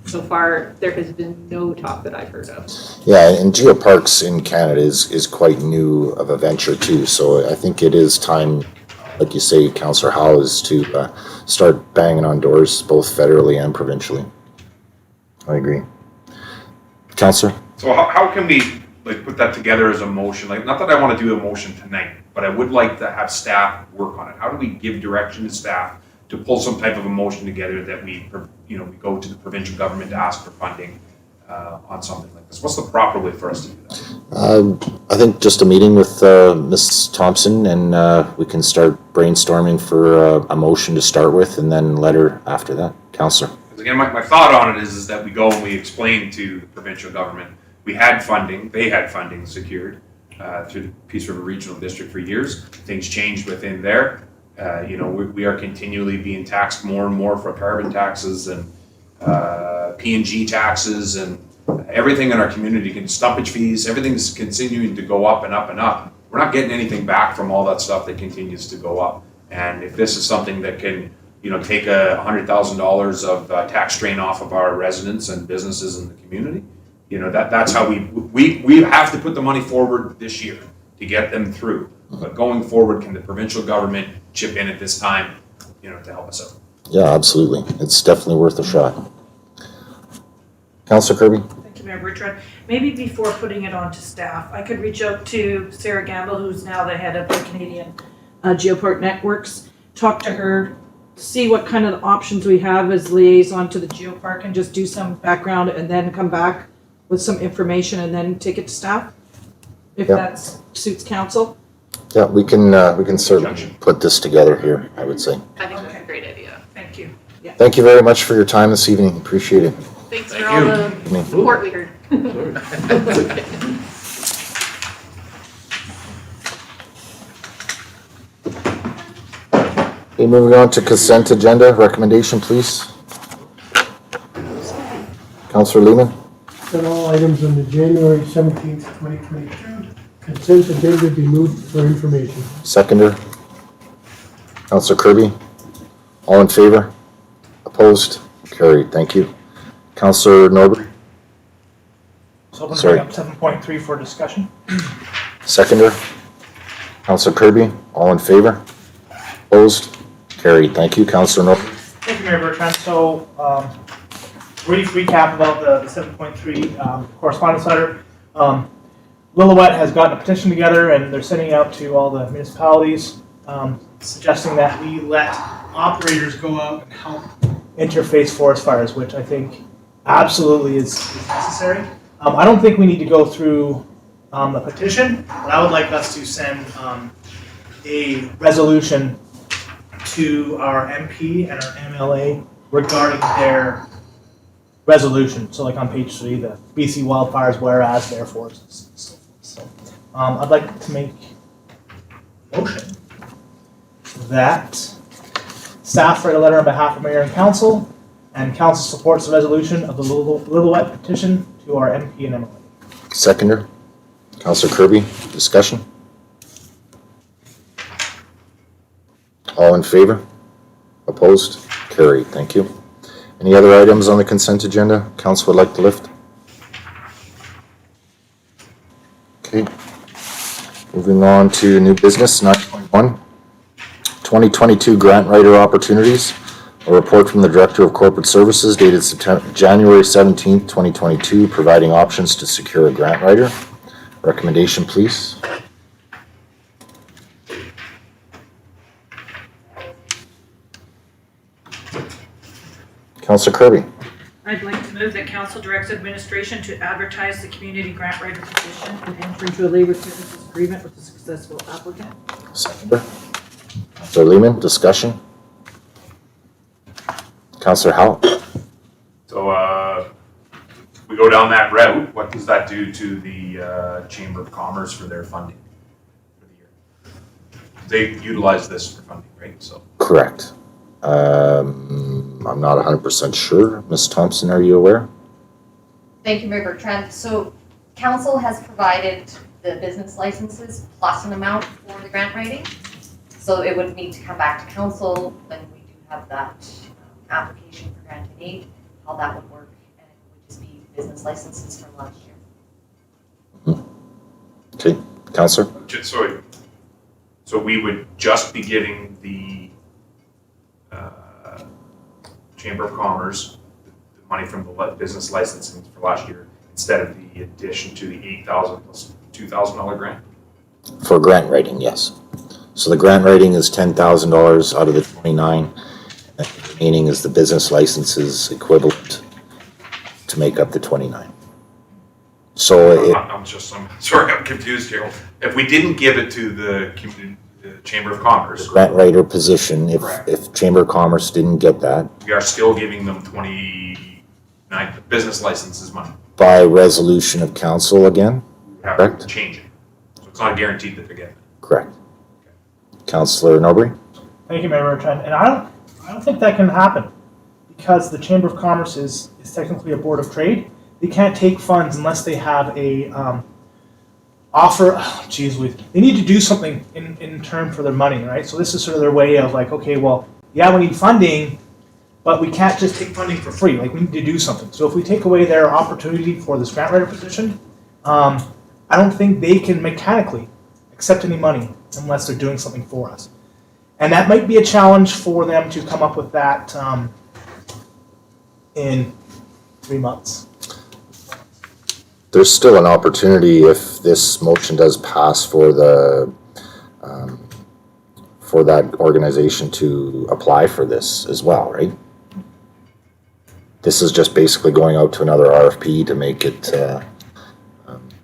So far, there has been no talk that I've heard of. Yeah, and geoparks in Canada is quite new of a venture too. So I think it is time, like you say, Councillor Howe, is to start banging on doors both federally and provincially. I agree. Councillor? So how can we put that together as a motion? Not that I want to do a motion tonight, but I would like to have staff work on it. How do we give direction to staff to pull some type of a motion together that we go to the provincial government to ask for funding on something like this? What's the proper way for us to do that? I think just a meeting with Ms. Thompson, and we can start brainstorming for a motion to start with, and then letter after that. Councillor? Because again, my thought on it is that we go and we explain to the provincial government, we had funding, they had funding secured through the Peace River Regional District for years. Things changed within there. We are continually being taxed more and more for carbon taxes and P&G taxes and everything in our community, stumpage fees, everything's continuing to go up and up and up. We're not getting anything back from all that stuff that continues to go up. And if this is something that can, take $100,000 of tax strain off of our residents and businesses in the community, that's how we have to put the money forward this year to get them through. But going forward, can the provincial government chip in at this time, to help us out? Yeah, absolutely. It's definitely worth a shot. Councillor Kirby? Thank you, Mayor Bertrand. Maybe before putting it on to staff, I could reach out to Sarah Gamble, who's now the head of the Canadian Geopark Networks, talk to her, see what kind of options we have as liaison to the geopark, and just do some background and then come back with some information and then take it to staff, if that suits council. Yeah, we can certainly put this together here, I would say. I think that's a great idea. Thank you. Yeah. Thank you very much for your time this evening. Appreciate it. Thanks for all the support we heard. Okay, moving on to consent agenda, recommendation, please. Councillor Lehman, That all items on the January 17th, 2022 consent agenda be moved for information. seconder. Councillor Kirby, all in favor? Opposed? Carried, thank you. Councillor Norbury, So open Sorry. up 7.3 for discussion. seconder. Councillor Kirby, all in favor? Opposed? Carried, thank you. Councillor Norbury. Thank you, Mayor Bertrand. So, brief recap about the 7.3 correspondence letter. Lillooet has gotten a petition together and they're sending it out to all the municipalities, suggesting that we let operators go out and help interface forest fires, which I think absolutely is necessary. I don't think we need to go through the petition, but I would like us to send a resolution to our MP and our MLA regarding their resolution. So like on page 3, the BC wildfires, whereas, therefore, and so forth. So I'd like to make a motion that staff write a letter on behalf of Mayor and Council, and Council supports the resolution of the Lillooet petition to our MP and MLA. Seconder. Councillor Kirby, discussion? All in favor? Opposed? Carried, thank you. Any other items on the consent agenda council would like to lift? Okay. Moving on to new business, 9.1. 2022 grant writer opportunities. A report from the Director of Corporate Services dated January 17th, 2022, providing options to secure a grant writer. Recommendation, please. Councillor Kirby. I'd like to move that council directs administration to advertise the community grant writer position and enter into a labor services agreement with the successful applicant. Seconder. Councillor Lehman, discussion. Councillor Howe. So, we go down that route, what does that do to the Chamber of Commerce for their funding for the year? They utilize this for funding, right? So Correct. I'm not 100% sure. Ms. Thompson, are you aware? Thank you, Mayor Bertrand. So council has provided the business licenses plus an amount for the grant writing. So it would need to come back to council when we do have that application for grant and aid, how that would work, and it would just be business licenses from last year. Okay, Councillor. So we would just be getting the Chamber of Commerce, the money from the business licensing for last year, instead of the addition to the $8,000 plus $2,000 grant? For grant writing, yes. So the grant writing is $10,000 out of the 29, and the remaining is the business licenses equivalent to make up the 29. So I'm sorry, I'm confused here. If we didn't give it to the Chamber of Commerce, grant writer position, Correct. if Chamber of Commerce didn't get that, we are still giving them 29 business licenses money. by resolution of council again? We have Correct. to change it. So it's not guaranteed that they're getting it. Correct. Councillor Norbury? Thank you, Mayor Bertrand. And I don't think that can happen because the Chamber of Commerce is technically a board of trade. They can't take funds unless they have a offer. Oh, geez, they need to do something in turn for their money, right? So this is sort of their way of like, okay, well, yeah, we need funding, but we can't just take funding for free. Like we need to do something. So if we take away their opportunity for this grant writer position, I don't think they can mechanically accept any money unless they're doing something for us. And that might be a challenge for them to come up with that in 3 months. There's still an opportunity if this motion does pass for the, for that organization to apply for this as well, right? This is just basically going out to another RFP to make it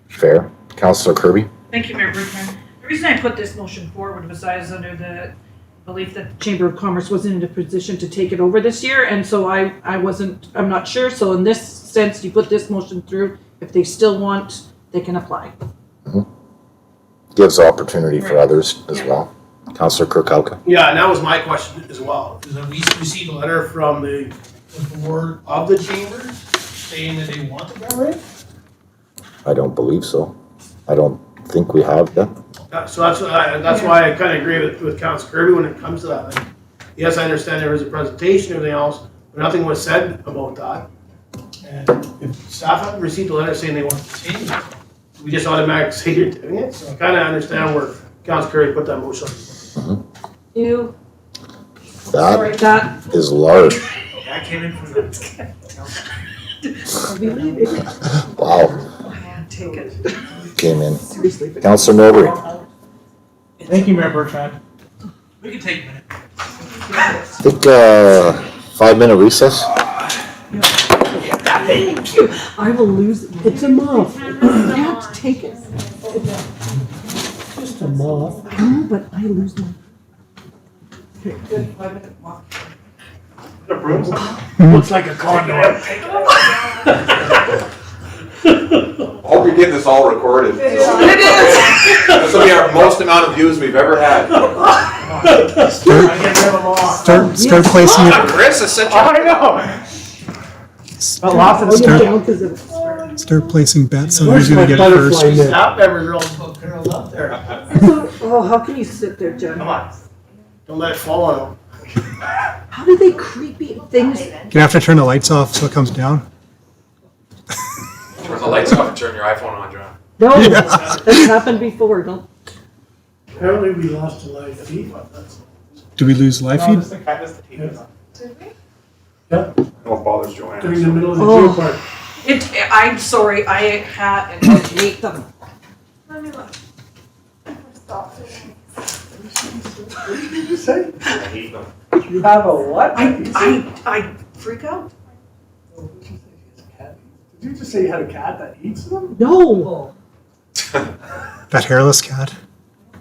fair. Councillor Kirby? Thank you, Mayor Bertrand. The reason I put this motion forward was I was under the belief that the Chamber of Commerce wasn't in a position to take it over this year, and so I'm not sure. So in this sense, you put this motion through. If they still want, they can apply. Gives opportunity for Right. others as Yeah. well. Councillor Kirkowka. Yeah, and that was my question as well, is that we received a letter from the board of the chambers saying that they want the grant rate? I don't believe so. I don't think we have that. So that's why I kind of agree with Councillor Kirby when it comes to that. Like, yes, I understand there was a presentation and everything else, but nothing was said about that. And if staff haven't received a letter saying they want to change it, we just automatically say you're doing it. So I kind of understand where Councillor Kirby put that motion. You, That is large. I came in from the. Wow, take it. came in. Seriously. Councillor Norbury. Thank you, Mayor Bertrand. We can take a minute. I think 5-minute recess. Thank you. I will lose, it's a moth. You have to take it. Just a moth. I know, but I lose my. Looks like a condor. Hope you're getting this all recorded. It is. This will be our most amount of views we've ever had. Start placing it. Chris is such a. I know. Start placing bets on Where's who's my gonna get it butterfly first. net? Staff members are all curled up there. Oh, how can you sit there, Jen? Come on. Don't let it fall on them. How do they creepy things? You have to turn the lights off so it comes down. Turn the lights off and turn your iPhone on, John. No, that's happened before, don't. Apparently we lost a live feed. Do we lose live No, feed? that's the cat, that's the TV. Yeah, No it bothers Joanne. during the middle of the Oh. GEOPARK. I'm sorry, I had and hate them. Let me look. Stop. What did you say? I hate them. You have a what? I freak out. Did you just say you had a cat that eats them? No, That hairless cat.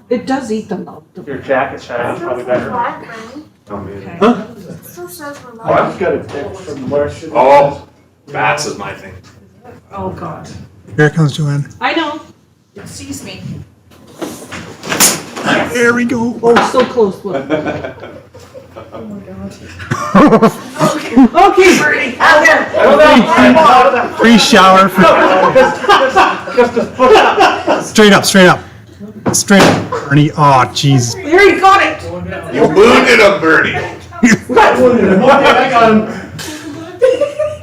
it does eat them though. Your jacket shine is probably better. Oh, man. Okay. Oh, I've got a text from Marcia. Oh, bats is my thing. Oh, God. Here comes Joanne. I know. It sees me. There we go. Oh, so close. Look. Okay, Bernie, out there. Free shower for. Straight up, straight up. Straight up, Bernie. Oh, jeez. There, you got it. You wounded him, Bernie. I got him.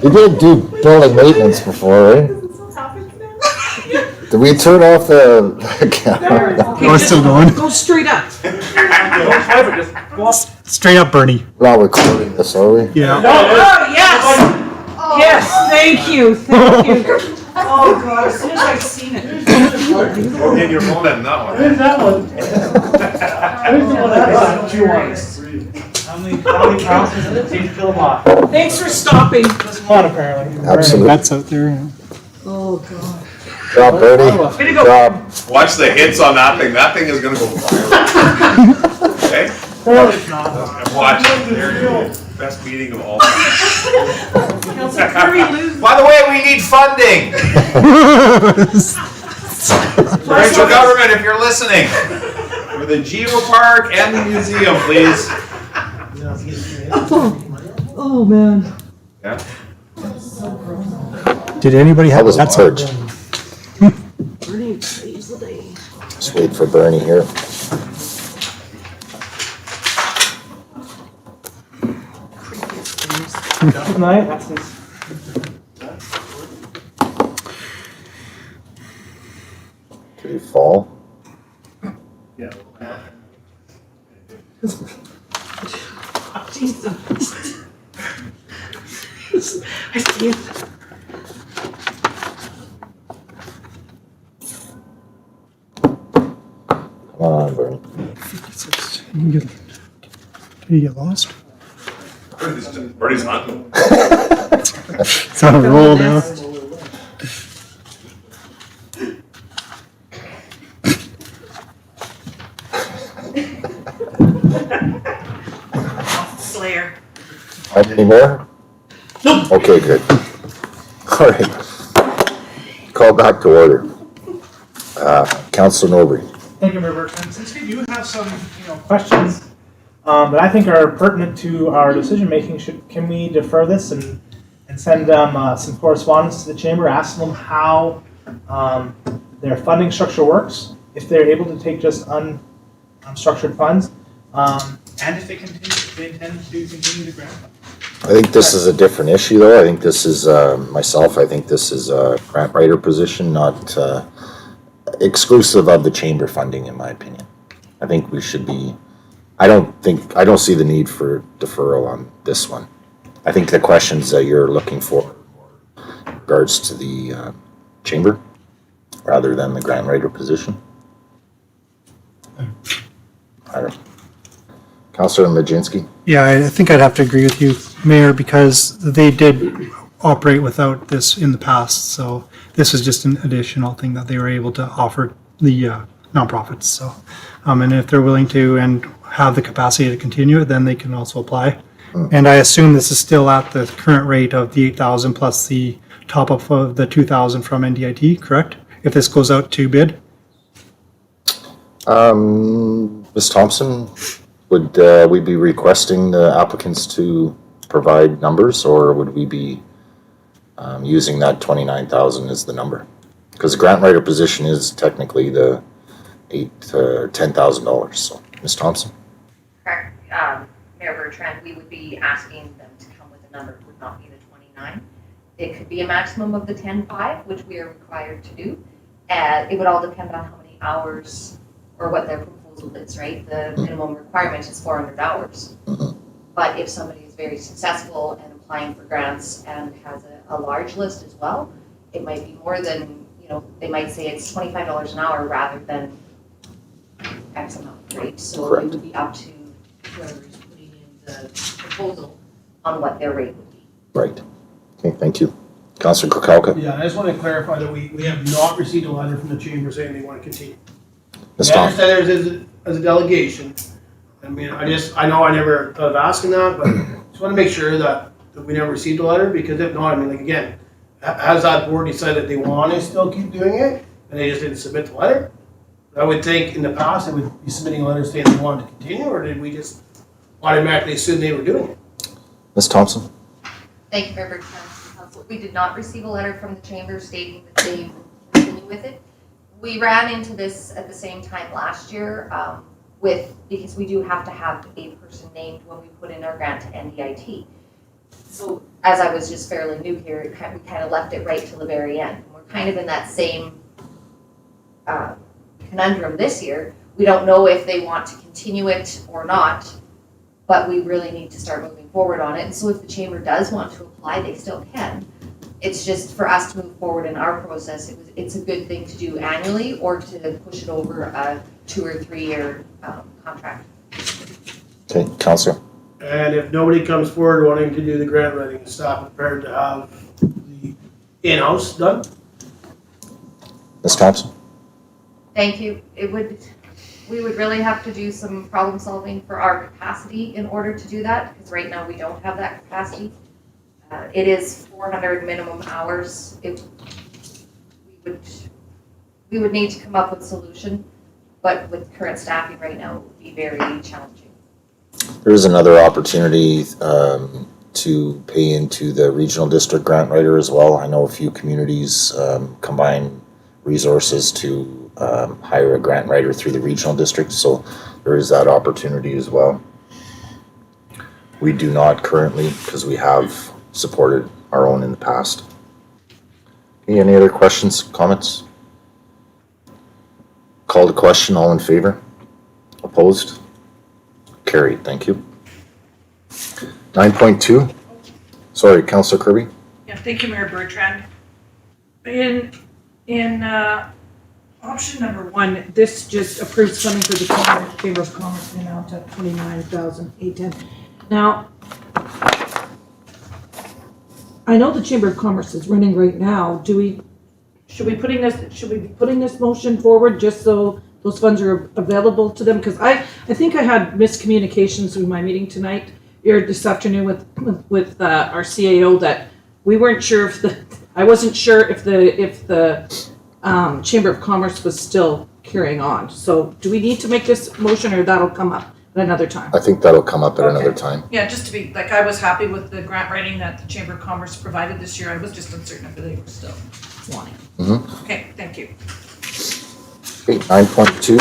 You did do building maintenance before, right? Did we turn off the camera? Oh, it's still going. Go straight up. Straight up, Bernie. We're not recording this, are we? Yeah. Oh, yes. Yes, thank you, thank you. Oh, God, as soon as I seen it. And you're holding that one. Where's that one? Where's the one that got 2 on it? How many pounds does it take to kill a moth? Thanks for stopping. There's a lot apparently. Absolutely. That's out there. Oh, God. Job, Bernie. Way to go. Job. Watch the hits on that thing. That thing is gonna go viral. Okay? Watch it. There you go. Best meeting of all time. Councillor Kirby loses. By the way, we need funding. Provincial government, if you're listening, for the GEOPARK and the museum, please. Oh, man. Yeah. Did anybody That have was that's large. Bernie saves the day. Just wait for Bernie here. Tonight, that's this. Did he fall? Yeah. Jesus. I see it. Come on, Bernie. Did you get lost? Bernie's hunting. It's on a roll now. Slayer. Any more? Okay, good. All right. Call back to order. Councillor Norbury. Thank you, Mayor Bertrand. Since we do have some, questions that I think are pertinent to our decision making, can we defer this and send them some correspondence to the chamber, ask them how their funding structure works, if they're able to take just unstructured funds, and if they intend to continue the grant. I think this is a different issue, though. I think this is, I think this is a grant writer position, not exclusive of the chamber funding, in my opinion. I think we should be, I don't see the need for deferral on this one. I think the questions that you're looking for in regards to the chamber, rather than the grant writer position. I don't know. Councillor Majinski? Yeah, I think I'd have to agree with you, Mayor, because they did operate without this in the past. So this is just an additional thing that they were able to offer the nonprofits. So, and if they're willing to and have the capacity to continue it, then they can also apply. And I assume this is still at the current rate of the 8,000 plus the top up of the 2,000 from NDIT, correct? If this goes out to bid? Ms. Thompson, would we be requesting the applicants to provide numbers, or would we be using that 29,000 as the number? Because the grant writer position is technically the $8,000 to $10,000. So, Ms. Thompson? Correct, Mayor Bertrand, we would be asking them to come with a number. It would not be the 29. It could be a maximum of the 10.5, which we are required to do. It would all depend on how many hours or what their proposal is, right? The minimum requirement is 400 hours. But if somebody is very successful and applying for grants and has a large list as well, it might be more than, they might say it's $25 an hour rather than X amount, right? So it would be up to whoever is putting in the proposal on what their rate would be. Right. Okay, thank you. Councillor Kukalka? Yeah, I just want to clarify that we have not received a letter from the chamber saying they want to continue. Ms. I Thompson? understand as a delegation. I mean, I know I never thought of asking that, but just want to make sure that we never received a letter, because if not, I mean, like, again, has that board decided they want to still keep doing it and they just didn't submit the letter? I would think in the past they would be submitting a letter saying they wanted to continue, or did we just automatically assume they were doing it? Ms. Thompson? Thank you, Member Council. We did not receive a letter from the chamber stating that they would continue with it. We ran into this at the same time last year because we do have to have a person named when we put in our grant to NDIT. So as I was just fairly new here, we kind of left it right till the very end. We're kind of in that same conundrum this year. We don't know if they want to continue it or not, but we really need to start moving forward on it. And so if the chamber does want to apply, they still can. It's just for us to move forward in our process. It's a good thing to do annually or to push it over a 2 or 3 year contract. Okay, Councillor? And if nobody comes forward wanting to do the grant writing, is staff prepared to have the in-house done? Ms. Thompson? Thank you. We would really have to do some problem solving for our capacity in order to do that, because right now we don't have that capacity. It is 400 minimum hours. We would need to come up with a solution, but with current staffing right now, it would be very challenging. There is another opportunity to pay into the regional district grant writer as well. I know a few communities combine resources to hire a grant writer through the regional district, so there is that opportunity as well. We do not currently, because we have supported our own in the past. Any other questions, comments? Call to question, all in favor? Opposed? Carried, thank you. 9.2, sorry, Councillor Kirby? Yeah, thank you, Mayor Bertrand. In option number 1, this just approves funding for the Chamber of Commerce in amount of $29,810. Now, I know the Chamber of Commerce is running right now. Should we be putting this motion forward just so those funds are available to them? Because I think I had miscommunications with my meeting tonight, or this afternoon with our CAO, that we weren't sure if I wasn't sure if the Chamber of Commerce was still carrying on. So do we need to make this motion, or that'll come up at another time? I think that'll come up at another Okay. time. Yeah, just to be, like, I was happy with the grant writing that the Chamber of Commerce provided this year. I was just uncertain if they were still wanting. Okay, thank you. Okay, 9.2,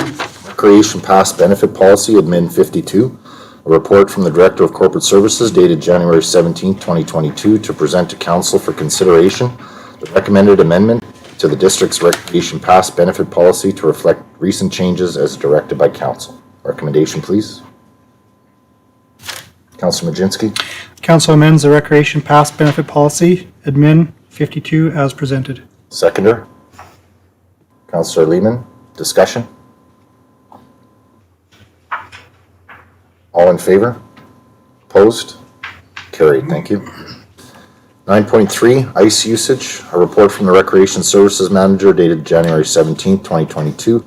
Recreation Past Benefit Policy, Admin 52. A report from the Director of Corporate Services dated January 17, 2022, to present to Council for consideration the recommended amendment to the District's Recreation Past Benefit Policy to reflect recent changes as directed by Council. Recommendation, please. Councillor Majinski. Council amends the Recreation Past Benefit Policy, Admin 52, as presented. Seconder. Councillor Lehman. Discussion. All in favor? Opposed? Carried. Thank you. 9.3, ice usage. A report from the Recreation Services Manager dated January 17, 2022,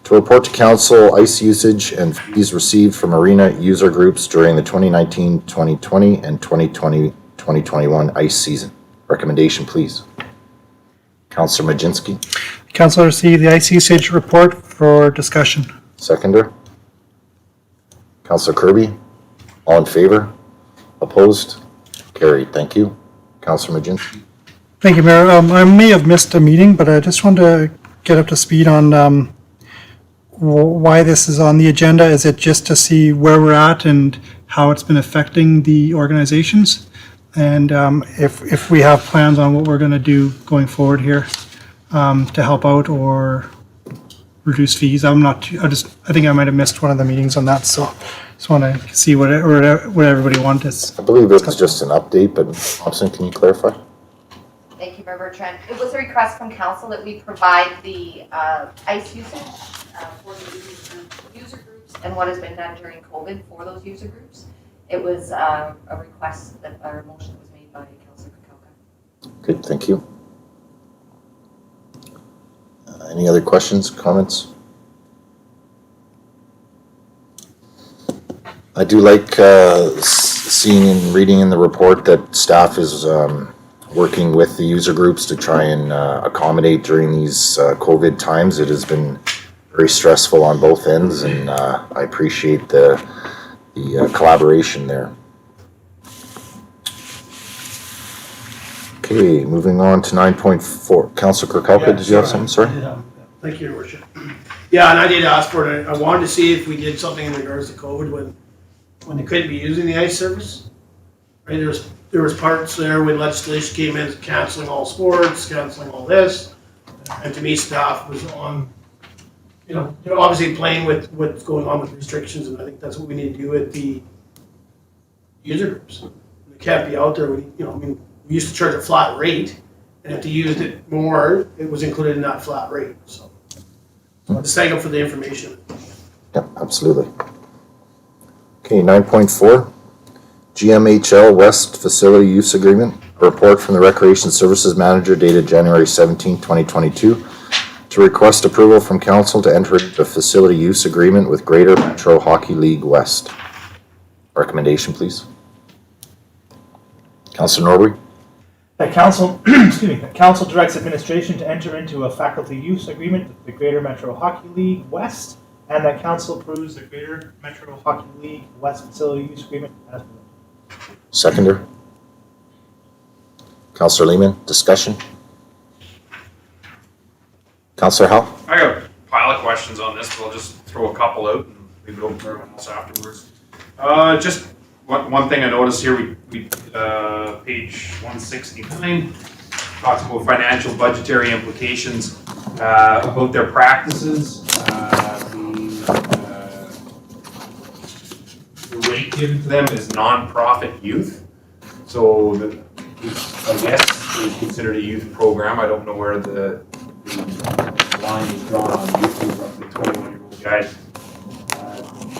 to report to Council ice usage and fees received from arena user groups during the 2019-2020 and 2020-2021 ice season. Recommendation, please. Councillor Majinski. Council received the ice usage report for discussion. Seconder. Councillor Kirby. All in favor? Opposed? Carried. Thank you. Councillor Majinski. Thank you, Mayor. I may have missed a meeting, but I just wanted to get up to speed on why this is on the agenda. Is it just to see where we're at and how it's been affecting the organizations? And if we have plans on what we're going to do going forward here to help out or reduce fees. I think I might have missed one of the meetings on that, so just want to see what everybody wants. I believe it was just an update, but Thompson, can you clarify? Thank you, Mayor Bertrand. It was a request from council that we provide the ice usage for the user groups and what has been done during COVID for those user groups. It was a request that our motion was made by Councillor Kirby. Good, thank you. Any other questions, comments? I do like seeing and reading in the report that staff is working with the user groups to try and accommodate during these COVID times. It has been very stressful on both ends, and I appreciate the collaboration there. Okay, moving on to 9.4. Councillor Kirkhalka, did you have something? Sorry. Thank you, Your Worship. Yeah, and I did ask for it. I wanted to see if we did something in regards to COVID when they couldn't be using the ice service. Right, there was parts there when legislation came in canceling all sports, canceling all this, and to me, staff was on. They're obviously playing with what's going on with restrictions, and I think that's what we need to do with the user groups. They can't be out there. We used to charge a flat rate, and if they used it more, it was included in that flat rate. So just thank them for the information. Yep, absolutely. Okay, 9.4, GMHL West Facility Use Agreement. A report from the Recreation Services Manager dated January 17, 2022, to request approval from Council to enter into a facility use agreement with Greater Metro Hockey League West. Recommendation, please. Councillor Norbury. That council directs administration to enter into a faculty use agreement with the Greater Metro Hockey League West, and that council approves the Greater Metro Hockey League West facility use agreement as presented. Seconder. Councillor Lehman, discussion. Councillor Howe. I got a pile of questions on this, but I'll just throw a couple out and maybe go for everyone else afterwards. Just one thing I noticed here, we page 169 talks about financial budgetary implications about their practices. The rate given to them is non-profit youth, so I guess it's considered a youth program. I don't know where the line is drawn on youth, roughly 21-year-old guys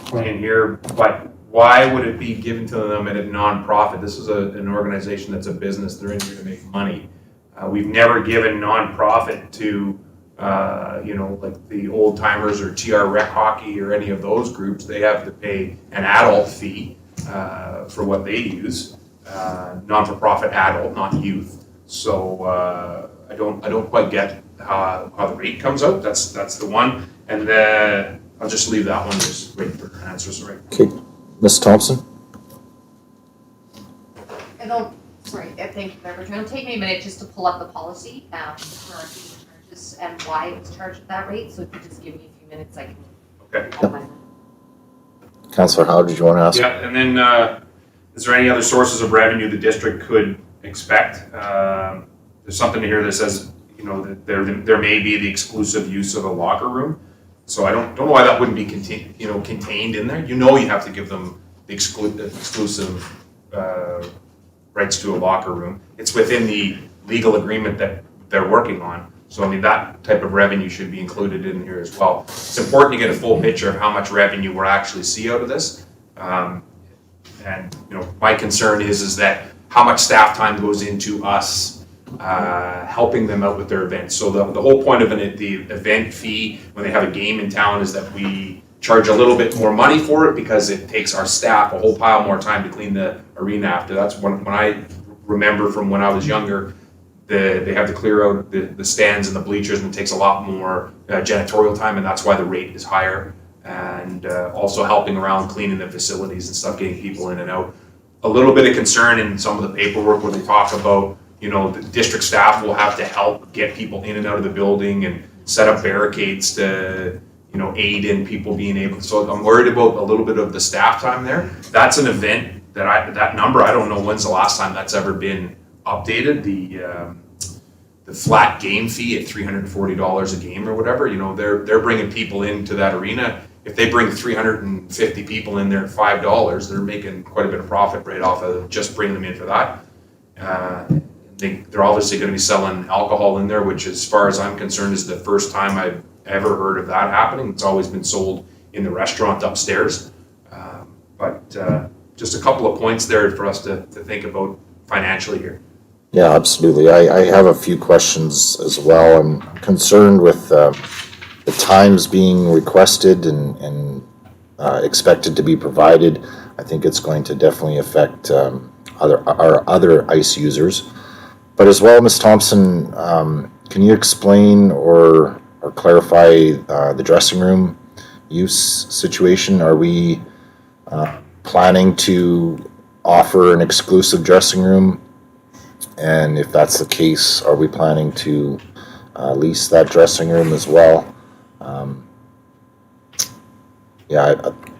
playing here, but why would it be given to them at a non-profit? This is an organization that's a business. They're in here to make money. We've never given non-profit to, like the old timers or TR Rec Hockey or any of those groups. They have to pay an adult fee for what they use, non-for-profit adult, not youth. So I don't quite get how the rate comes out. That's the one. And I'll just leave that one, just wait for answers, right? Okay, Ms. Thompson? Thank you, Member Chair. It'll take me a minute just to pull up the policy for our fee charges and why it was charged at that rate. So if you just give me a few minutes, I can. Okay. Councillor Howe, did you want to ask? Yeah, and then is there any other sources of revenue the district could expect? There's something here that says, you know, that there may be the exclusive use of a locker room. So I don't know why that wouldn't be contained in there. You know, you have to give them the exclusive rights to a locker room. It's within the legal agreement that they're working on. So I mean, that type of revenue should be included in here as well. It's important to get a full picture of how much revenue we'll actually see out of this. And you know, my concern is that how much staff time goes into us helping them out with their events. So the whole point of the event fee when they have a game in town is that we charge a little bit more money for it because it takes our staff a whole pile more time to clean the arena after. That's when I remember from when I was younger, they have to clear out the stands and the bleachers, and it takes a lot more janitorial time, and that's why the rate is higher. And also helping around cleaning the facilities and stuff, getting people in and out. A little bit of concern in some of the paperwork where they talk about, you know, the district staff will have to help get people in and out of the building and set up barricades to, you know, aid in people being able. So I'm worried about a little bit of the staff time there. That's an event that number, I don't know when's the last time that's ever been updated. The flat game fee at $340 a game or whatever, you know, they're bringing people into that arena. If they bring 350 people in there at $5, they're making quite a bit of profit right off of just bringing them in for that. They're obviously going to be selling alcohol in there, which as far as I'm concerned is the first time I've ever heard of that happening. It's always been sold in the restaurant upstairs. But just a couple of points there for us to think about financially here. Yeah, absolutely. I have a few questions as well. I'm concerned with the times being requested and expected to be provided. I think it's going to definitely affect our other ICE users. But as well, Ms. Thompson, can you explain or clarify the dressing room use situation? Are we planning to offer an exclusive dressing room? And if that's the case, are we planning to lease that dressing room as well?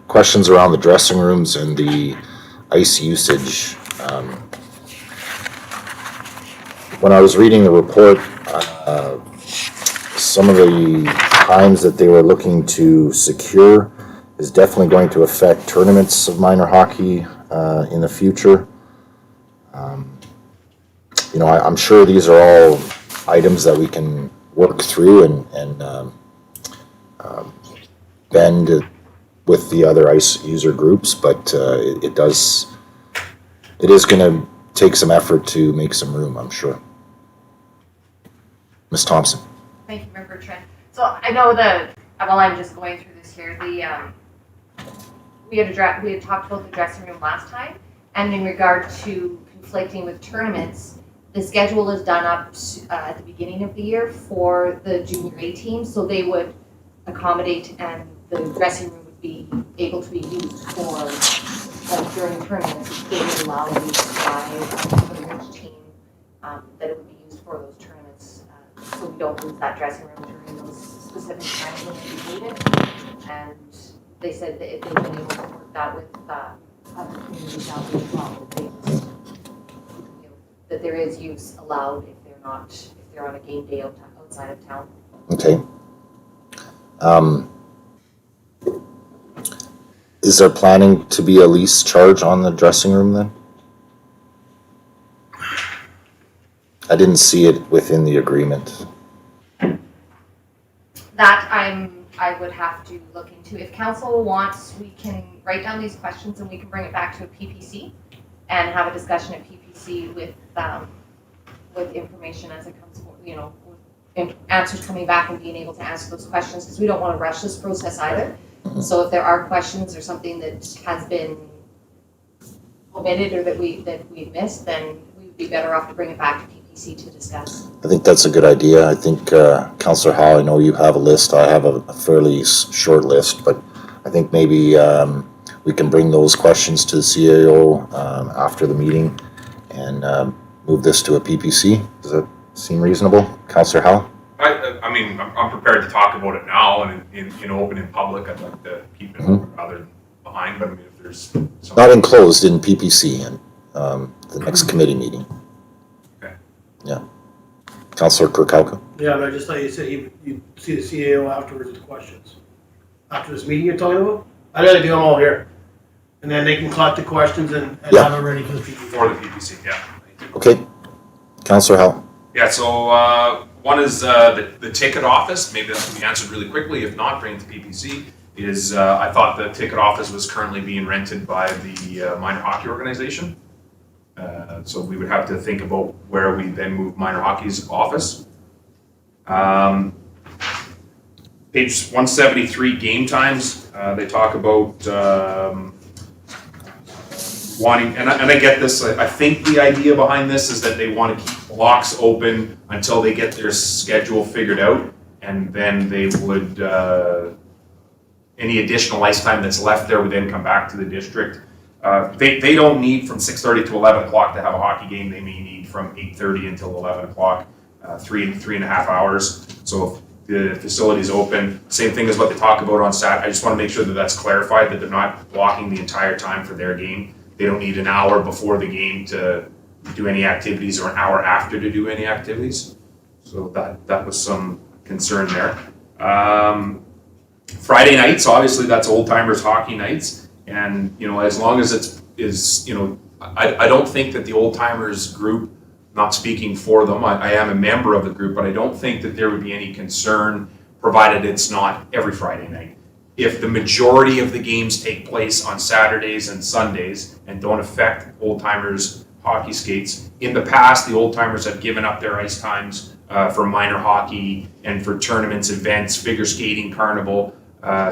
Questions around the dressing rooms and the ICE usage. When I was reading the report, some of the times that they were looking to secure is definitely going to affect tournaments of minor hockey in the future. You know, I'm sure these are all items that we can work through and bend with the other ICE user groups, but it is going to take some effort to make some room, I'm sure. Ms. Thompson. Thank you, Member Trent. So I know while I'm just going through this here, we had talked about the dressing room last time, and in regard to conflicting with tournaments, the schedule is done up at the beginning of the year for the junior A team, so they would accommodate and the dressing room would be able to be used for during tournaments. They would allow use by the Ridge team that it would be used for those tournaments, so we don't lose that dressing room during those specific times when we need it. And they said that if they've been able to work that with other communities out there as well, that there is use allowed if they're on a game day outside of town. Okay. Is there planning to be a lease charge on the dressing room then? I didn't see it within the agreement. That I would have to look into. If council wants, we can write down these questions and we can bring it back to a PPC and have a discussion at PPC with information as it comes forward, you know, with answers coming back and being able to answer those questions, because we don't want to rush this process either. So if there are questions or something that has been omitted or that we missed, then we would be better off to bring it back to PPC PC to discuss. I think that's a good idea. I think, Councillor Howe, I know you have a list. I have a fairly short list, but I think maybe, we can bring those questions to the CAO, after the meeting and, move this to a PPC. Does that seem reasonable? Councillor Howe? I mean, I'm prepared to talk about it now and in open in public. I'd like to keep it rather behind, but I mean, if there's some. Not enclosed, in PPC and, the next committee meeting. Okay. Yeah. Councillor Kirkowka? Yeah, but I just thought you said you'd see the CAO afterwards with the questions. After this meeting you're talking about? I'd rather do them all here. And then they can collect the questions and Yeah. have it ready for the PPC. For the PPC, yeah. Okay. Councillor Howe? Yeah, so one is the ticket office. Maybe that can be answered really quickly. If not, bring it to PPC. Is I thought the ticket office was currently being rented by the minor hockey organization. So we would have to think about where we then move minor hockey's office. Page 173, game times. They talk about wanting, and I get this, I think the idea behind this is that they want to keep locks open until they get their schedule figured out, and then they would, any additional ice time that's left there would then come back to the district. They don't need from 6:30 to 11 o'clock to have a hockey game. They may need from 8:30 until 11 o'clock, 3.5 hours. So if the facility's open, same thing as what they talk about on Saturday. I just want to make sure that that's clarified, that they're not blocking the entire time for their game. They don't need an hour before the game to do any activities or an hour after to do any activities. So that was some concern there. Friday nights, obviously that's old timers hockey nights. And, you know, as long as I don't think that the old timers group, not speaking for them, I am a member of the group, but I don't think that there would be any concern provided it's not every Friday night. If the majority of the games take place on Saturdays and Sundays and don't affect old timers hockey skates, in the past the old timers have given up their ice times for minor hockey and for tournaments, events, figure skating, carnival,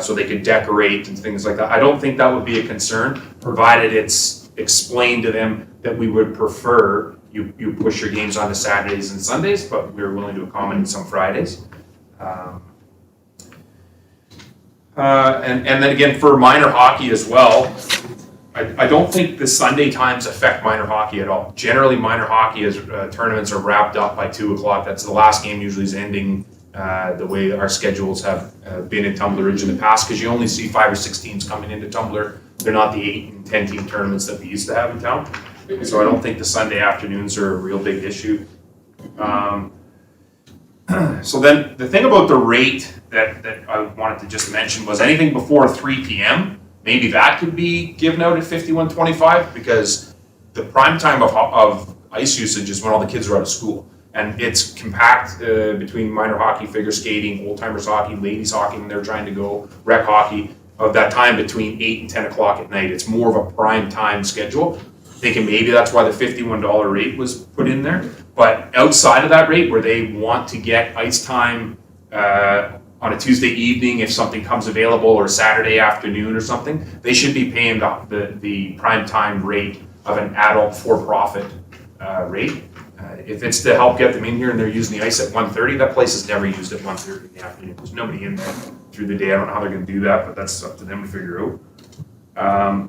so they could decorate and things like that. I don't think that would be a concern, provided it's explained to them that we would prefer you push your games on to Saturdays and Sundays, but we're willing to accommodate some Fridays. And then again, for minor hockey as well, I don't think the Sunday times affect minor hockey at all. Generally, minor hockey is tournaments are wrapped up by 2 o'clock. That's the last game usually is ending the way our schedules have been in Tumbler Ridge in the past, because you only see 5 or 6 teams coming into Tumbler. They're not the 8 and 10 team tournaments that we used to have in town. So I don't think the Sunday afternoons are a real big issue. So then the thing about the rate that I wanted to just mention was anything before 3 p.m., maybe that could be given out at $51.25, because the prime time of ice usage is when all the kids are out of school. And it's compact between minor hockey, figure skating, old timers hockey, ladies hockey when they're trying to go, rec hockey, of that time between 8 and 10 o'clock at night. It's more of a prime time schedule. Thinking maybe that's why the $51 rate was put in there. But outside of that rate, where they want to get ice time on a Tuesday evening if something comes available, or Saturday afternoon or something, they should be paying the prime time rate of an adult for-profit rate. If it's to help get them in here and they're using the ice at 1:30, that place is never used at 1:30 in the afternoon. There's nobody in there through the day. I don't know how they're going to do that, but that's up to them to figure out.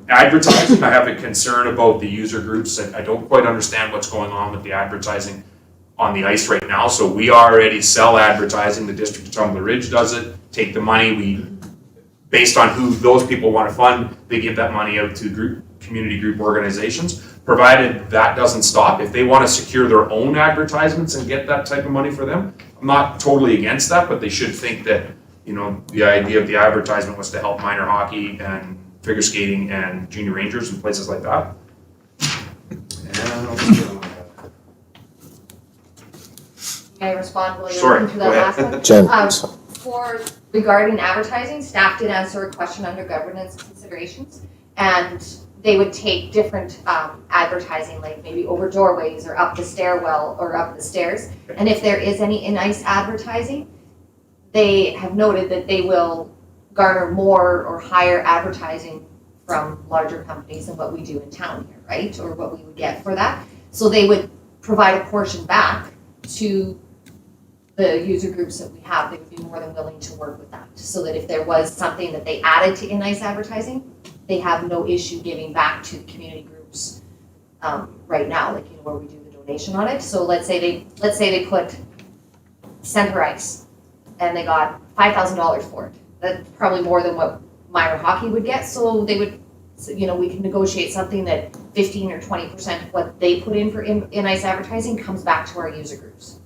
Advertising, I have a concern about the user groups. I don't quite understand what's going on with the advertising on the ice right now. So we already sell advertising. The District of Tumbler Ridge does it. Take the money, based on who those people want to fund, they give that money out to community group organizations. Provided that doesn't stop, if they want to secure their own advertisements and get that type of money for them, I'm not totally against that, but they should think that, you know, the idea of the advertisement was to help minor hockey and figure skating and junior rangers and places like that. May I respond while you're Sorry, looking through go that ahead. last one? Jen, Regarding advertising, staff did answer a question under governance considerations, and they would take different advertising, like maybe over doorways or up the stairwell or up the stairs. And if there is any in-ice advertising, they have noted that they will garner more or higher advertising from larger companies than what we do in town here, right? Or what we would get for that. So they would provide a portion back to the user groups that we have, they would be more than willing to work with that. So that if there was something that they added to in-ice advertising, they have no issue giving back to community groups right now, like, you know, where we do the donation on it. So let's say they put center ice and they got $5,000 for it. That's probably more than what Myra Hockey would get. So they would, you know, we can negotiate something that 15 or 20% of what they put in for in-ice advertising comes back to our user groups.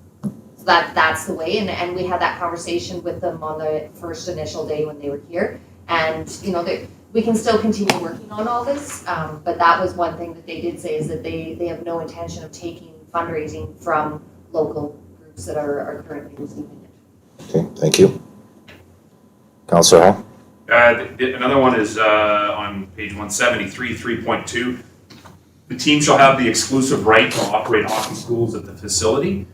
So that's the way, and we had that conversation with them on the first initial day when they were here. And, you know, we can still continue working on all this, but that was one thing that they did say, is that they have no intention of taking fundraising from local groups that are currently receiving it. Okay, thank you. Councillor Howe? Another one is on page 173, 3.2. The team shall have the exclusive right to operate hockey schools at the facility.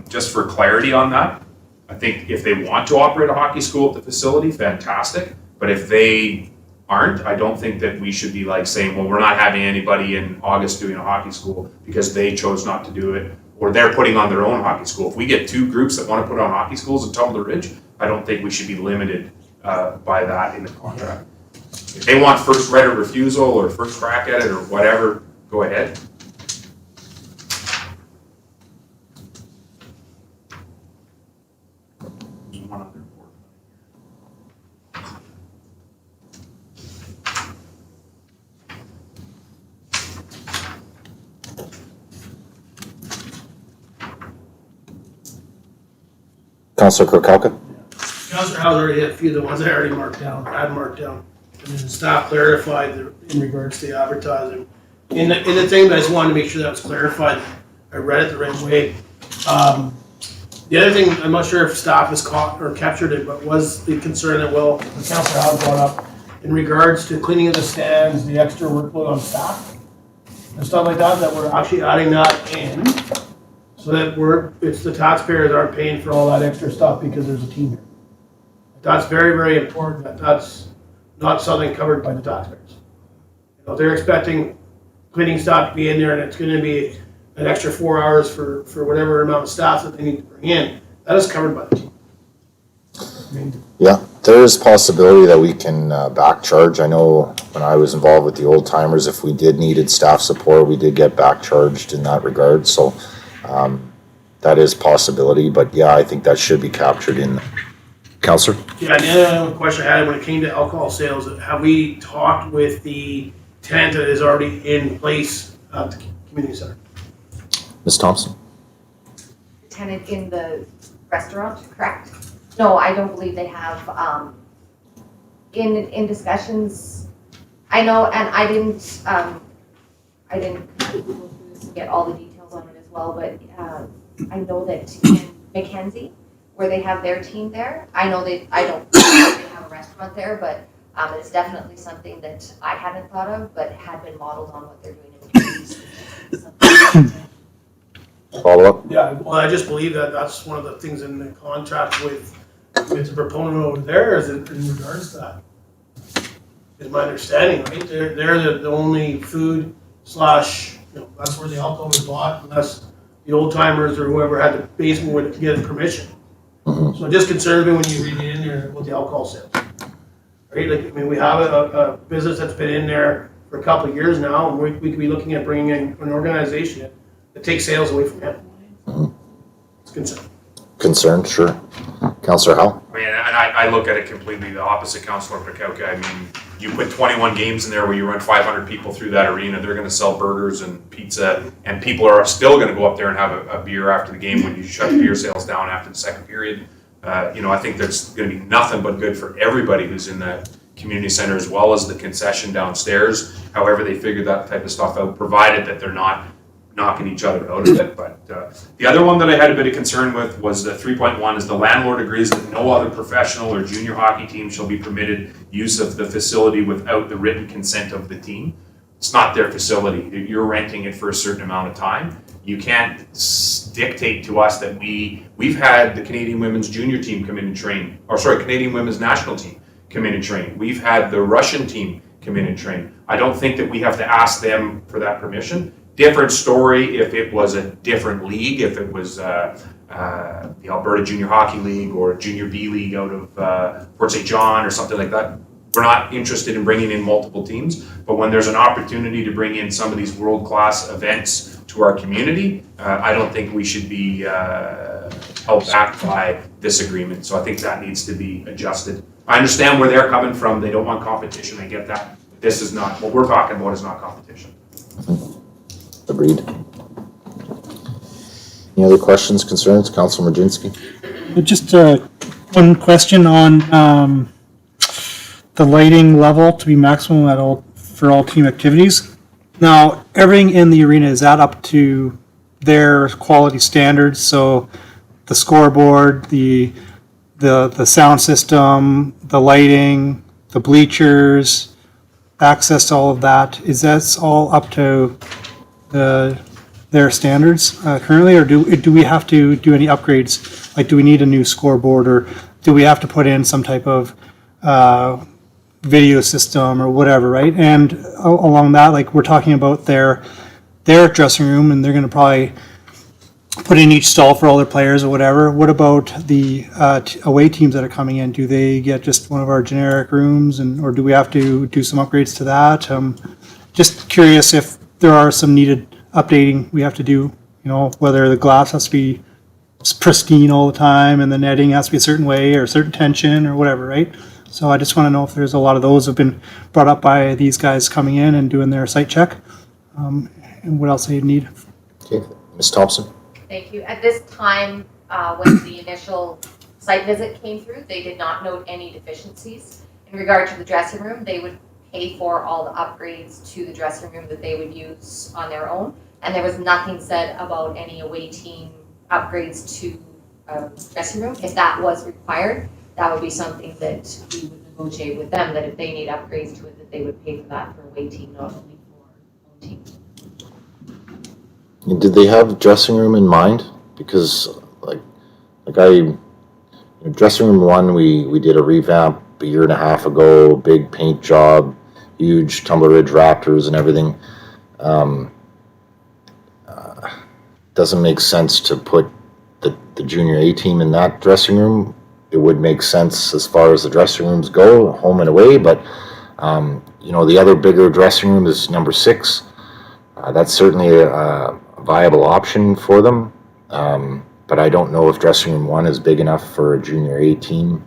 Just for clarity on that, I think if they want to operate a hockey school at the facility, fantastic. But if they aren't, I don't think that we should be like saying, well, we're not having anybody in August doing a hockey school because they chose not to do it, or they're putting on their own hockey school. If we get two groups that want to put on hockey schools in Tumbler Ridge, I don't think we should be limited by that in the contract. If they want first right of refusal or first crack at it or whatever, go ahead. One other board. Councillor Kirkowka? Councillor Howe's already hit a few of the ones I already marked down, I had marked down. And then staff clarified in regards to the advertising. In the thing, I just wanted to make sure that was clarified. I read it the right way. The other thing, I'm not sure if staff has caught or captured it, but was the concern that, well, Councillor Howe brought up in regards to cleaning of the stands, the extra workload on staff and stuff like that, that we're actually adding that in so that it's the taxpayers aren't paying for all that extra stuff because there's a team here. That's very, very important. That's not something covered by the taxpayers. You know, they're expecting cleaning staff to be in there and it's going to be an extra 4 hours for whatever amount of staff that they need to bring in. That is covered by the team. Yeah, there is possibility that we can back charge. I know when I was involved with the old timers, if we needed staff support, we did get back charged in that regard. So that is possibility, but yeah, I think that should be captured in. Councillor? Yeah, and the other question I had when it came to alcohol sales, have we talked with the tenant that is already in place at the community center? Ms. Thompson? Tenant in the restaurant, correct? No, I don't believe they have. In discussions, I know, and I didn't go through this and get all the details on it as well, but I know that in Mackenzie, where they have their team there, I don't know if they have a restaurant there, but it's definitely something that I hadn't thought of, but had been modeled on what they're doing in Mackenzie. Follow up? Yeah, well, I just believe that that's one of the things in the contract with the proponent over there is in regards to that. Is my understanding, right? They're the only food / that's where the alcohol is bought, unless the old timers or whoever had the basement would get permission. So it just concerns me when you read it in there about the alcohol sales. Right, like, I mean, we have a business that's been in there for a couple of years now, and we could be looking at bringing in an organization that takes sales away from him. It's concern. Concerned, sure. Councillor Howe? I mean, and I look at it completely the opposite, Councillor Kirkowka. I mean, you put 21 games in there where you run 500 people through that arena, they're gonna sell burgers and pizza, and people are still gonna go up there and have a beer after the game when you shut beer sales down after the second period. I think there's gonna be nothing but good for everybody who's in the community center, as well as the concession downstairs, however they figure that type of stuff out, provided that they're not knocking each other out of it. But the other one that I had a bit of concern with was the 3.1 is the landlord agrees that no other professional or junior hockey team shall be permitted use of the facility without the written consent of the team. It's not their facility. You're renting it for a certain amount of time. You can't dictate to us that we've had the Canadian women's junior team come in and train, Canadian women's national team come in and train. We've had the Russian team come in and train. I don't think that we have to ask them for that permission. Different story if it was a different league, if it was the Alberta Junior Hockey League or Junior B League out of Port St. John or something like that. We're not interested in bringing in multiple teams, but when there's an opportunity to bring in some of these world-class events to our community, I don't think we should be held back by this agreement. So I think that needs to be adjusted. I understand where they're coming from. They don't want competition. I get that. But this is not, what we're talking about is not competition. Agreed. Any other questions, concerns? Councillor Murginski? Just one question on the lighting level to be maximum at all for all team activities. Now, everything in the arena, is that up to their quality standards? So the scoreboard, the sound system, the lighting, the bleachers, access to all of that, is that all up to their standards currently, or do we have to do any upgrades? Like, do we need a new scoreboard, or do we have to put in some type of video system or whatever, right? And along that, like, we're talking about their dressing room, and they're going to probably put in each stall for all their players or whatever. What about the away teams that are coming in? Do they get just one of our generic rooms, or do we have to do some upgrades to that? Just curious if there are some needed updating we have to do, whether the glass has to be pristine all the time and the netting has to be a certain way or a certain tension or whatever, right? So I just want to know if there's a lot of those have been brought up by these guys coming in and doing their site check, and what else they need. Okay, Ms. Thompson? Thank you. At this time, when the initial site visit came through, they did not note any deficiencies. In regard to the dressing room, they would pay for all the upgrades to the dressing room that they would use on their own. And there was nothing said about any away team upgrades to dressing room. If that was required, that would be something that we would negotiate with them, that if they need upgrades to it, that they would pay for that for away team, not only for home team. Did they have dressing room in mind? Because dressing room one, we did a revamp a year and a half ago, big paint job, huge Tumbler Ridge Raptors and everything. Doesn't make sense to put the junior A team in that dressing room. It would make sense as far as the dressing rooms go, home and away, but the other bigger dressing room is number 6. That's certainly a viable option for them, but I don't know if dressing room 1 is big enough for a junior A team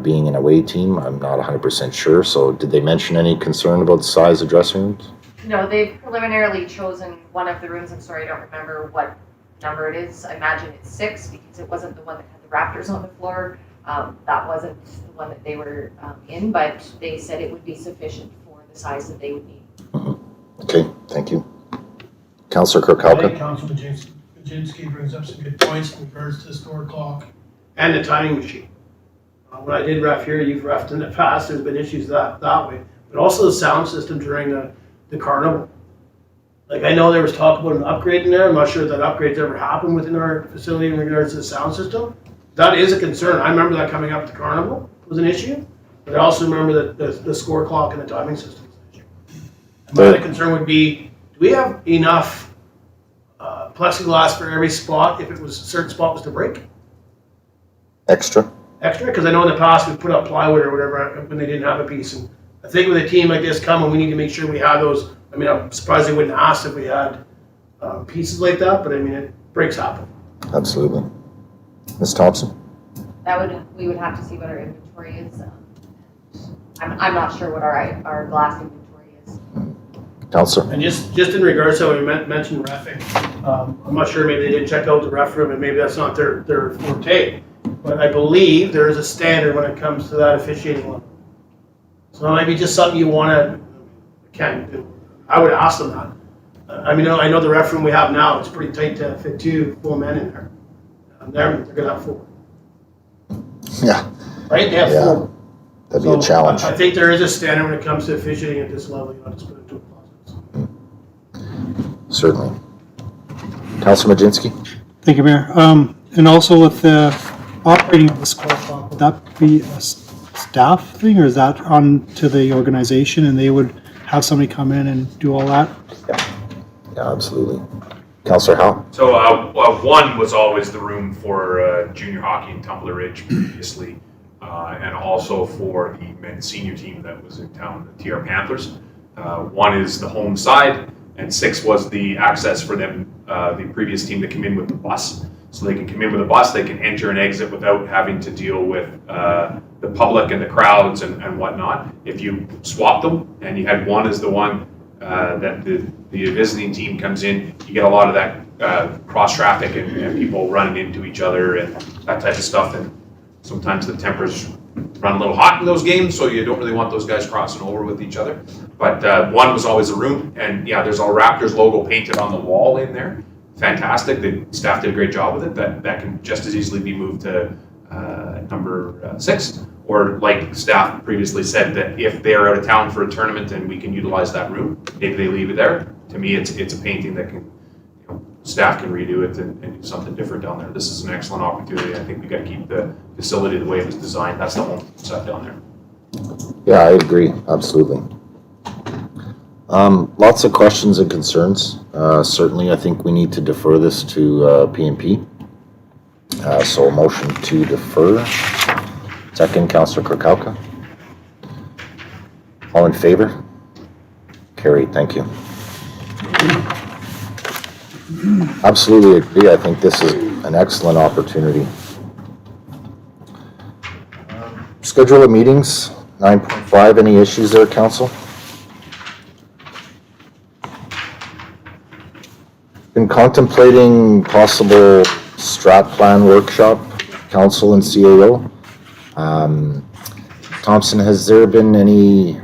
being an away team. I'm not 100% sure. So did they mention any concern about the size of dressing rooms? No, they've preliminarily chosen one of the rooms. I'm sorry, I don't remember what number it is. I imagine it's 6 because it wasn't the one that had the Raptors on the floor. That wasn't the one that they were in, but they said it would be sufficient for the size that they would need. Mm-hmm. Okay, thank you. Councillor I Kirkhalka? think Councillor Murginski brings up some good points in regards to the score clock and the timing machine. When I did ref here, you've refed in the past, there's been issues that way. But also the sound system during the carnival. Like, I know there was talk about an upgrade in there. I'm not sure if that upgrade's ever happened within our facility in regards to the sound system. That is a concern. I remember that coming up at the carnival was an issue. But I also remember that the score clock and the timing system was an issue. And my other concern would be, do we have enough plexiglass for every spot if it was a certain spot was to break? Extra? Because I know in the past we put up plywood or whatever when they didn't have a piece. And I think with a team like this coming, we need to make sure we have those. I mean, I'm surprised they wouldn't ask if we had pieces like that, but I mean, breaks happen. Absolutely. Ms. Thompson? We would have to see what our inventory is. I'm not sure what our glass inventory is. Councillor? And just in regards to how we mentioned reffing, I'm not sure, maybe they didn't check out the ref room and maybe that's not their forte. But I believe there is a standard when it comes to that officiating level. So it might be just something you want to, I would ask them that. I mean, I know the ref room we have now, it's pretty tight to fit 2 full men in there. They're going to have 4. Yeah. Right? They have 4. That'd be a challenge. I think there is a standard when it comes to officiating at this level. You don't just put it into a closet. Certainly. Councillor Murginski? Thank you, Mayor. And also with the operating of the score clock, would that be a staff thing, or is that on to the organization and they would have somebody come in and do all that? Yeah. Yeah, absolutely. Councillor Howe? So, one was always the room for junior hockey in Tumbler Ridge previously, and also for the men's senior team that was in town, the TR Panthers. One is the home side, and 6 was the access for them, the previous team to come in with the bus. So they can come in with a bus, they can enter and exit without having to deal with the public and the crowds and whatnot. If you swap them and you had one as the one that the visiting team comes in, you get a lot of that cross traffic and people running into each other and that type of stuff. And sometimes the tempers run a little hot in those games, so you don't really want those guys crossing over with each other. But one was always a room, and yeah, there's a Raptors logo painted on the wall in there. Fantastic. The staff did a great job with it. That can just as easily be moved to number 6, or like staff previously said, that if they're out of town for a tournament and we can utilize that room, maybe they leave it there. To me, it's a painting that can, staff can redo it and do something different down there. This is an excellent opportunity. I think we got to keep the facility the way it was designed. That's the whole set down there. Yeah, I agree, absolutely. Lots of questions and concerns. Certainly, I think we need to defer this to P&P. So a motion to defer. Second, Councillor Kirkowka. All in favor? Carried, thank you. Absolutely agree. I think this is an excellent opportunity. Schedule of meetings, 9.5. Any issues there, Council? Been contemplating possible strat plan workshop, Council and CAO. Thompson, has there been any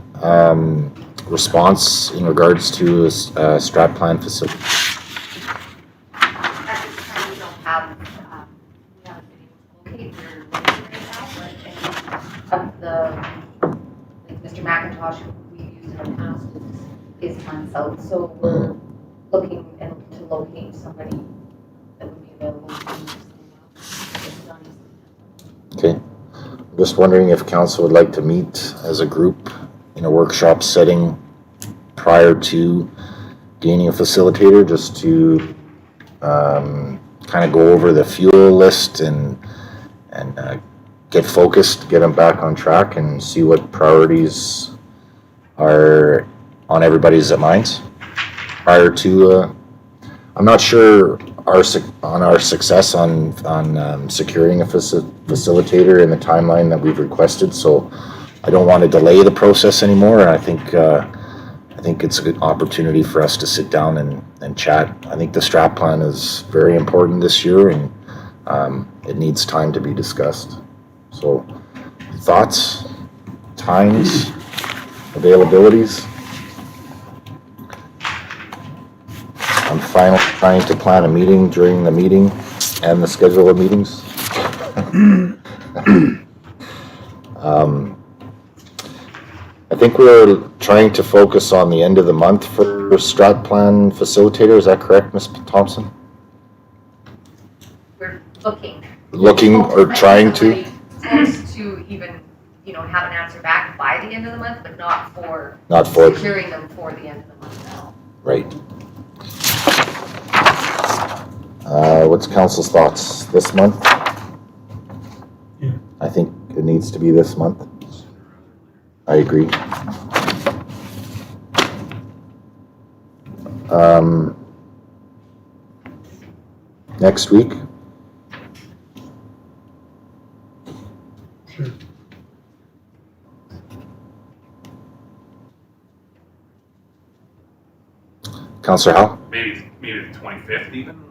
response in regards to a strat plan facility? At this time, we don't have, we haven't been able to locate, we're looking right now, but any of the, like Mr. McIntosh, who we've used in the past, is months out, so we're looking to locate somebody that would be available to use this now. Okay. I'm just wondering if council would like to meet as a group in a workshop setting prior to gaining a facilitator, just to kind of go over the fuel list and get focused, get them back on track and see what priorities are on everybody's minds prior to, I'm not sure our success on securing a facilitator in the timeline that we've requested, so I don't want to delay the process anymore, and I think it's a good opportunity for us to sit down and chat. I think the strat plan is very important this year, and it needs time to be discussed. So, thoughts, times, availabilities? I'm trying to plan a meeting during the meeting and the schedule of meetings. I think we're trying to focus on the end of the month for strat plan facilitator. Is that correct, Ms. Thompson? We're looking. Looking or trying to? Close to even, have an answer back by the end of the month, but not for securing them for the end of the month now. Right. What's council's thoughts? This month? Yeah. I think it needs to be this month. I agree. Next week? Sure. Councillor Howe? Maybe the 25th even?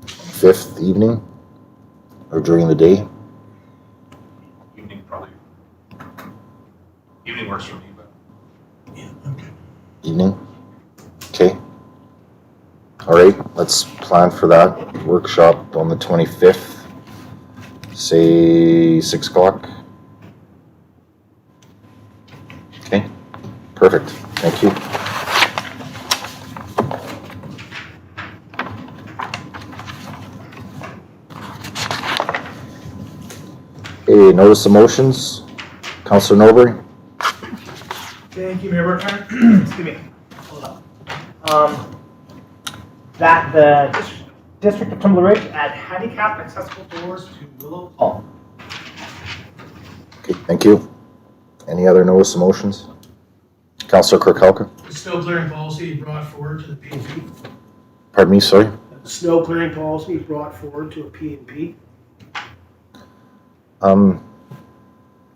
5th evening? Or during the day? Evening probably. Evening works for me, but. Yeah, okay. Evening? Okay. All right, let's plan for that workshop on the 25th. Say 6 o'clock. Okay, perfect. Thank you. Okay, notice of motions. Councillor Norbury. Thank you, Mayor Bertrand. Excuse me. Hold up. that the District of Tumbler Ridge add handicap accessible doors to Willow Hall. Okay, thank you. Any other notice of motions? Councillor Kirkhalka? The snow clearing policy brought forward to the P&P. Pardon me, sorry? The snow clearing policy brought forward to a P&P.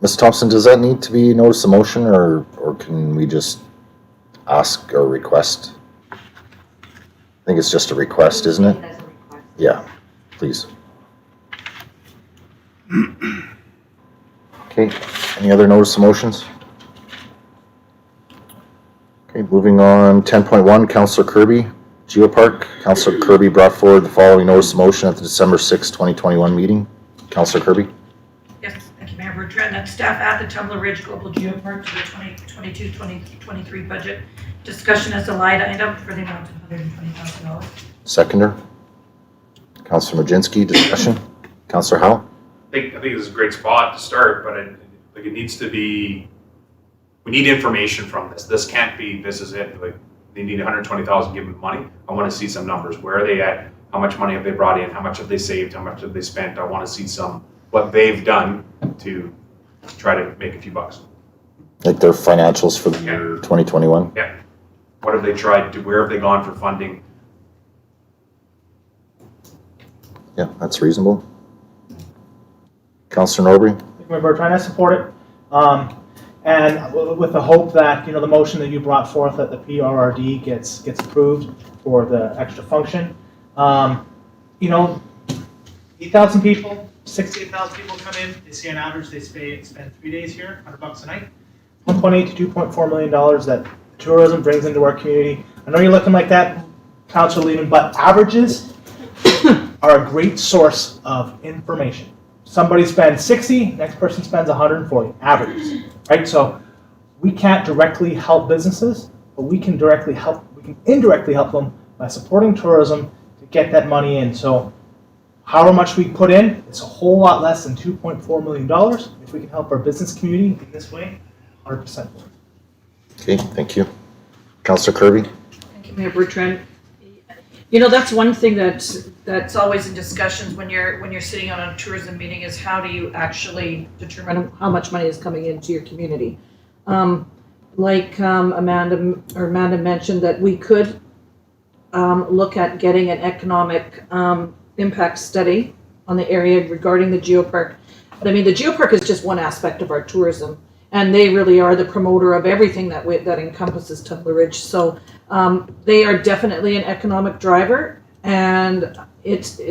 Ms. Thompson, does that need to be notice of motion, or can we just ask or request? I think it's just a request, isn't it? Yeah, please. Okay, any other notice of motions? Okay, moving on, 10.1, Councillor Kirby, GEOPARK. Councillor Kirby brought forward the following notice of motion at the December 6, 2021 meeting. Councillor Kirby? Yes, thank you, Mayor Bertrand. That staff add the Tumbler Ridge Global GEOPARK to the 2022-2023 budget discussion as a line item for the amount of $120,000. Seconder? Councillor Majinski, discussion? Councillor Howe? I think this is a great spot to start, but it needs to be, we need information from this. This can't be, this is it, like, they need 120,000, give them money. I want to see some numbers. Where are they at? How much money have they brought in? How much have they saved? How much have they spent? I want to see what they've done to try to make a few bucks. Like their financials for the year 2021? Yeah. What have they tried to, where have they gone for funding? Yeah, that's reasonable. Councillor Norbury? We're trying to support it. And with the hope that, the motion that you brought forth that the PRRD gets approved for the extra function. 8,000 people, 68,000 people come in. They say on average they spend 3 days here, $100 a night. $1.8 to $2.4 million that tourism brings into our community. I know you're looking like that, Councillor Lehman, but averages are a great source of information. Somebody spends 60, next person spends 140, averages, right? So we can't directly help businesses, but we can indirectly help them by supporting tourism to get that money in. So however much we put in, it's a whole lot less than $2.4 million. If we can help our business community in this way, 100%. Okay, thank you. Councillor Kirby? Thank you, Mayor Bertrand. That's one thing that's always in discussions when you're sitting on a tourism meeting is how do you actually determine how much money is coming into your community. Amanda mentioned that we could look at getting an economic impact study on the area regarding the GEOPARK. But I mean, the GEOPARK is just one aspect of our tourism, and they really are the promoter of everything that encompasses Tumbler Ridge. So they are definitely an economic driver, and it's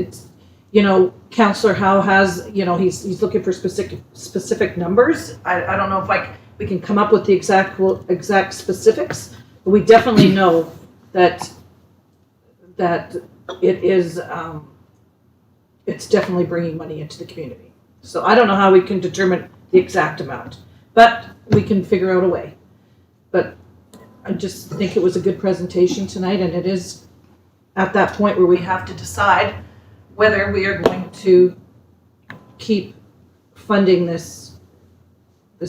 Councillor Howe has, he's looking for specific numbers. I don't know if we can come up with the exact specifics, but we definitely know that it is it's definitely bringing money into the community. So I don't know how we can determine the exact amount, but we can figure out a way. But I just think it was a good presentation tonight, and it is at that point where we have to decide whether we are going to keep funding this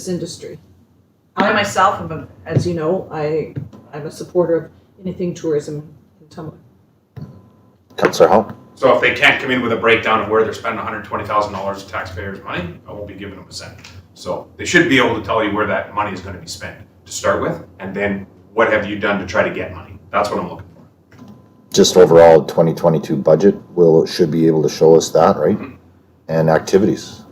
industry. I myself am, as you know, I'm a supporter of anything tourism in Tumbler. Councillor Howe? So if they can't come in with a breakdown of where they're spending $120,000 of taxpayers' money, I won't be giving them a cent. So they should be able to tell you where that money is going to be spent to start with, and then what have you done to try to get money? That's what I'm looking for. Just overall 2022 budget should be able to show us that, right? Mm-hmm. And activities.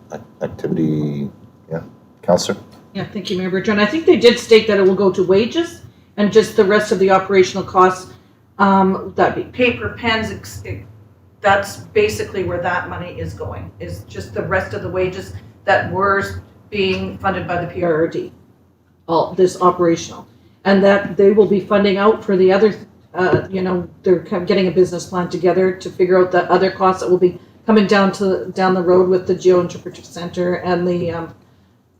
Yeah. Councillor? Yeah, thank you, Mayor Bertrand. I think they did state that it will go to wages and just the rest of the operational costs, that'd be paper, pens, that's basically where that money is going, is just the rest of the wages that were being funded by the PRRD, all this operational. And that they will be funding out for the other, they're getting a business plan together to figure out the other costs that will be coming down the road with the Geo-Interpretive Center and the,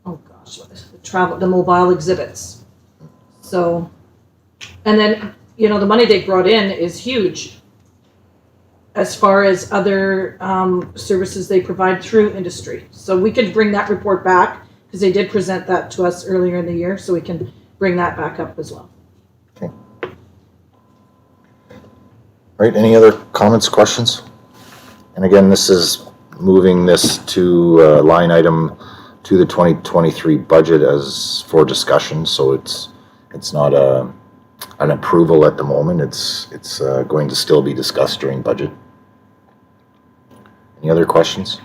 the mobile exhibits. So, and then, the money they brought in is huge as far as other services they provide through industry. So we could bring that report back because they did present that to us earlier in the year, so we can bring that back up as well. Okay. Right, any other comments, questions? And again, this is moving this to line item to the 2023 budget as for discussion, so it's not an approval at the moment. It's going to still be discussed during budget. Any other questions?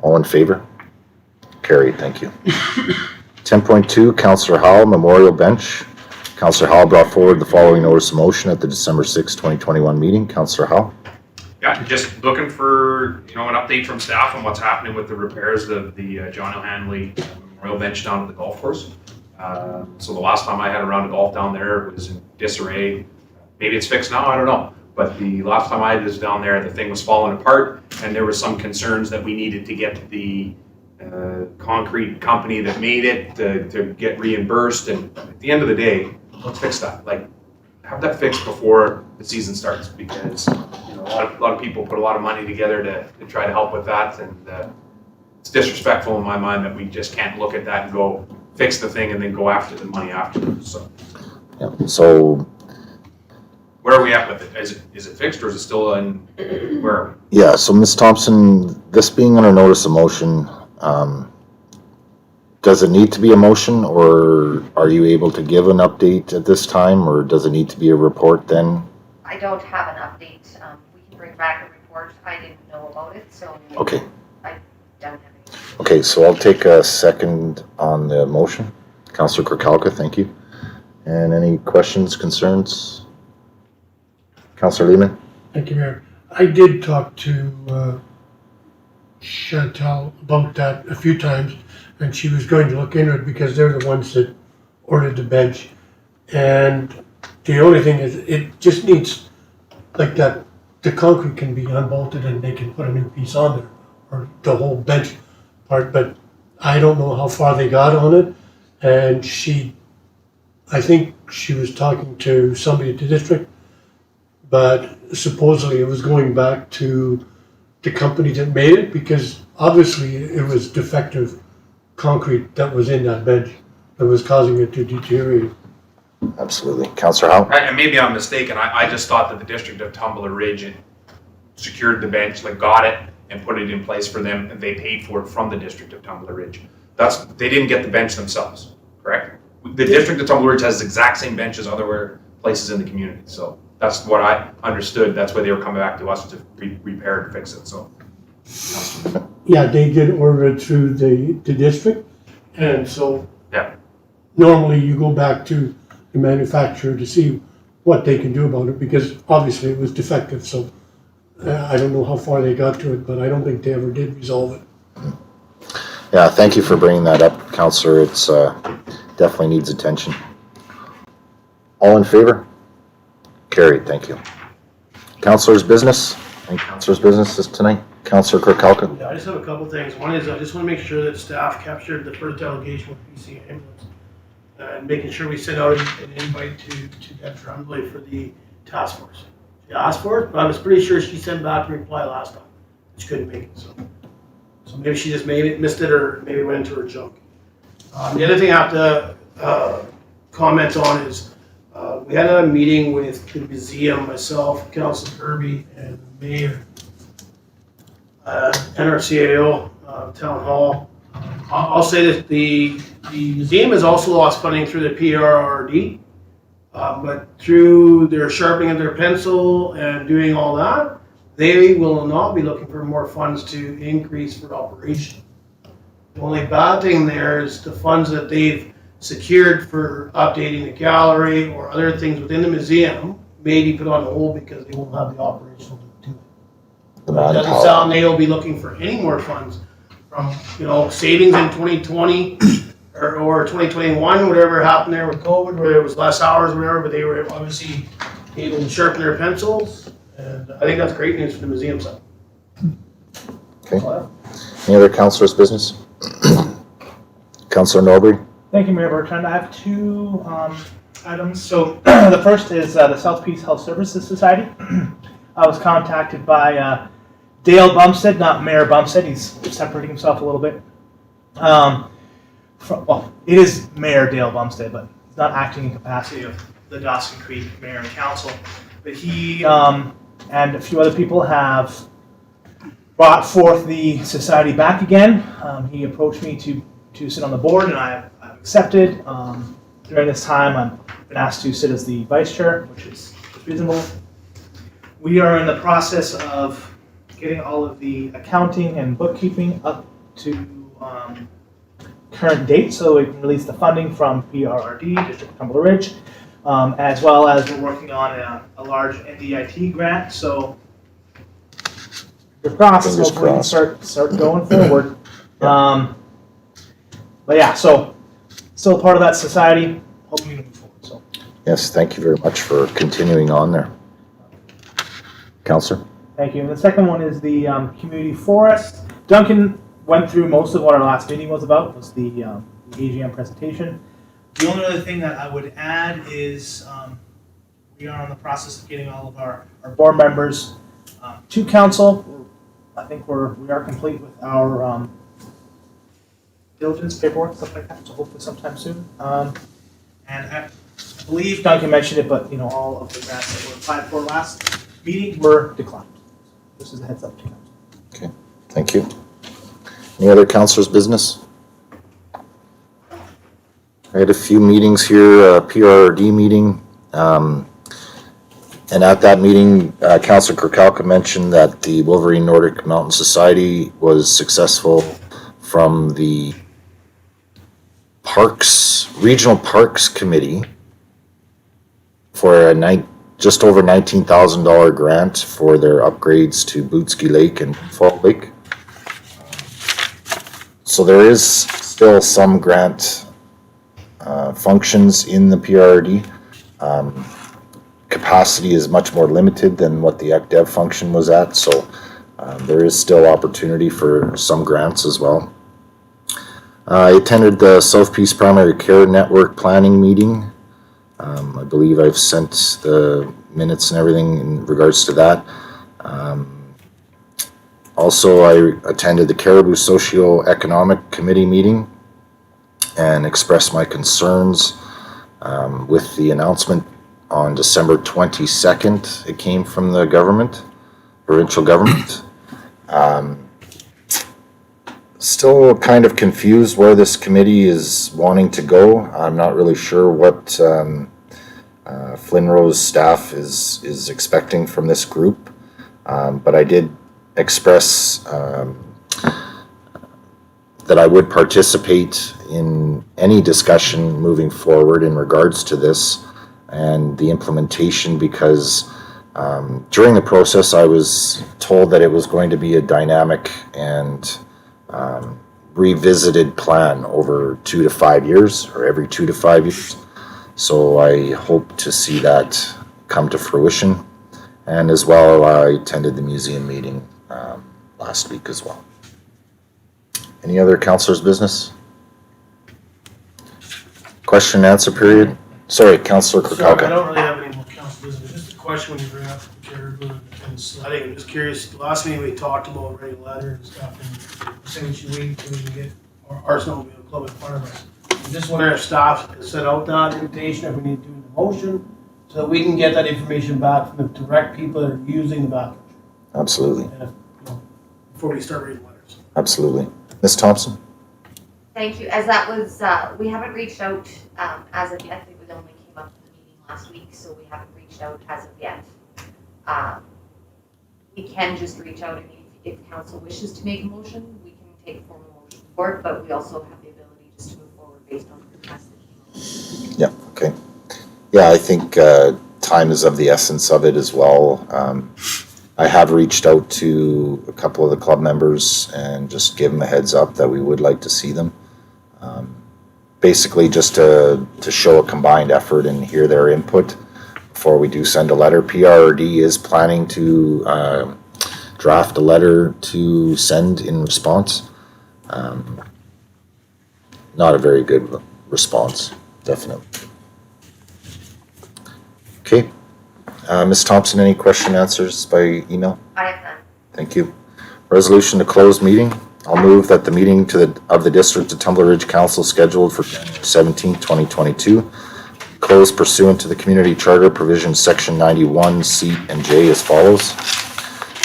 All in favor? Carried, thank you. 10.2, Councillor Howe, Memorial Bench. Councillor Howe brought forward the following notice of motion at the December 6, 2021 meeting. Councillor Howe. Yeah, just looking for, an update from staff on what's happening with the repairs of the John O'Hanley Memorial Bench down at the golf course. So the last time I had a round of golf down there, it was in disarray. Maybe it's fixed now, I don't know. But the last time I was down there, the thing was falling apart, and there were some concerns that we needed to get the concrete company that made it to get reimbursed. And at the end of the day, let's fix that. Like, have that fixed before the season starts, because a lot of people put a lot of money together to try to help with that, and it's disrespectful in my mind that we just can't look at that and go fix the thing and then go after the money afterwards. So, Yeah, so, where are we at with it? Is it fixed, or is it still in? Where are we? yeah, so Ms. Thompson, this being under notice of motion, does it need to be a motion, or are you able to give an update at this time, or does it need to be a report then? I don't have an update. We can bring back a report. I didn't know about it, so Okay. I don't have any. Okay, so I'll take a second on the motion. Councillor Kirkcalka, thank you. And any questions, concerns? Councillor Lehman? Thank you, Mayor. I did talk to Chantal about that a few times, and she was going to look into it because they're the ones that ordered the bench. And the only thing is, it just needs, like that, the concrete can be unbolted and they can put a new piece on there, or the whole bench part, but I don't know how far they got on it. And I think she was talking to somebody at the district, but supposedly it was going back to the company that made it, because obviously it was defective concrete that was in that bench that was causing it to deteriorate. Absolutely. Councillor Howe? And maybe I'm mistaken. I just thought that the District of Tumbler Ridge secured the bench, like got it and put it in place for them, and they paid for it from the District of Tumbler Ridge. They didn't get the bench themselves, correct? The District of Tumbler Ridge has the exact same bench as other places in the community. So that's what I understood. That's why they were coming back to us to repair and fix it. So. Yeah, they did order it through the district, and so yeah. Normally you go back to the manufacturer to see what they can do about it, because obviously it was defective. So I don't know how far they got to it, but I don't think they ever did resolve it. Yeah, thank you for bringing that up, Councillor. It's definitely needs attention. All in favor? Carried, thank you. Councillor's business? Any councillor's business this tonight? Councillor Kirkcalka? Yeah, I just have a couple things. One is I just want to make sure that staff captured the first delegation with PC ambulance, and making sure we send out an invite to Deb Trumbley for the task force. She asked for it, but I was pretty sure she sent back a reply last time. She couldn't make it, so maybe she just missed it, or maybe went into her junk. The other thing I have to comment on is we had a meeting with the museum, myself, Councillor Kirby, and the mayor, NRCAO, Town Hall. I'll say that the museum has also lost funding through the PRRD, but through their sharpening of their pencil and doing all that, they will not be looking for more funds to increase for operation. The only bad thing there is the funds that they've secured for updating the gallery or other things within the museum may be put on hold because they won't have the operational to do it. It doesn't sound they'll be looking for any more funds from, savings in 2020 or 2021, whatever happened there with COVID, where there was less hours or whatever, but they were obviously able to sharpen their pencils. And I think that's great news for the museum side. Okay. Any other councillor's business? Councillor Norbury? Thank you, Mayor Bertrand. I have two items. So the first is the South Peace Health Services Society. I was contacted by Dale Bumstead, not Mayor Bumstead. He's separating himself a little bit. It is Mayor Dale Bumstead, but he's not acting in capacity of the Dawson Creek Mayor and Council. But he and a few other people have brought forth the society back again. He approached me to sit on the board, and I've accepted. During this time, I've been asked to sit as the vice chair, which is reasonable. We are in the process of getting all of the accounting and bookkeeping up to current date so we can release the funding from PRRD, District of Tumbler Ridge, as well as we're working on a large NDIT grant. So the process hopefully can start going forward. But yeah, so still part of that society, hoping to move forward. So Yes, thank you very much for continuing on there. Councillor? thank you. And the second one is the community forest. Duncan went through most of what our last meeting was about, was the AGM presentation. The only other thing that I would add is we are in the process of getting all of our board members to council. I think we are complete with our diligence paperwork, stuff like that, so hopefully sometime soon. And I believe Duncan mentioned it, but all of the grants that were applied for last meeting were declined. This is a heads up to council. Okay, thank you. Any other councillors' business? I had a few meetings here, a PRRD meeting, and at that meeting, Councillor Kirkalka mentioned that the Wolverine Nordic Mountain Society was successful from the Regional Parks Committee for just over $19,000 grant for their upgrades to Bootski Lake and Fall Lake. So there is still some grant functions in the PRRD. Capacity is much more limited than what the ECDEV function was at, so there is still opportunity for some grants as well. I attended the South Peace Primary Care Network planning meeting. I believe I've sent the minutes and everything in regards to that. Also, I attended the Caribou Socio-Economic Committee meeting and expressed my concerns with the announcement on December 22nd. It came from the government, provincial government. Still kind of confused where this committee is wanting to go. I'm not really sure what Flinrose staff is expecting from this group, but I did express that I would participate in any discussion moving forward in regards to this and the implementation, because during the process I was told that it was going to be a dynamic and revisited plan over 2 to 5 years, or every 2 to 5 years. So I hope to see that come to fruition. And as well, I attended the museum meeting last week as well. Any other councillors' business? Question and answer period? Sorry, Councillor Sorry, Kirkalka. I don't really have any more council business. Just a question when you bring up the caribou and sledding. I'm just curious, last meeting we talked about writing a letter and stuff, and saying we should wait until we can get our snowmobile club in front of us. I'm just wondering if staff has sent out that invitation, if we need to do the motion, so that we can get that information back from the direct people that are using the backcountry. Absolutely, And before we start reading letters. absolutely. Ms. Thompson? Thank you. As that was, we haven't reached out as of yet. It only came up in the meeting last week, so we haven't reached out as of yet. We can just reach out, and if council wishes to make a motion, we can take a formal motion for it, but we also have the ability just to move forward based on the request that came out. Yeah, okay. Yeah, I think time is of the essence of it as well. I have reached out to a couple of the club members and just give them a heads up that we would like to see them. Basically just to show a combined effort and hear their input before we do send a letter. PRRD is planning to draft a letter to send in response. Not a very good response, definitely. Okay. Ms. Thompson, any question answers by email? I have none. Thank you. Resolution to close meeting. I'll move that the meeting of the District of Tumbler Ridge Council scheduled for January 17th, 2022, closed pursuant to the Community Charter provision section 91 C and J as follows.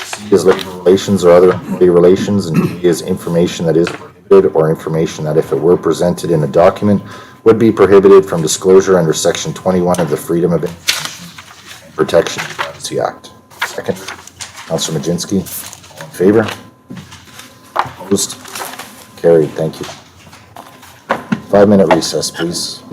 C is labor relations or other employee relations, and D is information that is prohibited or information that, if it were presented in a document, would be prohibited from disclosure under section 21 of the Freedom of Information and Protection of Privacy Act. Second, Councillor Majinski, all in favor? Opposed? Carried, thank you. 5-minute recess, please.